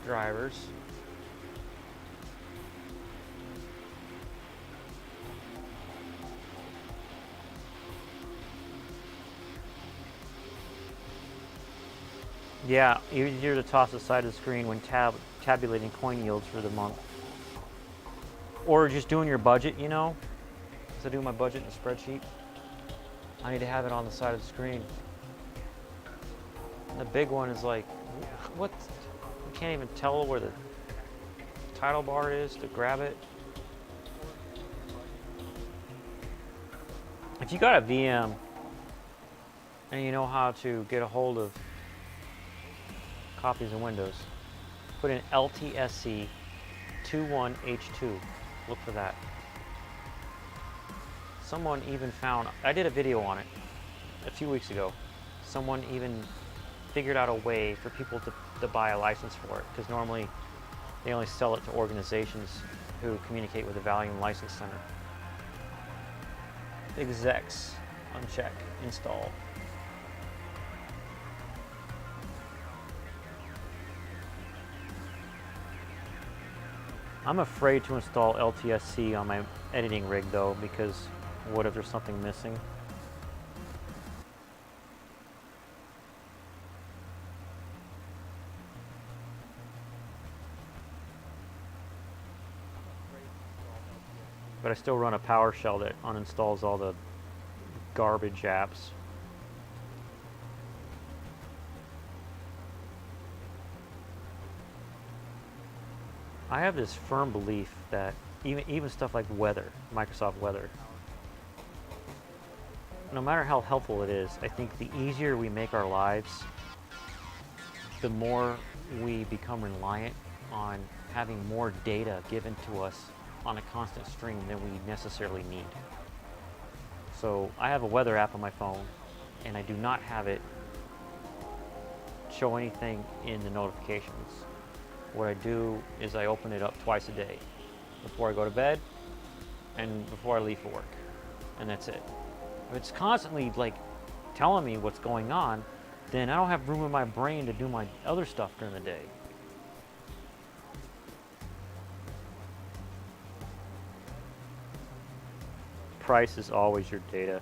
S1: Drivers. Yeah, easier to toss aside the screen when tabulating coin yields for the month. Or just doing your budget, you know? As I do my budget in a spreadsheet, I need to have it on the side of the screen. And the big one is like, what? You can't even tell where the title bar is to grab it. If you got a VM and you know how to get a hold of copies of Windows, put in LTSC 21H2. Look for that. Someone even found, I did a video on it a few weeks ago. Someone even figured out a way for people to buy a license for it, because normally they only sell it to organizations who communicate with the Volume License Center. Execs, uncheck, install. I'm afraid to install LTSC on my editing rig though, because what if there's something missing? But I still run a PowerShell that uninstalls all the garbage apps. I have this firm belief that even stuff like weather, Microsoft Weather, no matter how helpful it is, I think the easier we make our lives, the more we become reliant on having more data given to us on a constant stream than we necessarily need. So I have a weather app on my phone, and I do not have it show anything in the notifications. What I do is I open it up twice a day, before I go to bed and before I leave for work, and that's it. If it's constantly like telling me what's going on, then I don't have room in my brain to do my other stuff during the day. Price is always your data.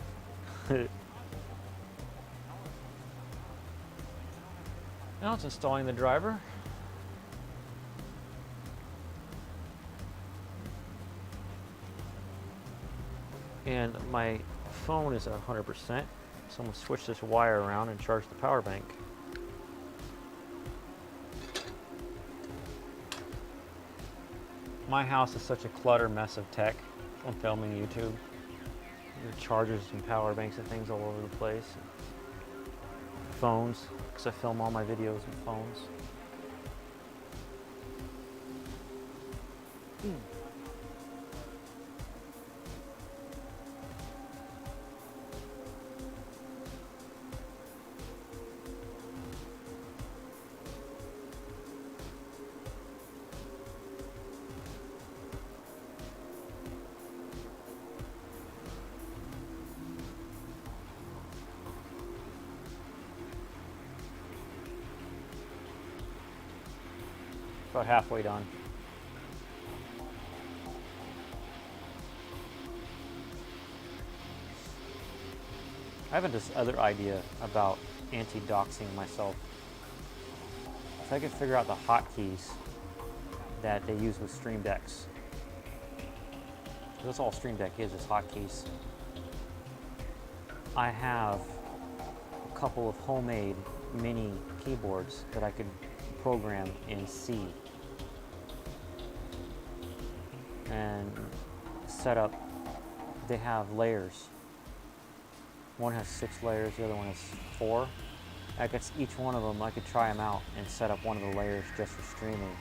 S1: Now it's installing the driver. And my phone is 100%, so I'm going to switch this wire around and charge the power bank. My house is such a clutter mess of tech from filming YouTube. There are chargers and power banks and things all over the place. Phones, because I film all my videos with phones. About halfway done. I have this other idea about anti-doxing myself. If I could figure out the hotkeys that they use with Stream Decks. That's all Stream Deck is hotkeys. I have a couple of homemade mini keyboards that I could program in C and set up. They have layers. One has 6 layers, the other one has 4. I could, each one of them, I could try them out and set up one of the layers just for streaming.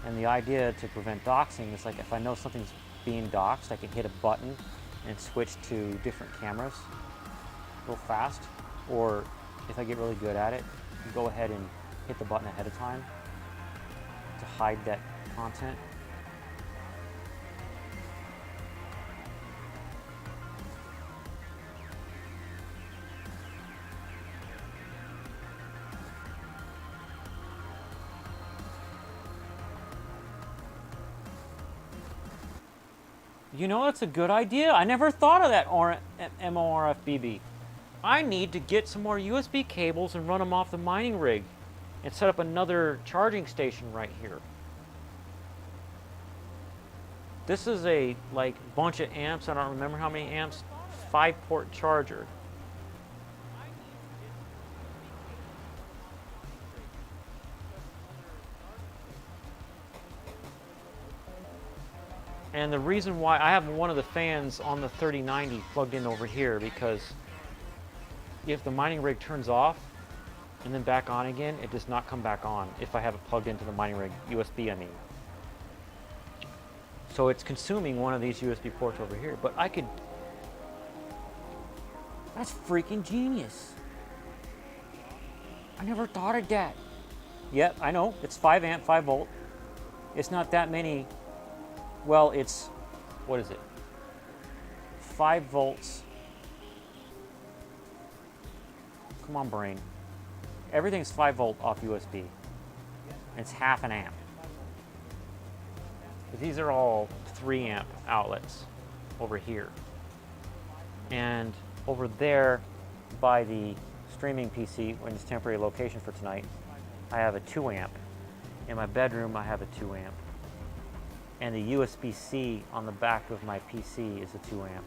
S1: And the idea to prevent doxing is like if I know something's being doxed, I can hit a button and switch to different cameras real fast. Or if I get really good at it, go ahead and hit the button ahead of time to hide that content. You know, that's a good idea. I never thought of that MORFBB. I need to get some more USB cables and run them off the mining rig and set up another charging station right here. This is a like bunch of amps, I don't remember how many amps, 5-port charger. And the reason why I have one of the fans on the 3090 plugged in over here, because if the mining rig turns off and then back on again, it does not come back on if I have it plugged into the mining rig, USB I mean. So it's consuming one of these USB ports over here, but I could, that's freaking genius. I never thought of that. Yep, I know, it's 5 amp, 5 volt. It's not that many. Well, it's, what is it? 5 volts. Come on, brain. Everything's 5 volt off USB. It's half an amp. These are all 3 amp outlets over here. And over there by the streaming PC, in its temporary location for tonight, I have a 2 amp. In my bedroom, I have a 2 amp. And the USB-C on the back of my PC is a 2 amp.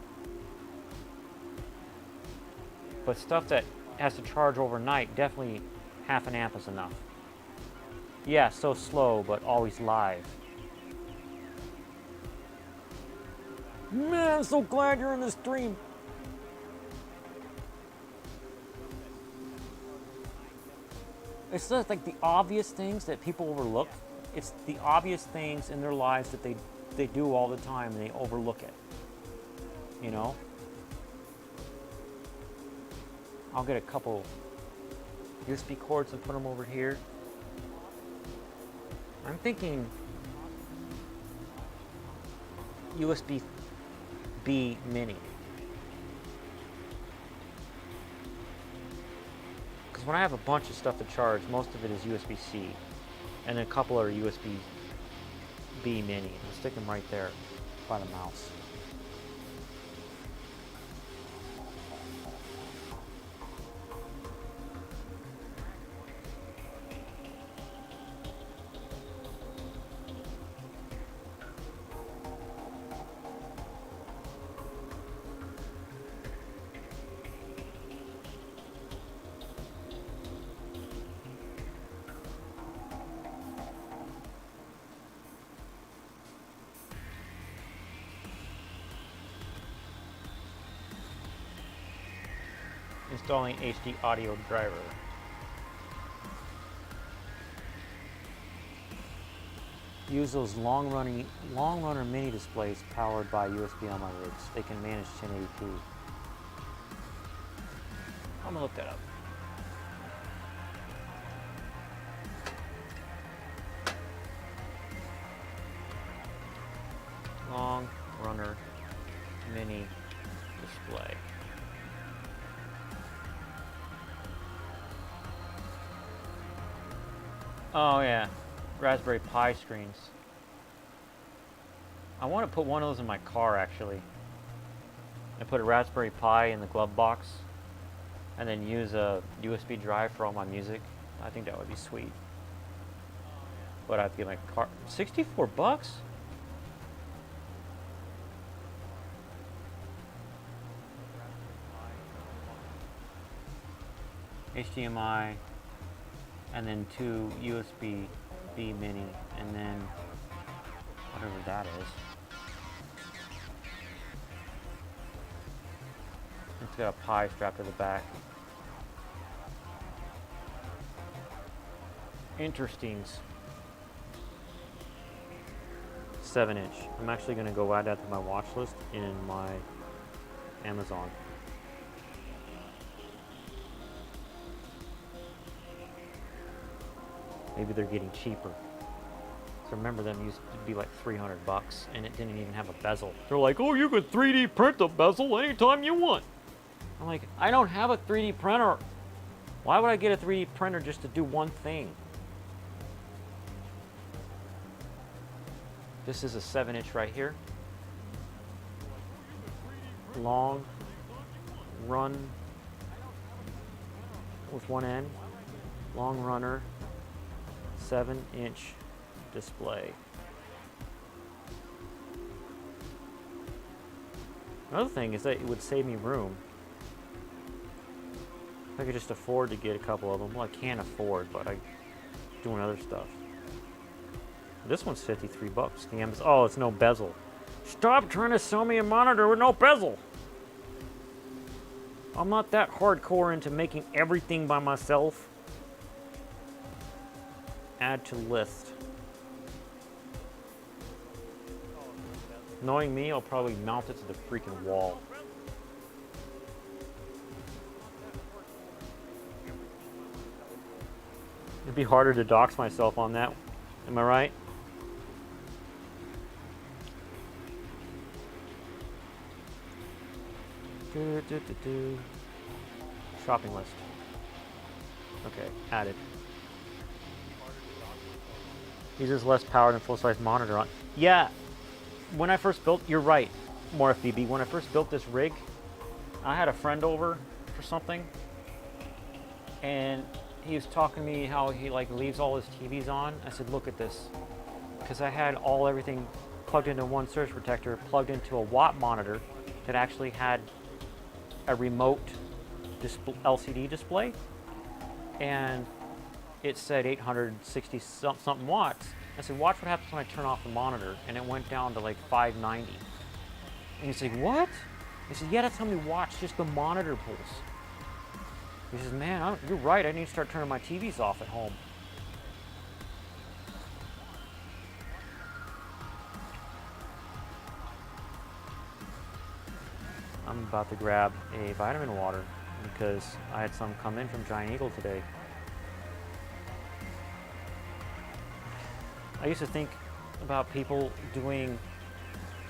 S1: But stuff that has to charge overnight, definitely half an amp is enough. Yeah, so slow, but always live. Man, I'm so glad you're in the stream. It's just like the obvious things that people overlook. It's the obvious things in their lives that they do all the time and they overlook it. You know? I'll get a couple USB cords and put them over here. I'm thinking USB-B mini. Because when I have a bunch of stuff to charge, most of it is USB-C. And then a couple are USB-B mini. I'll stick them right there by the mouse. Installing HD audio driver. Use those long runner mini displays powered by USB on my rigs. They can manage 1080p. I'm gonna look that up. Long runner mini display. Oh yeah, Raspberry Pi screens. I want to put one of those in my car actually. I put a Raspberry Pi in the glove box and then use a USB drive for all my music. I think that would be sweet. But I have to get my car. 64 bucks? HDMI. And then 2 USB-B mini, and then whatever that is. It's got a Pi strapped to the back. Interesting. 7-inch. I'm actually going to go add that to my watch list in my Amazon. Maybe they're getting cheaper. So remember, them used to be like 300 bucks, and it didn't even have a bezel. They're like, oh, you could 3D print a bezel anytime you want. I'm like, I don't have a 3D printer. Why would I get a 3D printer just to do one thing? This is a 7-inch right here. Long run with one end. Long runner. 7-inch display. Another thing is that it would save me room. I could just afford to get a couple of them. Well, I can't afford, but I'm doing other stuff. This one's 53 bucks. The Amazon. Oh, it's no bezel. Stop trying to sell me a monitor with no bezel. I'm not that hardcore into making everything by myself. Add to list. Knowing me, I'll probably mount it to the freaking wall. It'd be harder to dox myself on that. Am I right? Shopping list. Okay, added. Uses less power than full-size monitor on. Yeah, when I first built, you're right, more FBB. When I first built this rig, I had a friend over for something, and he was talking to me how he like leaves all his TVs on. I said, look at this, because I had everything plugged into one surge protector, plugged into a watt monitor that actually had a remote LCD display, and it said 860 something watts. I said, watch what happens when I turn off the monitor. And it went down to like 590. And he's like, what? He said, yeah, that's how many watts just the monitor pulls. He says, man, you're right. I need to start turning my TVs off at home. I'm about to grab a vitamin water because I had some come in from Giant Eagle today. I used to think about people doing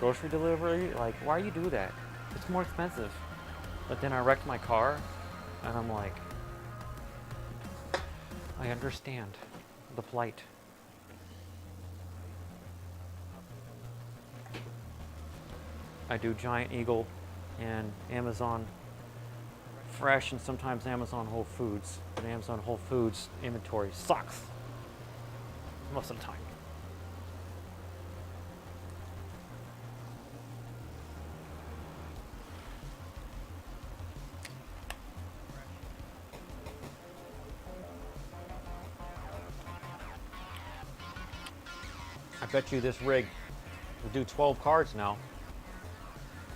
S1: grocery delivery, like, why do you do that? It's more expensive. But then I wrecked my car, and I'm like, I understand the plight. I do Giant Eagle and Amazon Fresh and sometimes Amazon Whole Foods. But Amazon Whole Foods inventory sucks most of the time. I bet you this rig will do 12 cards now.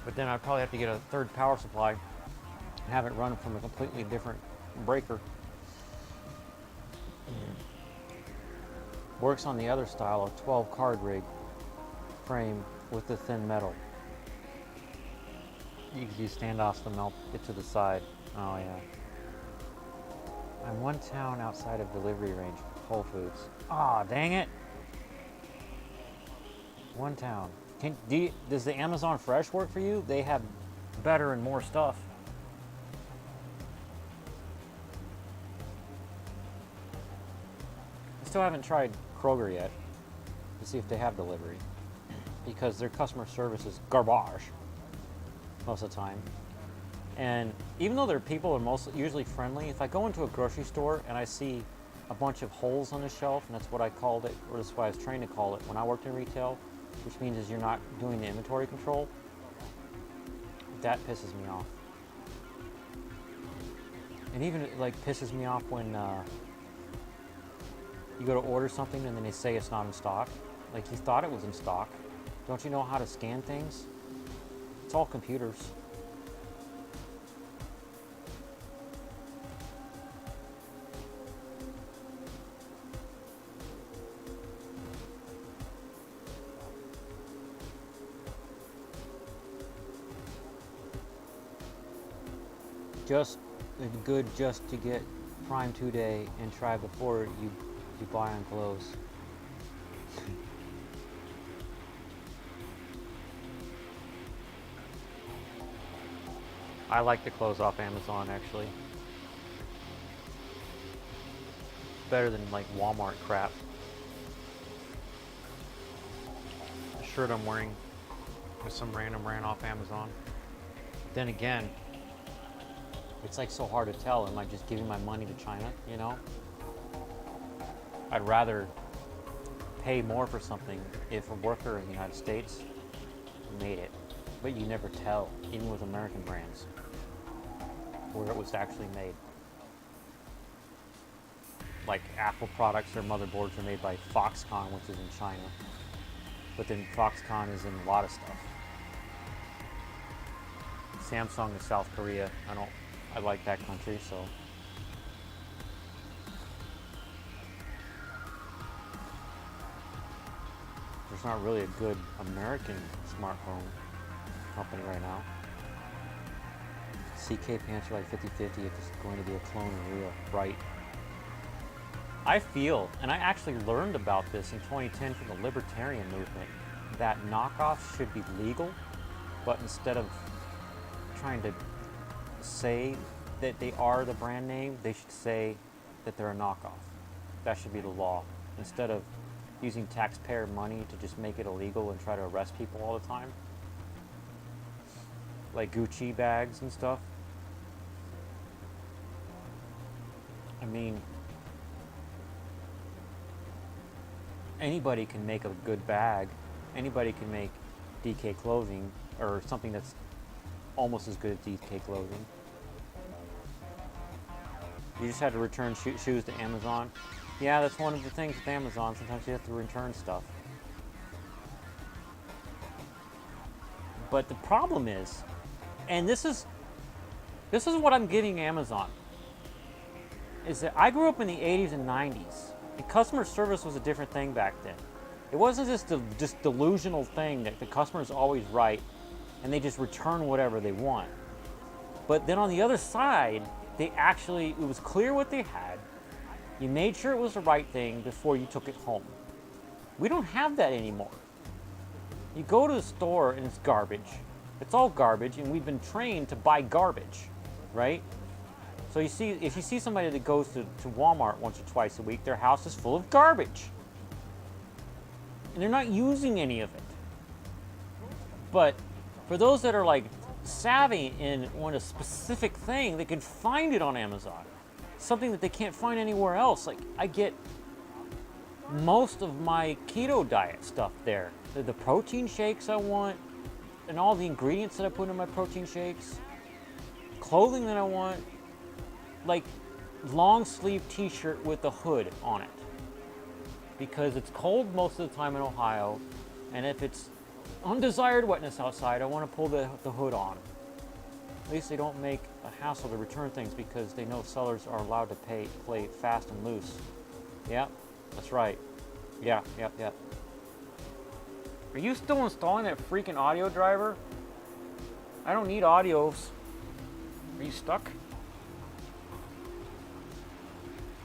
S1: But then I'd probably have to get a third power supply and have it run from a completely different breaker. Works on the other style, a 12 card rig frame with the thin metal. You can use standoffs to melt it to the side. Oh yeah. I'm one town outside of delivery range for Whole Foods. Aw, dang it. One town. Does the Amazon Fresh work for you? They have better and more stuff. I still haven't tried Kroger yet to see if they have delivery because their customer service is garbage most of the time. And even though their people are usually friendly, if I go into a grocery store and I see a bunch of holes on the shelf, and that's what I called it, or that's what I was trained to call it when I worked in retail, which means is you're not doing the inventory control, that pisses me off. And even it like pisses me off when you go to order something and then they say it's not in stock. Like, you thought it was in stock. Don't you know how to scan things? It's all computers. Just to get Prime 2 Day and try before you buy on clothes. I like the clothes off Amazon actually. Better than like Walmart crap. The shirt I'm wearing is some random brand off Amazon. Then again, it's like so hard to tell. Am I just giving my money to China, you know? I'd rather pay more for something if a worker in the United States made it. But you never tell, even with American brands, where it was actually made. Like Apple products, their motherboards are made by Foxconn, which is in China. But then Foxconn is in a lot of stuff. Samsung is South Korea. I like that country, so. There's not really a good American smartphone company right now. CK pants are like 50-50 if it's going to be a clone or real, right? I feel, and I actually learned about this in 2010 from the libertarian movement, that knockoffs should be legal, but instead of trying to say that they are the brand name, they should say that they're a knockoff. That should be the law. Instead of using taxpayer money to just make it illegal and try to arrest people all the time. Like Gucci bags and stuff. I mean, anybody can make a good bag. Anybody can make DK clothing or something that's almost as good as DK clothing. You just had to return shoes to Amazon.
S3: Yeah, that's one of the things with Amazon. Sometimes you have to return stuff. But the problem is, and this is what I'm giving Amazon, is that I grew up in the 80s and 90s, and customer service was a different thing back then. It wasn't just a delusional thing that the customer's always right, and they just return whatever they want. But then on the other side, it was clear what they had. You made sure it was the right thing before you took it home. We don't have that anymore. You go to the store and it's garbage. It's all garbage, and we've been trained to buy garbage, right? So if you see somebody that goes to Walmart once or twice a week, their house is full of garbage. And they're not using any of it. But for those that are like savvy and want a specific thing, they can find it on Amazon. Something that they can't find anywhere else. Like, I get most of my keto diet stuff there. The protein shakes I want, and all the ingredients that I put in my protein shakes, clothing that I want, like long sleeve t-shirt with a hood on it. Because it's cold most of the time in Ohio, and if it's undesired wetness outside, I want to pull the hood on. At least they don't make a hassle to return things because they know sellers are allowed to play fast and loose. Yeah, that's right. Yeah. Are you still installing that freaking audio driver? I don't need audios. Are you stuck?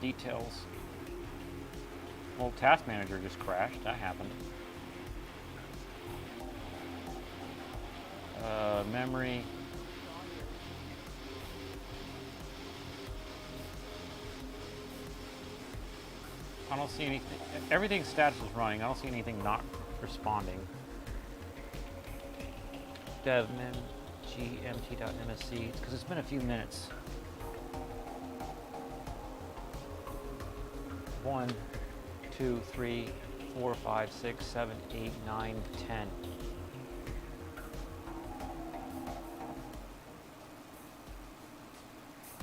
S3: Details. Well, Task Manager just crashed. That happened. Memory. I don't see anything. Everything's status is running. I don't see anything not responding. Devmin gmt.msc, because it's been a few minutes. 1, 2, 3, 4, 5, 6, 7, 8, 9, 10.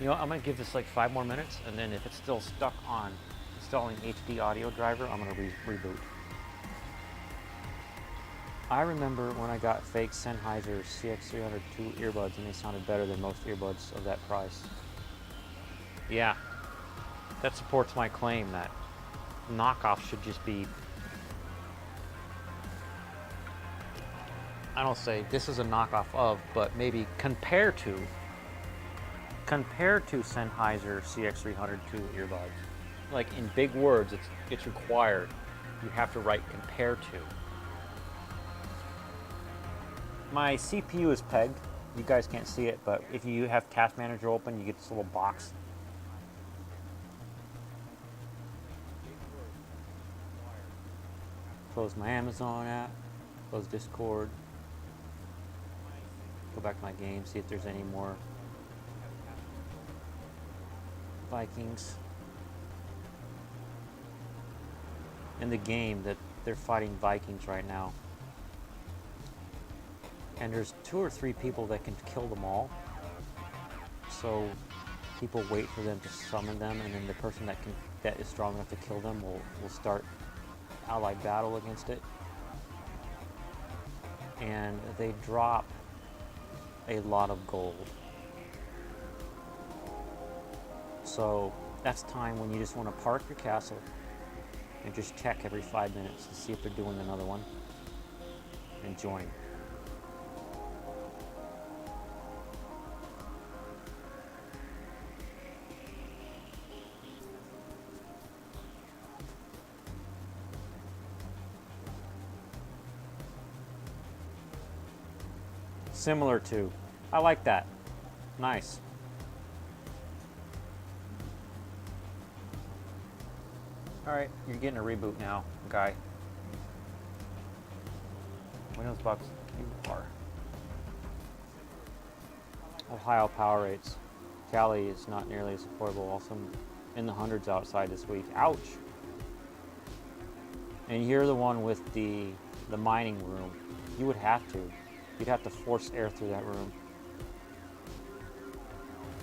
S3: You know, I'm gonna give this like 5 more minutes, and then if it's still stuck on installing HD audio driver, I'm gonna reboot. I remember when I got fake Sennheiser CX302 earbuds, and they sounded better than most earbuds of that price. Yeah, that supports my claim that knockoffs should just be, I don't say this is a knockoff of, but maybe compare to Sennheiser CX302 earbuds. Like, in big words, it's required. You have to write compare to. My CPU is pegged. You guys can't see it, but if you have Task Manager open, you get this little box. Close my Amazon app, close Discord, go back to my game, see if there's any more Vikings in the game. That they're fighting Vikings right now, and there's 2 or 3 people that can kill them all, so people wait for them to summon them, and then the person that is strong enough to kill them will start allied battle against it, and they drop a lot of gold. So that's time when you just want to park your castle and just check every 5 minutes to see if they're doing another one and join. Similar to, I like that. Nice. All right, you're getting a reboot now, guy. Windows box, you are. Ohio power rates. Cali is not nearly as affordable. Also in the hundreds outside this week. Ouch. And you're the one with the mining room. You would have to. You'd have to force air through that room.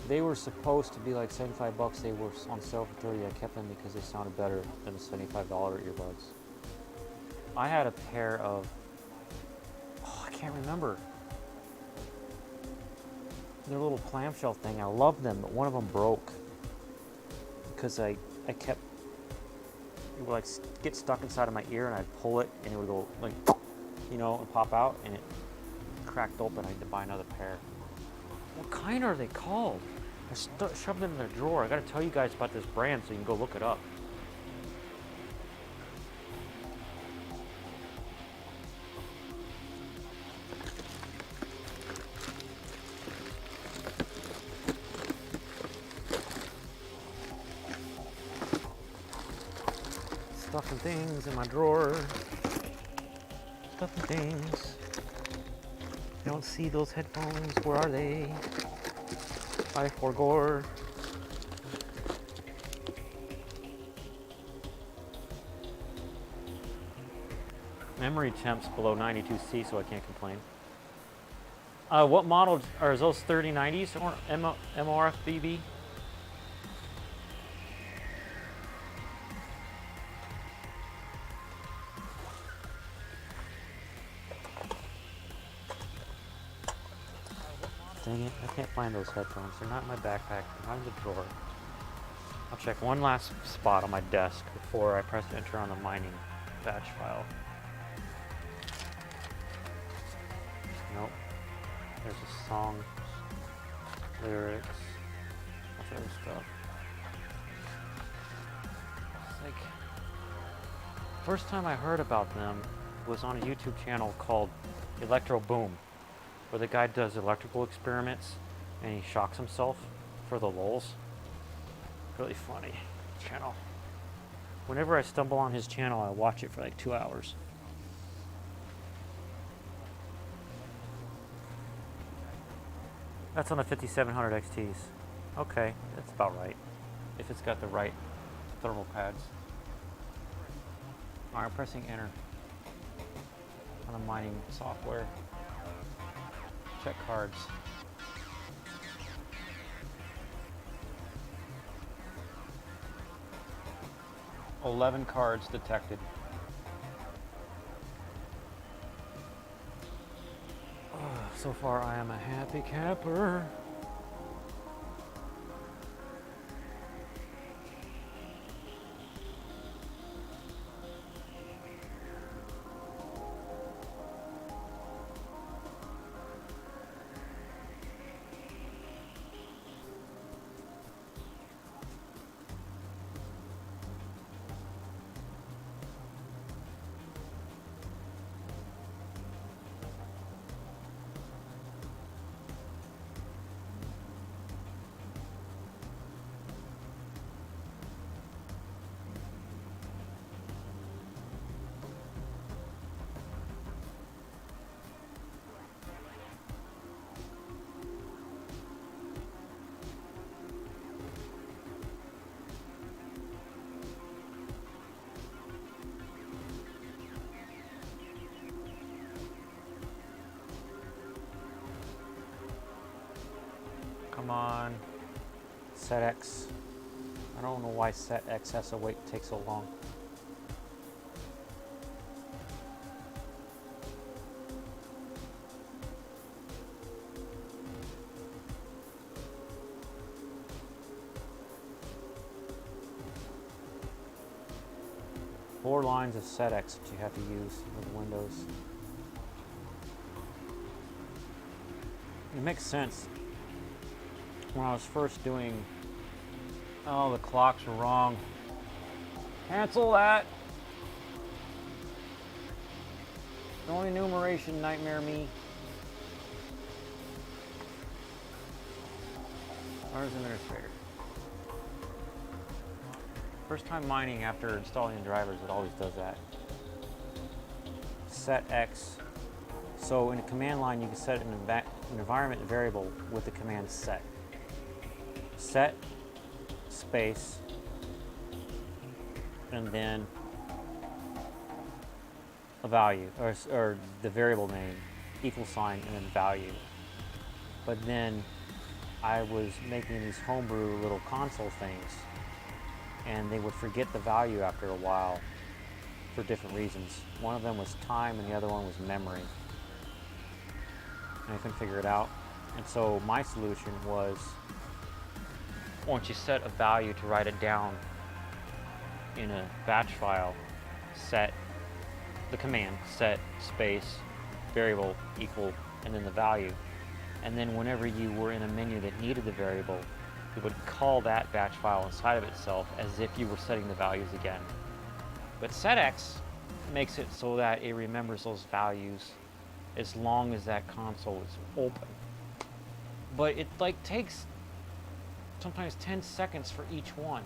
S3: They were supposed to be like 75 bucks. They were on sale for 30. I kept them because they sounded better than the $75 earbuds. I had a pair of, oh, I can't remember. Their little clamshell thing. I loved them, but one of them broke because I kept, it would like get stuck inside of my ear, and I'd pull it and it would go like, you know, and pop out, and it cracked open. I had to buy another pair. What kind are they called? I shoved them in the drawer. I gotta tell you guys about this brand so you can go look it up. Stuffing things in my drawer. Stuffing things. I don't see those headphones. Where are they? I forgot. Memory temps below 92C, so I can't complain. What model are those? 3090s or MRFBB? Dang it, I can't find those headphones. They're not in my backpack, they're not in the drawer. I'll check one last spot on my desk before I press enter on the mining batch file. Nope. There's a song, lyrics, bunch of other stuff. It's like, first time I heard about them was on a YouTube channel called Electro Boom, where the guy does electrical experiments and he shocks himself for the lulz. Really funny channel. Whenever I stumble on his channel, I watch it for like 2 hours. That's on the 5700 XTs. Okay, that's about right. If it's got the right thermal pads. All right, I'm pressing enter on the mining software. Check cards. $11 cards detected. So far, I am a happy camper. Come on. Set X. I don't know why set X has to wait take so long. Four lines of set X that you have to use with Windows. It makes sense. When I was first doing, oh, the clocks were wrong. Cancel that. Don't enumeration nightmare me. Where's the administrator? First time mining after installing the drivers, it always does that. Set X. So in a command line, you can set an environment variable with the command set. Set space and then a value or the variable name equal sign and then value. But then I was making these homebrew little console things, and they would forget the value after a while for different reasons. One of them was time, and the other one was memory. And I couldn't figure it out. And so my solution was, once you set a value to write it down in a batch file, set the command, set space, variable equal, and then the value. And then whenever you were in a menu that needed the variable, it would call that batch file inside of itself as if you were setting the values again. But setx makes it so that it remembers those values as long as that console is open. But it like takes sometimes 10 seconds for each one.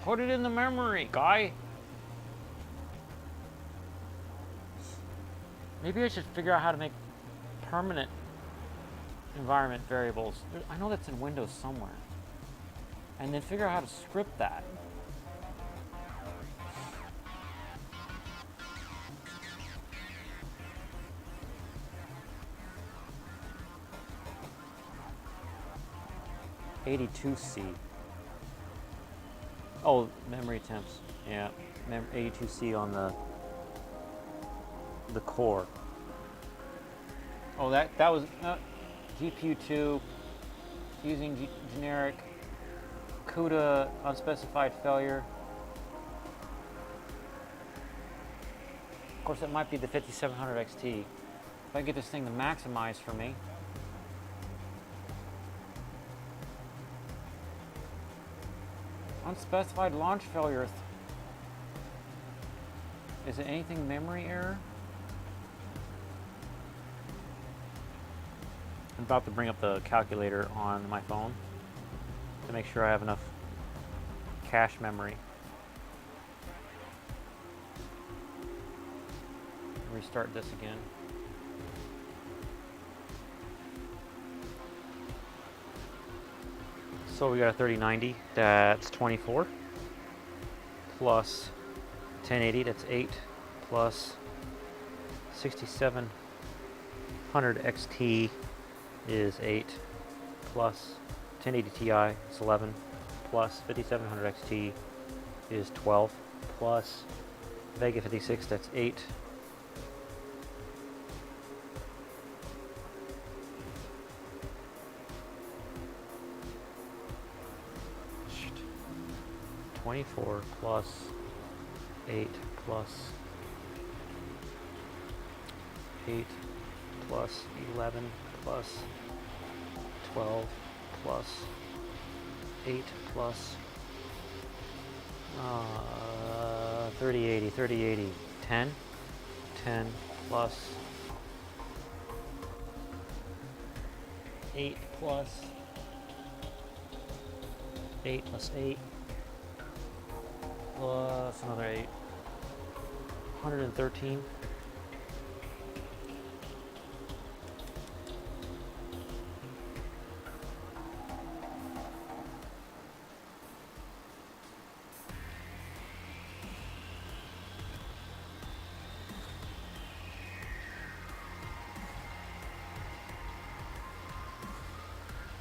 S3: Put it in the memory, guy. Maybe I should figure out how to make permanent environment variables. I know that's in Windows somewhere. And then figure out how to script that. $82C. Oh, memory temps. Yeah, 82C on the core. Oh, that was GPU 2 using generic CUDA unspecified failure. Of course, it might be the 5700 XT. If I get this thing to maximize for me. Unspecified launch failure. Is it anything memory error? I'm about to bring up the calculator on my phone to make sure I have enough cache memory. Restart this again. So we got a 3090, that's 24, plus 1080, that's 8, plus 6700 XT is 8, plus 1080 Ti is 11, plus 5700 XT is 12, plus Vega 56, that's 8. Shoot. 24 plus 8 plus 8 plus 11 plus 12 plus 8 plus 3080, 10 plus 8 plus 8 plus 8 plus another 8, 113.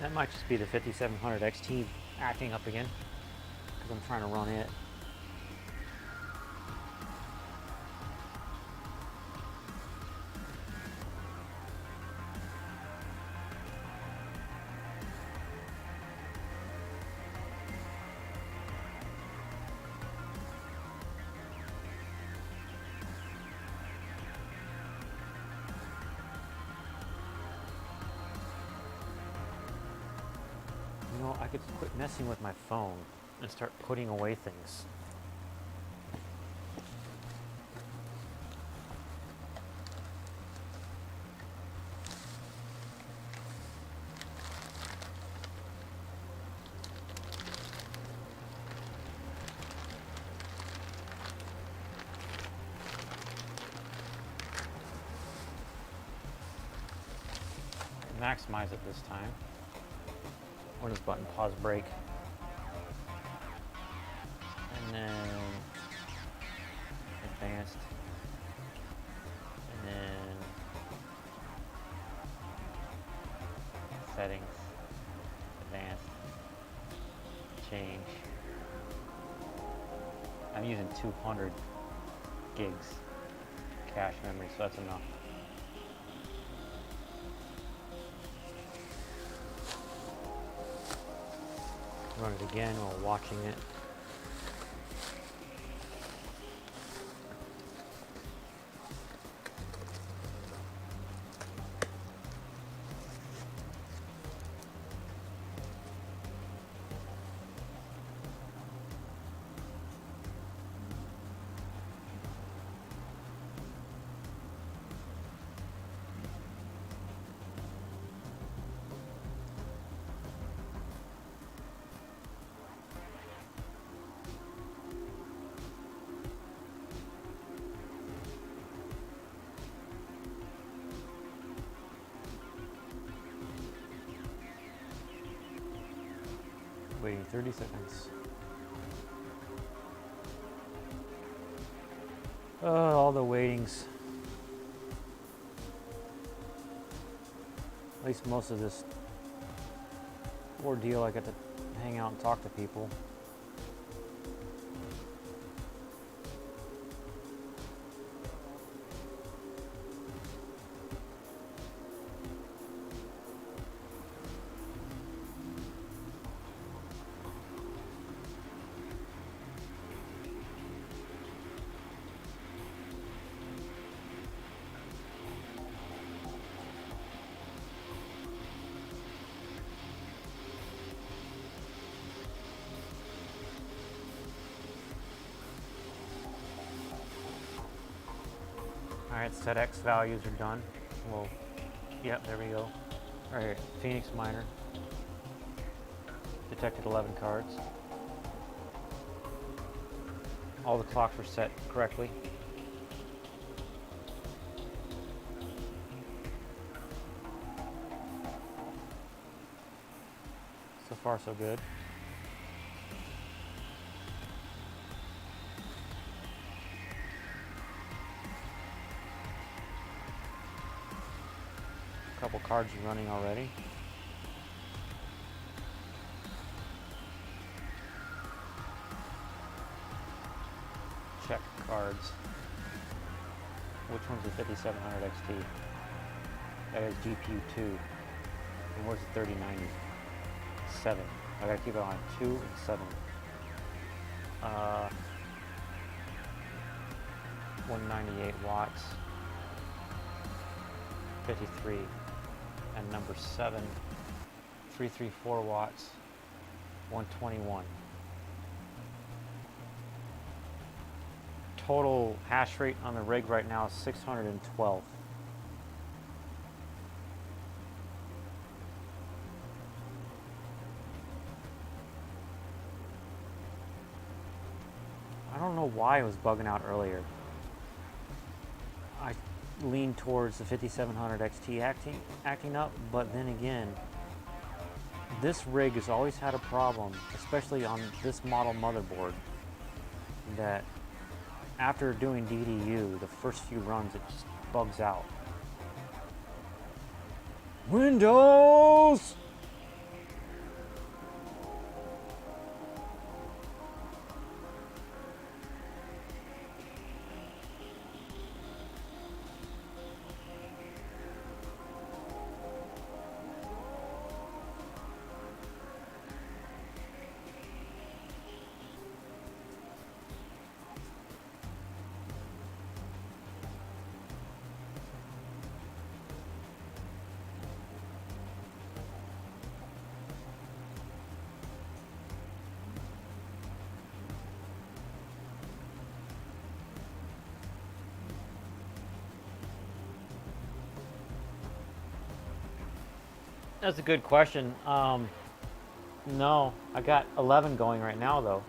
S3: That might just be the 5700 XT acting up again, because I'm trying to run it. I could quit messing with my phone and start putting away things. Maximize it this time. Windows button, pause, break. And then advanced. And then settings, advanced, change. I'm using 200 gigs cache memory, so that's enough.
S1: Run it again while watching it. Waiting 30 seconds. All the waitings. At least most of this ordeal, I get to hang out and talk to people. Alright, set X values are done. Well, yep, there we go. Alright, Phoenix Miner. Detected 11 cards. All the clocks were set correctly. So far, so good. Couple cards running already. Check cards. Which one's the 5700 XT? That is GPU 2. And where's the 3090? 7. I gotta keep it on 2 and 7. 198 watts. 53. And number 7, 334 watts, 121. Total hash rate on the rig right now is 612. I don't know why it was bugging out earlier. I lean towards the 5700 XT acting up, but then again, this rig has always had a problem, especially on this model motherboard, that after doing DDU, the first few runs, it just bugs out. Windows! That's a good question. No, I got 11 going right now though.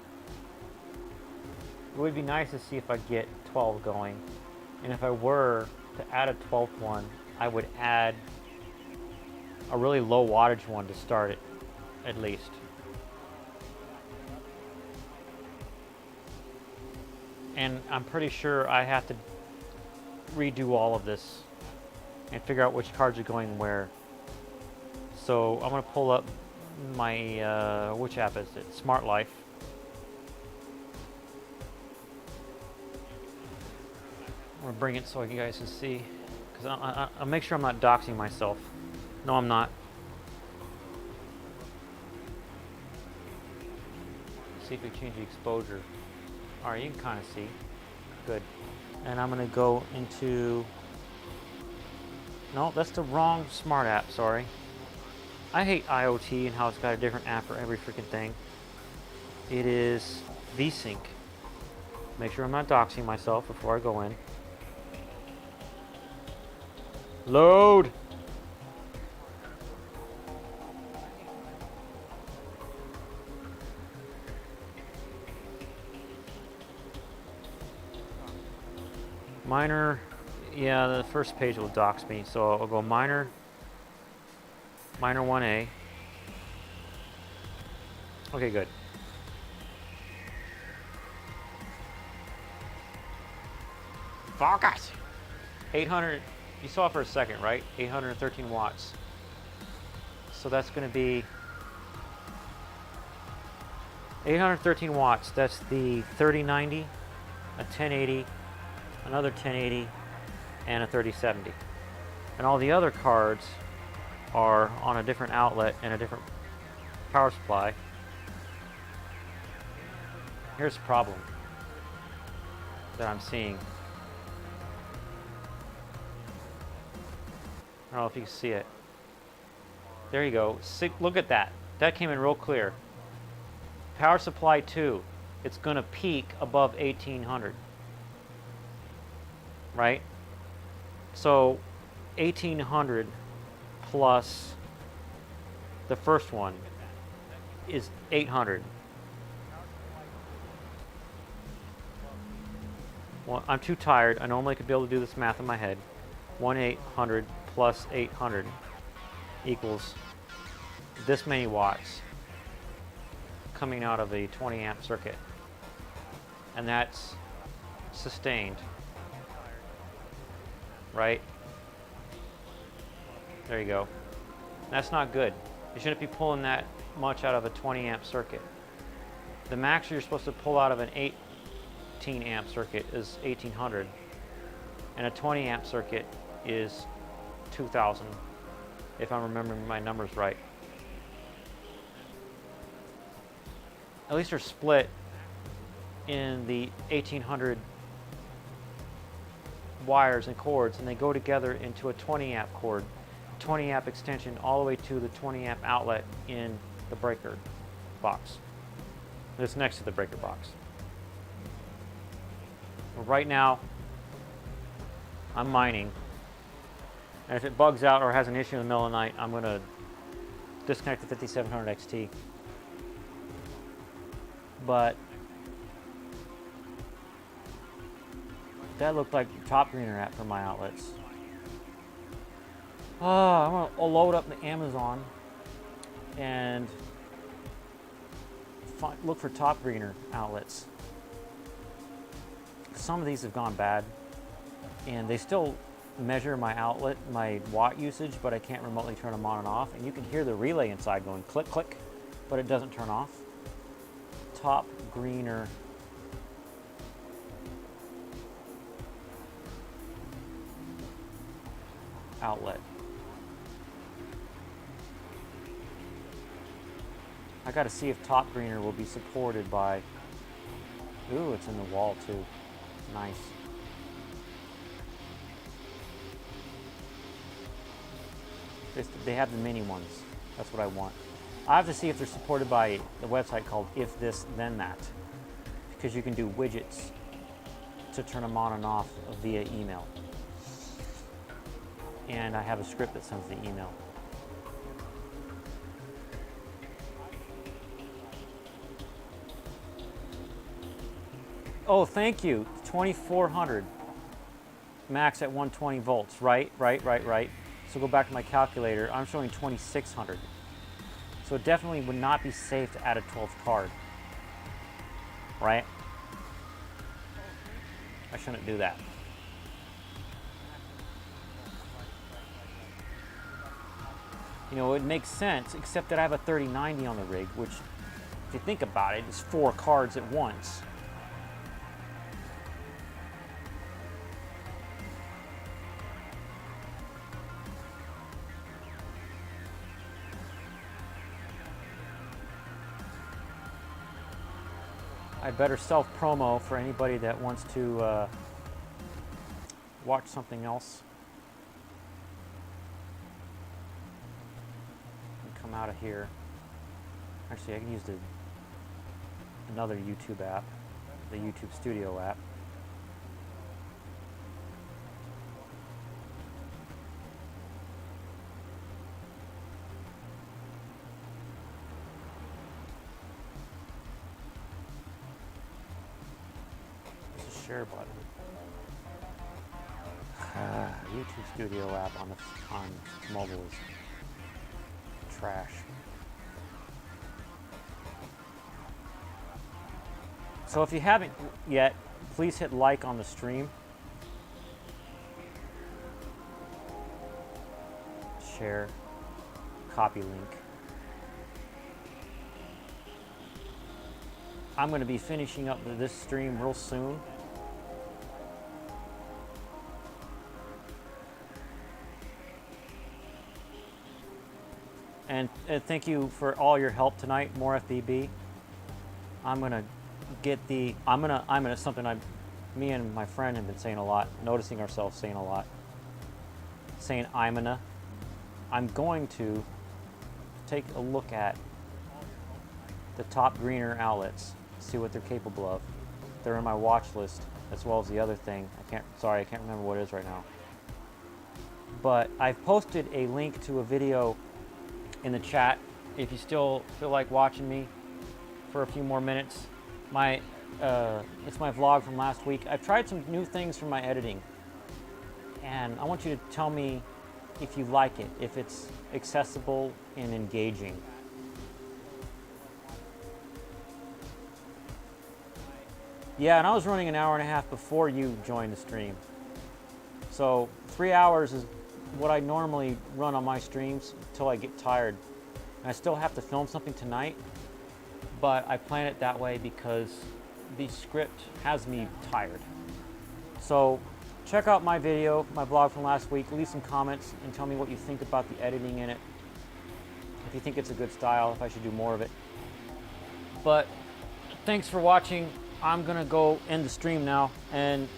S1: It would be nice to see if I get 12 going. And if I were to add a 12th one, I would add a really low wattage one to start it, at least. And I'm pretty sure I have to redo all of this and figure out which cards are going where.
S3: So I'm gonna pull up my, which app is it? Smart Life. I'm gonna bring it so you guys can see, because I'll make sure I'm not doxing myself. No, I'm not. See if we change the exposure. All right, you can kind of see. Good. And I'm gonna go into, no, that's the wrong smart app, sorry. I hate IoT and how it's got a different app for every freaking thing. It is VSync. Make sure I'm not doxing myself before I go in. Load! Miner, yeah, the first page will dox me, so I'll go miner 1A. Okay, good.
S2: Focus!
S3: 800, you saw it for a second, right? 813 watts. So that's going to be 813 watts. That's the 3090, a 1080, another 1080, and a 3070. And all the other cards are on a different outlet and a different power supply. Here's the problem that I'm seeing. I don't know if you can see it. There you go. Look at that. That came in real clear. Power supply 2. It's going to peak above 1800. Right? So 1800 plus the first one is 800. Well, I'm too tired. I normally could be able to do this math in my head. 1/800 plus 800 equals this many watts coming out of a 20 amp circuit. And that's sustained. Right? There you go. That's not good. You shouldn't be pulling that much out of a 20 amp circuit. The max you're supposed to pull out of an 18 amp circuit is 1800, and a 20 amp circuit is 2000, if I'm remembering my numbers right. At least they're split in the 1800 wires and cords, and they go together into a 20 amp cord, 20 amp extension all the way to the 20 amp outlet in the breaker box. It's next to the breaker box. Right now, I'm mining, and if it bugs out or has an issue in the middle of the night, I'm going to disconnect the 5700 XT. But that looked like the top greener app for my outlets. I'm going to load up the Amazon and look for top greener outlets. Some of these have gone bad, and they still measure my outlet, my watt usage, but I can't remotely turn them on and off. And you can hear the relay inside going click, click, but it doesn't turn off. Top greener outlet. I got to see if top greener will be supported by. Ooh, it's in the wall too. Nice. They have the mini ones. That's what I want. I have to see if they're supported by the website called If This Then That, because you can do widgets to turn them on and off via email. And I have a script that sends the email. Oh, thank you. 2400 max at 120 volts. Right. So go back to my calculator. I'm showing 2600. So it definitely would not be safe to add a 12th card. Right? I shouldn't do that. You know, it makes sense, except that I have a 3090 on the rig, which, if you think about it, is 4 cards at once. I better self-promo for anybody that wants to watch something else. Come out of here. Actually, I can use another YouTube app, the YouTube Studio app. Share button. YouTube Studio app on mobile is trash. So if you haven't yet, please hit like on the stream. Share. Copy link. I'm going to be finishing up this stream real soon. And thank you for all your help tonight, more FBB. I'm gonna get the, something me and my friend have been saying a lot, noticing ourselves saying a lot. Saying I'm going to take a look at the top greener outlets, see what they're capable of. They're in my watch list, as well as the other thing. I can't remember what it is right now. But I've posted a link to a video in the chat if you still feel like watching me for a few more minutes. It's my vlog from last week. I've tried some new things for my editing, and I want you to tell me if you like it, if it's accessible and engaging. Yeah, and I was running an hour and a half before you joined the stream. So 3 hours is what I normally run on my streams until I get tired. And I still have to film something tonight, but I plan it that way because the script has me tired. So check out my video, my vlog from last week, leave some comments and tell me what you think about the editing in it. If you think it's a good style, if I should do more of it. But thanks for watching. I'm gonna go end the stream now, and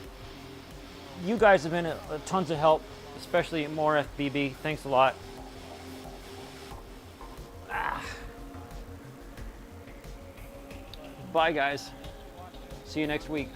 S3: you guys have been tons of help, especially more FBB. Thanks a lot. Bye guys. See you next week.